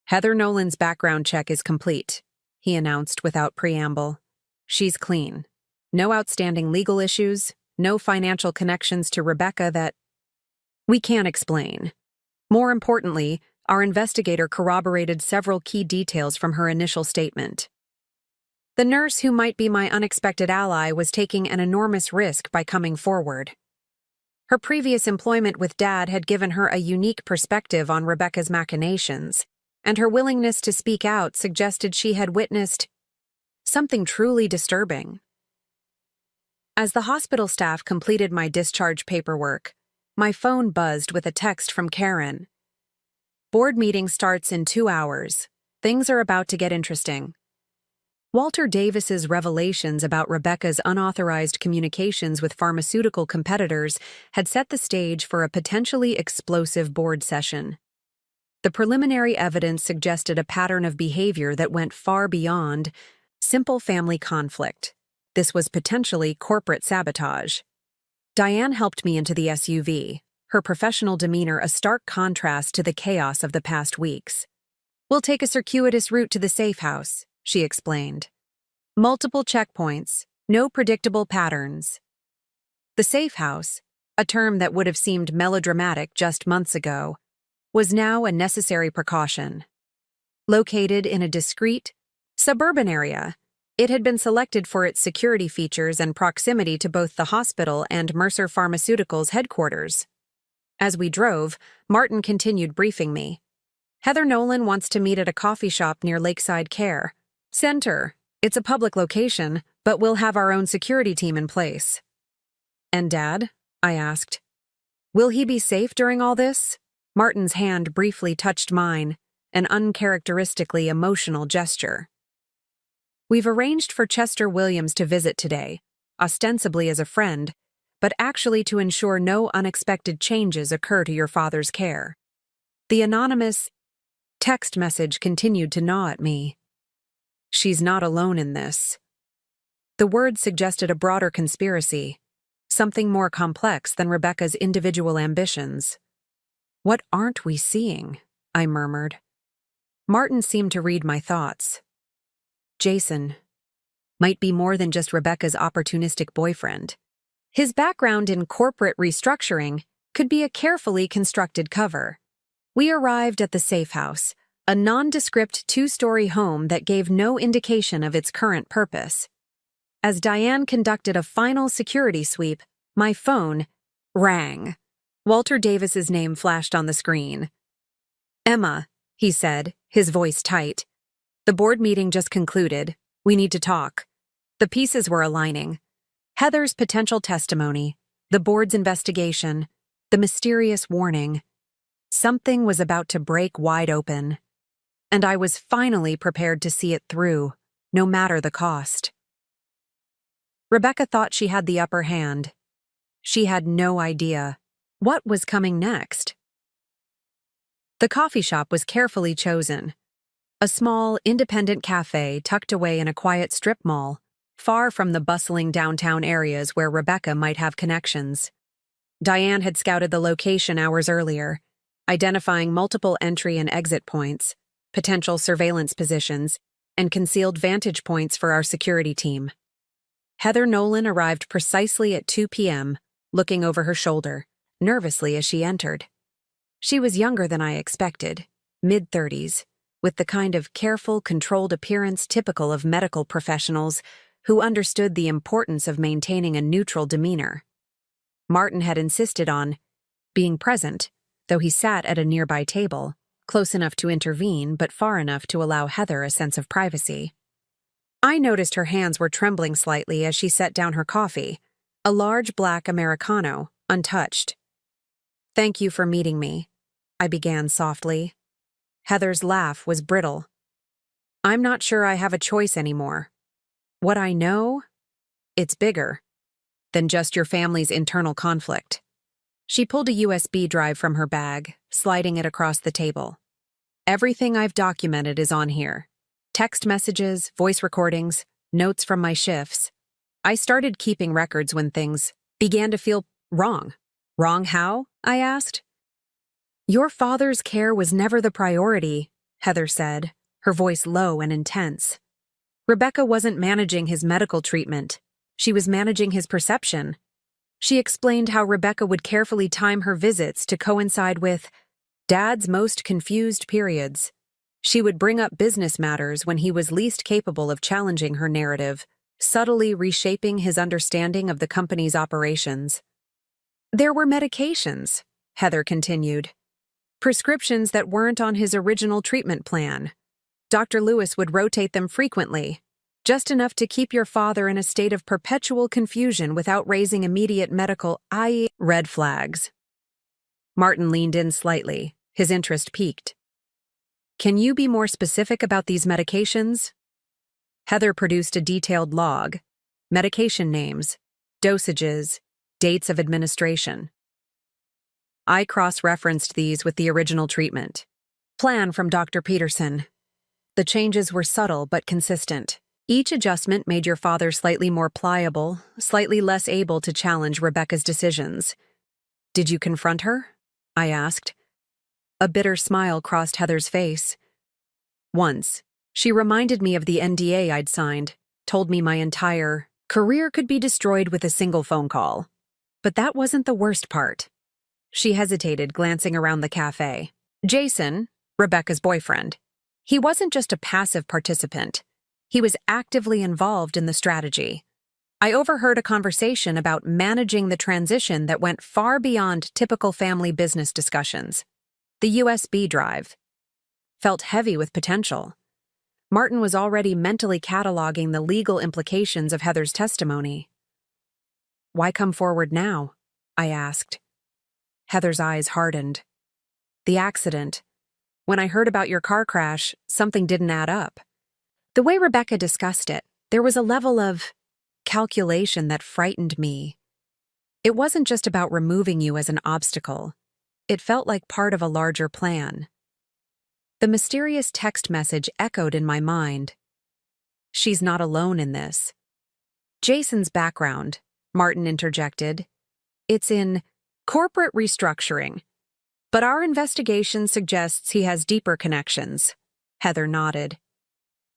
Heather Nolan's background check is complete, he announced without preamble. She's clean. No outstanding legal issues, no financial connections to Rebecca that we can't explain. More importantly, our investigator corroborated several key details from her initial statement. The nurse who might be my unexpected ally was taking an enormous risk by coming forward. Her previous employment with Dad had given her a unique perspective on Rebecca's machinations, and her willingness to speak out suggested she had witnessed something truly disturbing. As the hospital staff completed my discharge paperwork, my phone buzzed with a text from Karen. Board meeting starts in 2 hours. Things are about to get interesting. Walter Davis's revelations about Rebecca's unauthorized communications with pharmaceutical competitors had set the stage for a potentially explosive board session. The preliminary evidence suggested a pattern of behavior that went far beyond simple family conflict. This was potentially corporate sabotage. Diane helped me into the SUV, her professional demeanor a stark contrast to the chaos of the past weeks. We'll take a circuitous route to the safe house, she explained. Multiple checkpoints, No predictable patterns. The safe house, a term that would have seemed melodramatic just months ago, was now a necessary precaution. Located in a discreet, suburban area, it had been selected for its security features and proximity to both the hospital and Mercer Pharmaceuticals headquarters. As we drove, Martin continued briefing me. Heather Nolan wants to meet at a coffee shop near Lakeside Care Center. It's a public location, but we'll have our own security team in place. And Dad? I asked. Will he be safe during all this? Martin's hand briefly touched mine, an uncharacteristically emotional gesture. We've arranged for Chester Williams to visit today, ostensibly as a friend, but actually to ensure no unexpected changes occur to your father's care. The anonymous text message continued to gnaw at me. She's not alone in this. The word suggested a broader conspiracy, something more complex than Rebecca's individual ambitions. What aren't we seeing? I murmured. Martin seemed to read my thoughts. Jason might be more than just Rebecca's opportunistic boyfriend. His background in corporate restructuring could be a carefully constructed cover. We arrived at the safe house, a nondescript two-story home that gave no indication of its current purpose. As Diane conducted a final security sweep, my phone rang. Walter Davis's name flashed on the screen. Emma, he said, his voice tight. The board meeting just concluded. We need to talk. The pieces were aligning. Heather's potential testimony, the board's investigation, the mysterious warning. Something was about to break wide open. And I was finally prepared to see it through, no matter the cost. Rebecca thought she had the upper hand. She had no idea what was coming next. The coffee shop was carefully chosen. A small, independent cafe tucked away in a quiet strip mall, far from the bustling downtown areas where Rebecca might have connections. Diane had scouted the location hours earlier, identifying multiple entry and exit points, potential surveillance positions, and concealed vantage points for our security team. Heather Nolan arrived precisely at 2 p.m., looking over her shoulder, nervously as she entered. She was younger than I expected, mid-30s, with the kind of careful, controlled appearance typical of medical professionals who understood the importance of maintaining a neutral demeanor. Martin had insisted on being present, though he sat at a nearby table, close enough to intervene but far enough to allow Heather a sense of privacy. I noticed her hands were trembling slightly as she set down her coffee, a large black Americano, untouched. Thank you for meeting me, I began softly. Heather's laugh was brittle. I'm not sure I have a choice anymore. What I know? It's bigger than just your family's internal conflict. She pulled a USB drive from her bag, sliding it across the table. Everything I've documented is on here. Text messages, voice recordings, notes from my shifts. I started keeping records when things began to feel wrong. Wrong how? I asked. Your father's care was never the priority, Heather said, her voice low and intense. Rebecca wasn't managing his medical treatment. She was managing his perception. She explained how Rebecca would carefully time her visits to coincide with Dad's most confused periods. She would bring up business matters when he was least capable of challenging her narrative, subtly reshaping his understanding of the company's operations. There were medications, Heather continued. Prescriptions that weren't on his original treatment plan. Dr. Lewis would rotate them frequently, just enough to keep your father in a state of perpetual confusion without raising immediate medical red flags. Martin leaned in slightly, his interest piqued. Can you be more specific about these medications? Heather produced a detailed log, medication names, dosages, dates of administration. I cross-referenced these with the original treatment plan from Dr. Peterson. The changes were subtle but consistent. Each adjustment made your father slightly more pliable, slightly less able to challenge Rebecca's decisions. Did you confront her? I asked. A bitter smile crossed Heather's face. Once, she reminded me of the NDA I'd signed, told me my entire Career could be destroyed with a single phone call. But that wasn't the worst part. She hesitated, glancing around the cafe. Jason, Rebecca's boyfriend, he wasn't just a passive participant. He was actively involved in the strategy. I overheard a conversation about managing the transition that went far beyond typical family business discussions. The USB drive felt heavy with potential. Martin was already mentally cataloging the legal implications of Heather's testimony. "Why come forward now?" I asked. Heather's eyes hardened. "The accident. When I heard about your car crash, something didn't add up." The way Rebecca discussed it, there was a level of calculation that frightened me. It wasn't just about removing you as an obstacle. It felt like part of a larger plan. The mysterious text message echoed in my mind. "She's not alone in this." "Jason's background," Martin interjected. "It's in corporate restructuring. But our investigation suggests he has deeper connections." Heather nodded.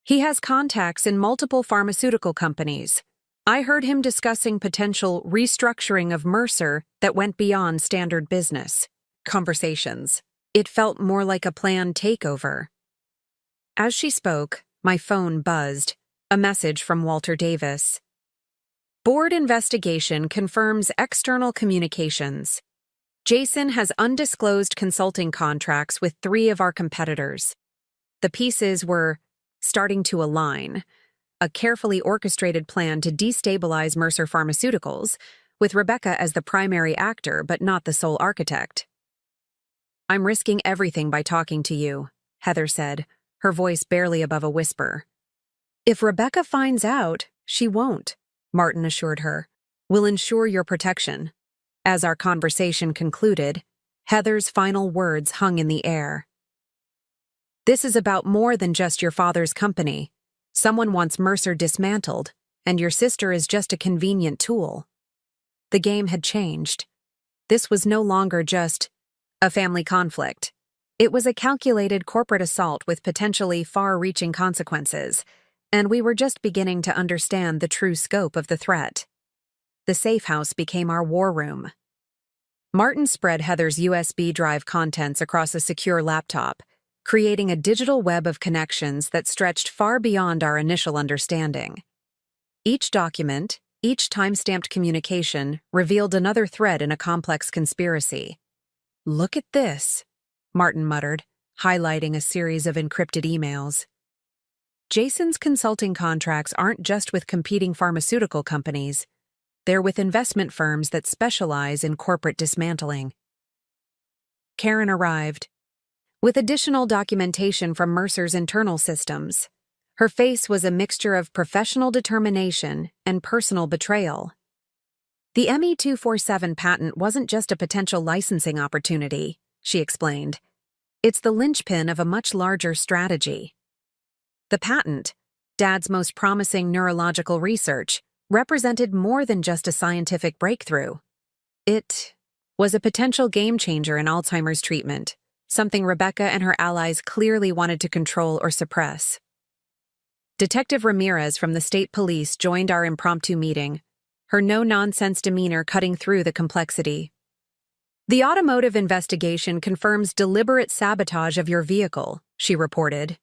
"He has contacts in multiple pharmaceutical companies. I heard him discussing potential restructuring of Mercer that went beyond standard business conversations. It felt more like a planned takeover." As she spoke, my phone buzzed, a message from Walter Davis. "Board investigation confirms external communications. Jason has undisclosed consulting contracts with 3 of our competitors." The pieces were starting to align, a carefully orchestrated plan to destabilize Mercer Pharmaceuticals, with Rebecca as the primary actor but not the sole architect. "I'm risking everything by talking to you," Heather said, her voice barely above a whisper. "If Rebecca finds out, she won't," Martin assured her. "We'll ensure your protection." As our conversation concluded, Heather's final words hung in the air. "This is about more than just your father's company. Someone wants Mercer dismantled, and your sister is just a convenient tool." The game had changed. This was no longer just a family conflict. It was a calculated corporate assault with potentially far-reaching consequences, and we were just beginning to understand the true scope of the threat. The safe house became our war room. Martin spread Heather's USB drive contents across a secure laptop, creating a digital web of connections that stretched far beyond our initial understanding. Each document, each time-stamped communication, revealed another thread in a complex conspiracy. "Look at this," Martin muttered, highlighting a series of encrypted emails. "Jason's consulting contracts aren't just with competing pharmaceutical companies. They're with investment firms that specialize in corporate dismantling." Karen arrived, with additional documentation from Mercer's internal systems. Her face was a mixture of professional determination and personal betrayal. "The ME-247 patent wasn't just a potential licensing opportunity," she explained. "It's the linchpin of a much larger strategy." The patent, Dad's most promising neurological research, represented more than just a scientific breakthrough. It was a potential game-changer in Alzheimer's treatment, something Rebecca and her allies clearly wanted to control or suppress. Detective Ramirez from the state police joined our impromptu meeting, her no-nonsense demeanor cutting through the complexity. "The automotive investigation confirms deliberate sabotage of your vehicle," she reported.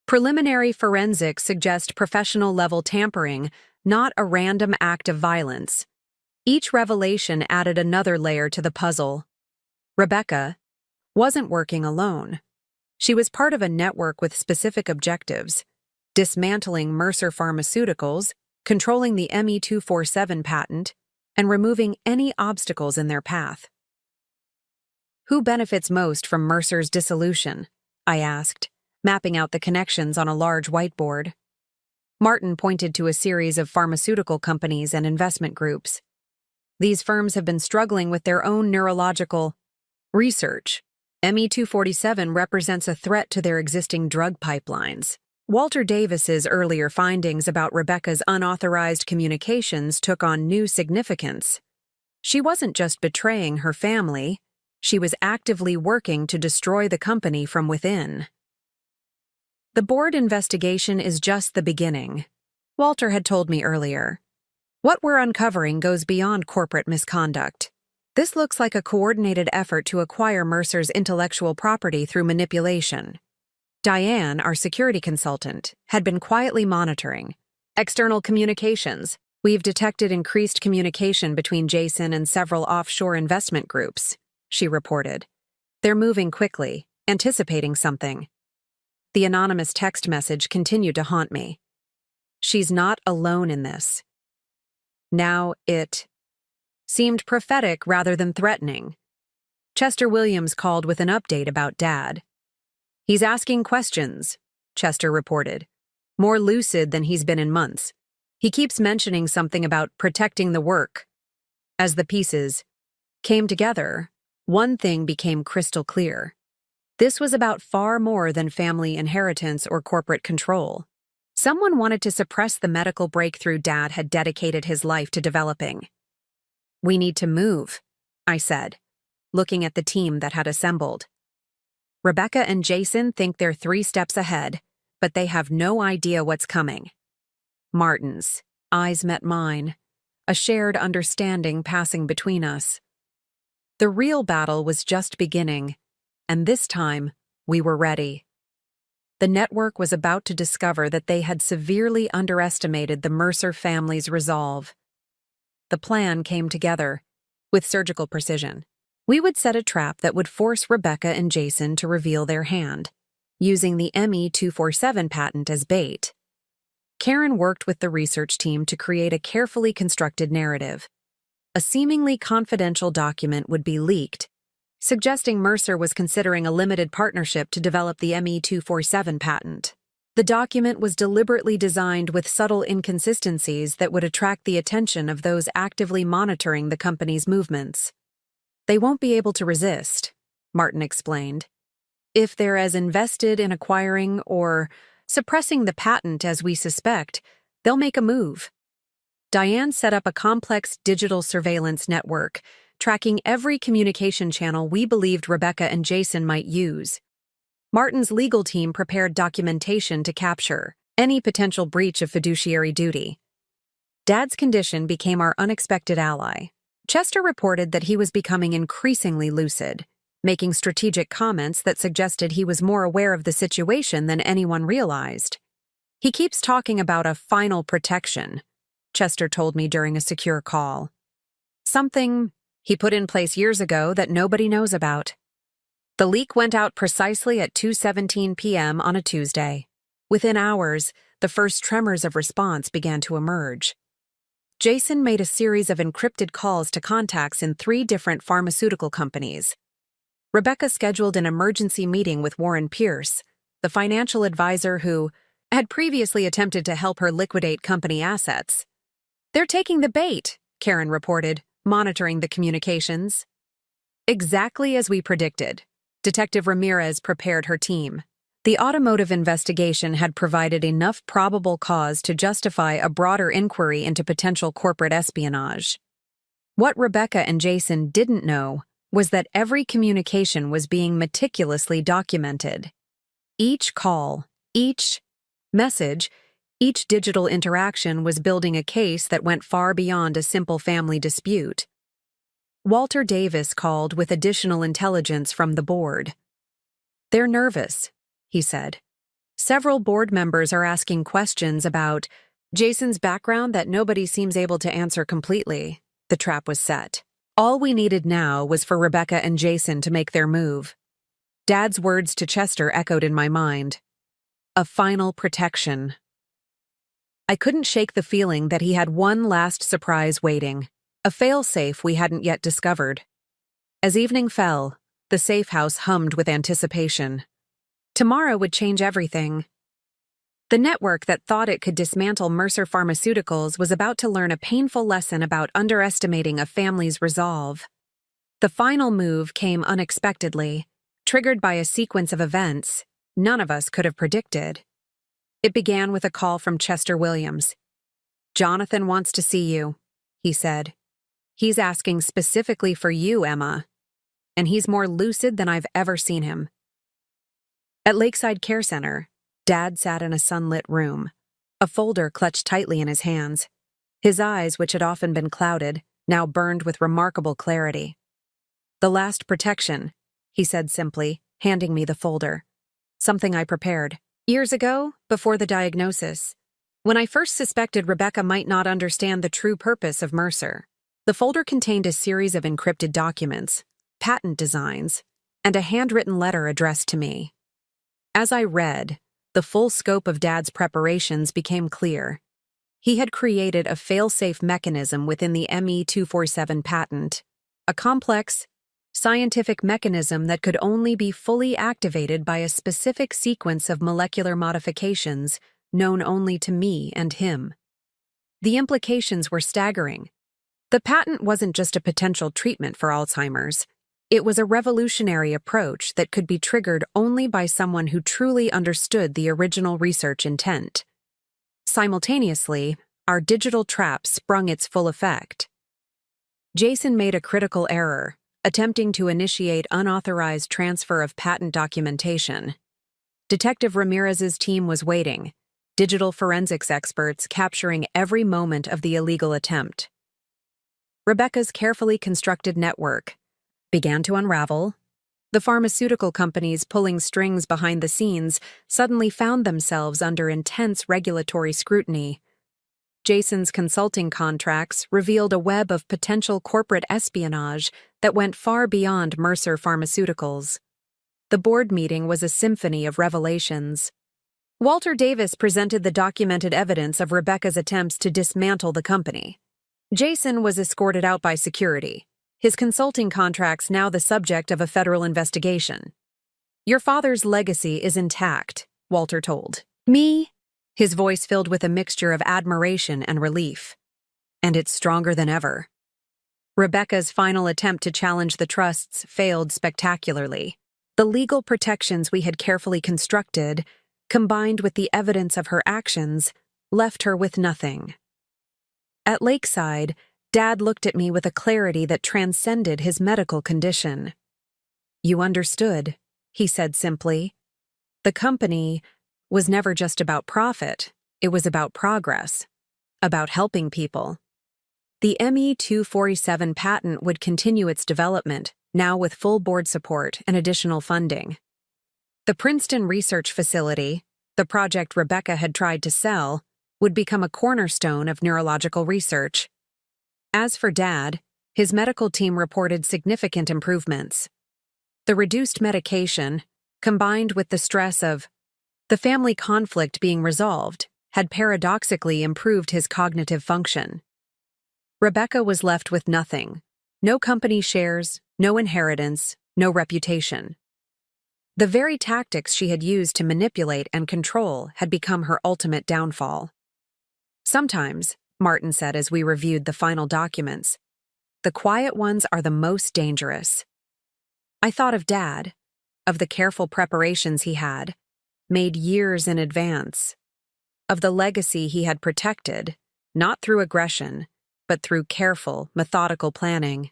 "Preliminary forensics suggest professional-level tampering, not a random act of violence." Each revelation added another layer to the puzzle. Rebecca wasn't working alone. She was part of a network with specific objectives: dismantling Mercer Pharmaceuticals, controlling the ME-247 patent, and removing any obstacles in their path. "Who benefits most from Mercer's dissolution?" I asked, mapping out the connections on a large whiteboard. Martin pointed to a series of pharmaceutical companies and investment groups. "These firms have been struggling with their own neurological research. ME-247 represents a threat to their existing drug pipelines. Walter Davis's earlier findings about Rebecca's unauthorized communications took on new significance. She wasn't just betraying her family, she was actively working to destroy the company from within." "The board investigation is just the beginning," Walter had told me earlier. What we're uncovering goes beyond corporate misconduct. This looks like a coordinated effort to acquire Mercer's intellectual property through manipulation. Diane, our security consultant, had been quietly monitoring. External communications. We've detected increased communication between Jason and several offshore investment groups, she reported. They're moving quickly, anticipating something. The anonymous text message continued to haunt me. She's not alone in this. Now it seemed prophetic rather than threatening. Chester Williams called with an update about Dad. He's asking questions, Chester reported, more lucid than he's been in months. He keeps mentioning something about protecting the work. As the pieces came together, one thing became crystal clear. This was about far more than family inheritance or corporate control. Someone wanted to suppress the medical breakthrough Dad had dedicated his life to developing. We need to move, I said, looking at the team that had assembled. Rebecca and Jason think they're 3 steps ahead, but they have no idea what's coming. Martin's eyes met mine, a shared understanding passing between us. The real battle was just beginning, and this time, we were ready. The network was about to discover that they had severely underestimated the Mercer family's resolve. The plan came together, with surgical precision. We would set a trap that would force Rebecca and Jason to reveal their hand, using the ME-247 patent as bait. Karen worked with the research team to create a carefully constructed narrative. A seemingly confidential document would be leaked, suggesting Mercer was considering a limited partnership to develop the ME-247 patent. The document was deliberately designed with subtle inconsistencies that would attract the attention of those actively monitoring the company's movements. They won't be able to resist, Martin explained. If they're as invested in acquiring or suppressing the patent as we suspect, they'll make a move. Diane set up a complex digital surveillance network, tracking every communication channel we believed Rebecca and Jason might use. Martin's legal team prepared documentation to capture any potential breach of fiduciary duty. Dad's condition became our unexpected ally. Chester reported that he was becoming increasingly lucid, making strategic comments that suggested he was more aware of the situation than anyone realized. He keeps talking about a final protection, Chester told me during a secure call. Something he put in place years ago that nobody knows about. The leak went out precisely at 2:17 p.m. on a Tuesday. Within hours, the first tremors of response began to emerge. Jason made a series of encrypted calls to contacts in 3 different pharmaceutical companies. Rebecca scheduled an emergency meeting with Warren Pierce, the financial advisor who had previously attempted to help her liquidate company assets. They're taking the bait, Karen reported, monitoring the communications. Exactly as we predicted, Detective Ramirez prepared her team. The automotive investigation had provided enough probable cause to justify a broader inquiry into potential corporate espionage. What Rebecca and Jason didn't know was that every communication was being meticulously documented. Each call, each message, each digital interaction was building a case that went far beyond a simple family dispute. Walter Davis called with additional intelligence from the board. They're nervous, he said. Several board members are asking questions about Jason's background that nobody seems able to answer completely. The trap was set. All we needed now was for Rebecca and Jason to make their move. Dad's words to Chester echoed in my mind. A final protection. I couldn't shake the feeling that he had one last surprise waiting, a fail-safe we hadn't yet discovered. As evening fell, the safe house hummed with anticipation. Tomorrow would change everything. The network that thought it could dismantle Mercer Pharmaceuticals was about to learn a painful lesson about underestimating a family's resolve. The final move came unexpectedly, triggered by a sequence of events none of us could have predicted. It began with a call from Chester Williams. "Jonathan wants to see you," he said. "He's asking specifically for you, Emma. And he's more lucid than I've ever seen him." At Lakeside Care Center, Dad sat in a sunlit room, a folder clutched tightly in his hands. His eyes, which had often been clouded, now burned with remarkable clarity. "The last protection," he said simply, handing me the folder. "Something I prepared. Years ago, before the diagnosis, when I first suspected Rebecca might not understand the true purpose of Mercer. The folder contained a series of encrypted documents, patent designs, and a handwritten letter addressed to me. As I read, the full scope of Dad's preparations became clear. He had created a fail-safe mechanism within the ME-247 patent, a complex, scientific mechanism that could only be fully activated by a specific sequence of molecular modifications known only to me and him. The implications were staggering. The patent wasn't just a potential treatment for Alzheimer's. It was a revolutionary approach that could be triggered only by someone who truly understood the original research intent. Simultaneously, our digital trap sprung its full effect. Jason made a critical error, attempting to initiate unauthorized transfer of patent documentation. Detective Ramirez's team was waiting, digital forensics experts capturing every moment of the illegal attempt. Rebecca's carefully constructed network began to unravel. The pharmaceutical companies pulling strings behind the scenes suddenly found themselves under intense regulatory scrutiny. Jason's consulting contracts revealed a web of potential corporate espionage that went far beyond Mercer Pharmaceuticals. The board meeting was a symphony of revelations. Walter Davis presented the documented evidence of Rebecca's attempts to dismantle the company. Jason was escorted out by security, his consulting contracts now the subject of a federal investigation. "Your father's legacy is intact," Walter told me, his voice filled with a mixture of admiration and relief. "And it's stronger than ever." Rebecca's final attempt to challenge the trusts failed spectacularly. The legal protections we had carefully constructed, combined with the evidence of her actions, left her with nothing. At Lakeside, Dad looked at me with a clarity that transcended his medical condition. "You understood," he said simply. "The company was never just about profit, it was about progress, about helping people." The ME-247 patent would continue its development, now with full board support and additional funding. The Princeton Research Facility, the project Rebecca had tried to sell, would become a cornerstone of neurological research. As for Dad, his medical team reported significant improvements. The reduced medication, combined with the stress of the family conflict being resolved, had paradoxically improved his cognitive function. Rebecca was left with nothing. No company shares, no inheritance, no reputation. The very tactics she had used to manipulate and control had become her ultimate downfall. "Sometimes," Martin said as we reviewed the final documents, "the quiet ones are the most dangerous." I thought of Dad, of the careful preparations he had, made years in advance, of the legacy he had protected, not through aggression, but through careful, methodical planning.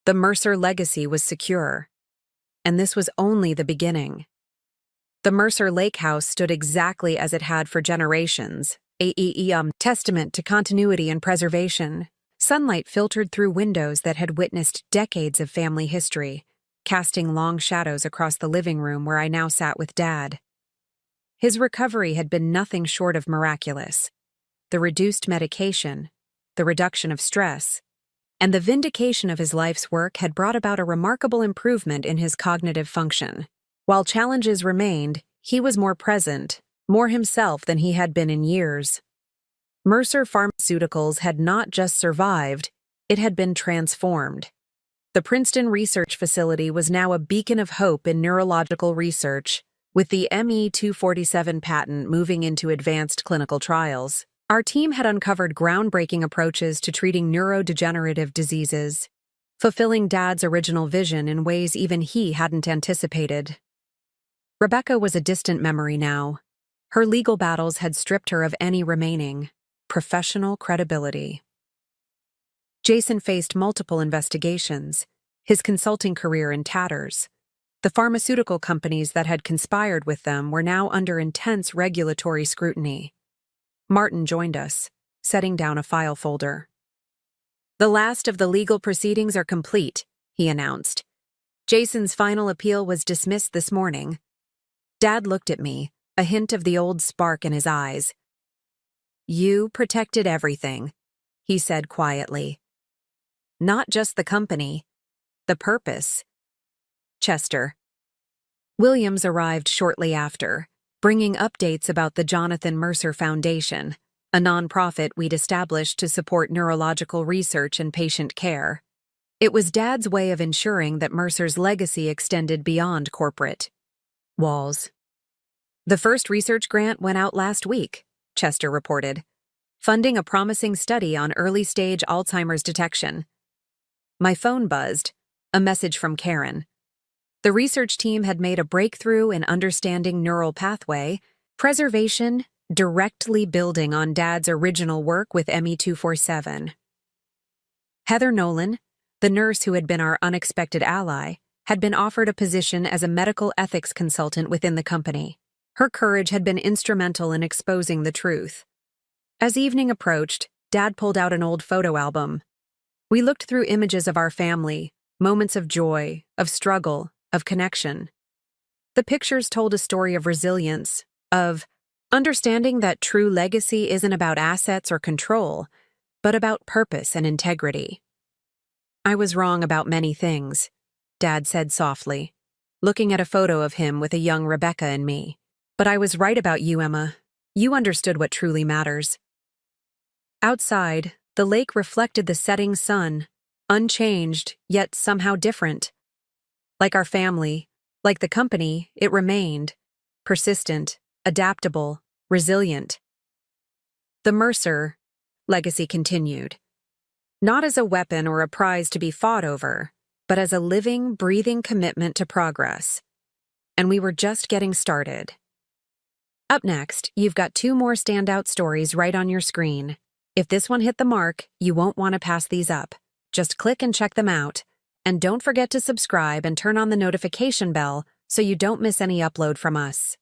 The Mercer legacy was secure, and this was only the beginning. The Mercer Lake House stood exactly as it had for generations, a testament to continuity and preservation. Sunlight filtered through windows that had witnessed decades of family history, casting long shadows across the living room where I now sat with Dad. His recovery had been nothing short of miraculous. The reduced medication, the reduction of stress, and the vindication of his life's work had brought about a remarkable improvement in his cognitive function. While challenges remained, he was more present, more himself than he had been in years. Mercer Pharmaceuticals had not just survived, it had been transformed. The Princeton Research Facility was now a beacon of hope in neurological research, with the ME-247 patent moving into advanced clinical trials. Our team had uncovered groundbreaking approaches to treating neurodegenerative diseases, fulfilling Dad's original vision in ways even he hadn't anticipated. Rebecca was a distant memory now. Her legal battles had stripped her of any remaining professional credibility. Jason faced multiple investigations, his consulting career in tatters. The pharmaceutical companies that had conspired with them were now under intense regulatory scrutiny. Martin joined us, setting down a file folder. "The last of the legal proceedings are complete," he announced. "Jason's final appeal was dismissed this morning." Dad looked at me, a hint of the old spark in his eyes. "You protected everything," he said quietly. "Not just the company, the purpose." Chester. Williams arrived shortly after, bringing updates about the Jonathan Mercer Foundation, a nonprofit we'd established to support neurological research and patient care. It was Dad's way of ensuring that Mercer's legacy extended beyond corporate walls. "The first research grant went out last week," Chester reported, "funding a promising study on early-stage Alzheimer's detection." My phone buzzed, a message from Karen. The research team had made a breakthrough in understanding neural pathway preservation, directly building on Dad's original work with ME247. Heather Nolan, the nurse who had been our unexpected ally, had been offered a position as a medical ethics consultant within the company. Her courage had been instrumental in exposing the truth. As evening approached, Dad pulled out an old photo album. We looked through images of our family, moments of joy, of struggle, of connection. The pictures told a story of resilience, of understanding that true legacy isn't about assets or control, but about purpose and integrity. "I was wrong about many things," Dad said softly, looking at a photo of him with a young Rebecca and me. "But I was right about you, Emma. You understood what truly matters." Outside, the lake reflected the setting sun, unchanged, yet somehow different. Like our family, like the company, it remained, persistent, adaptable, resilient. The Mercer legacy continued, not as a weapon or a prize to be fought over, but as a living, breathing commitment to progress. And we were just getting started. Up next, you've got 2 more standout stories right on your screen. If this one hit the mark, you won't want to pass these up. Just click and check them out. And don't forget to subscribe and turn on the notification bell so you don't miss any upload from us.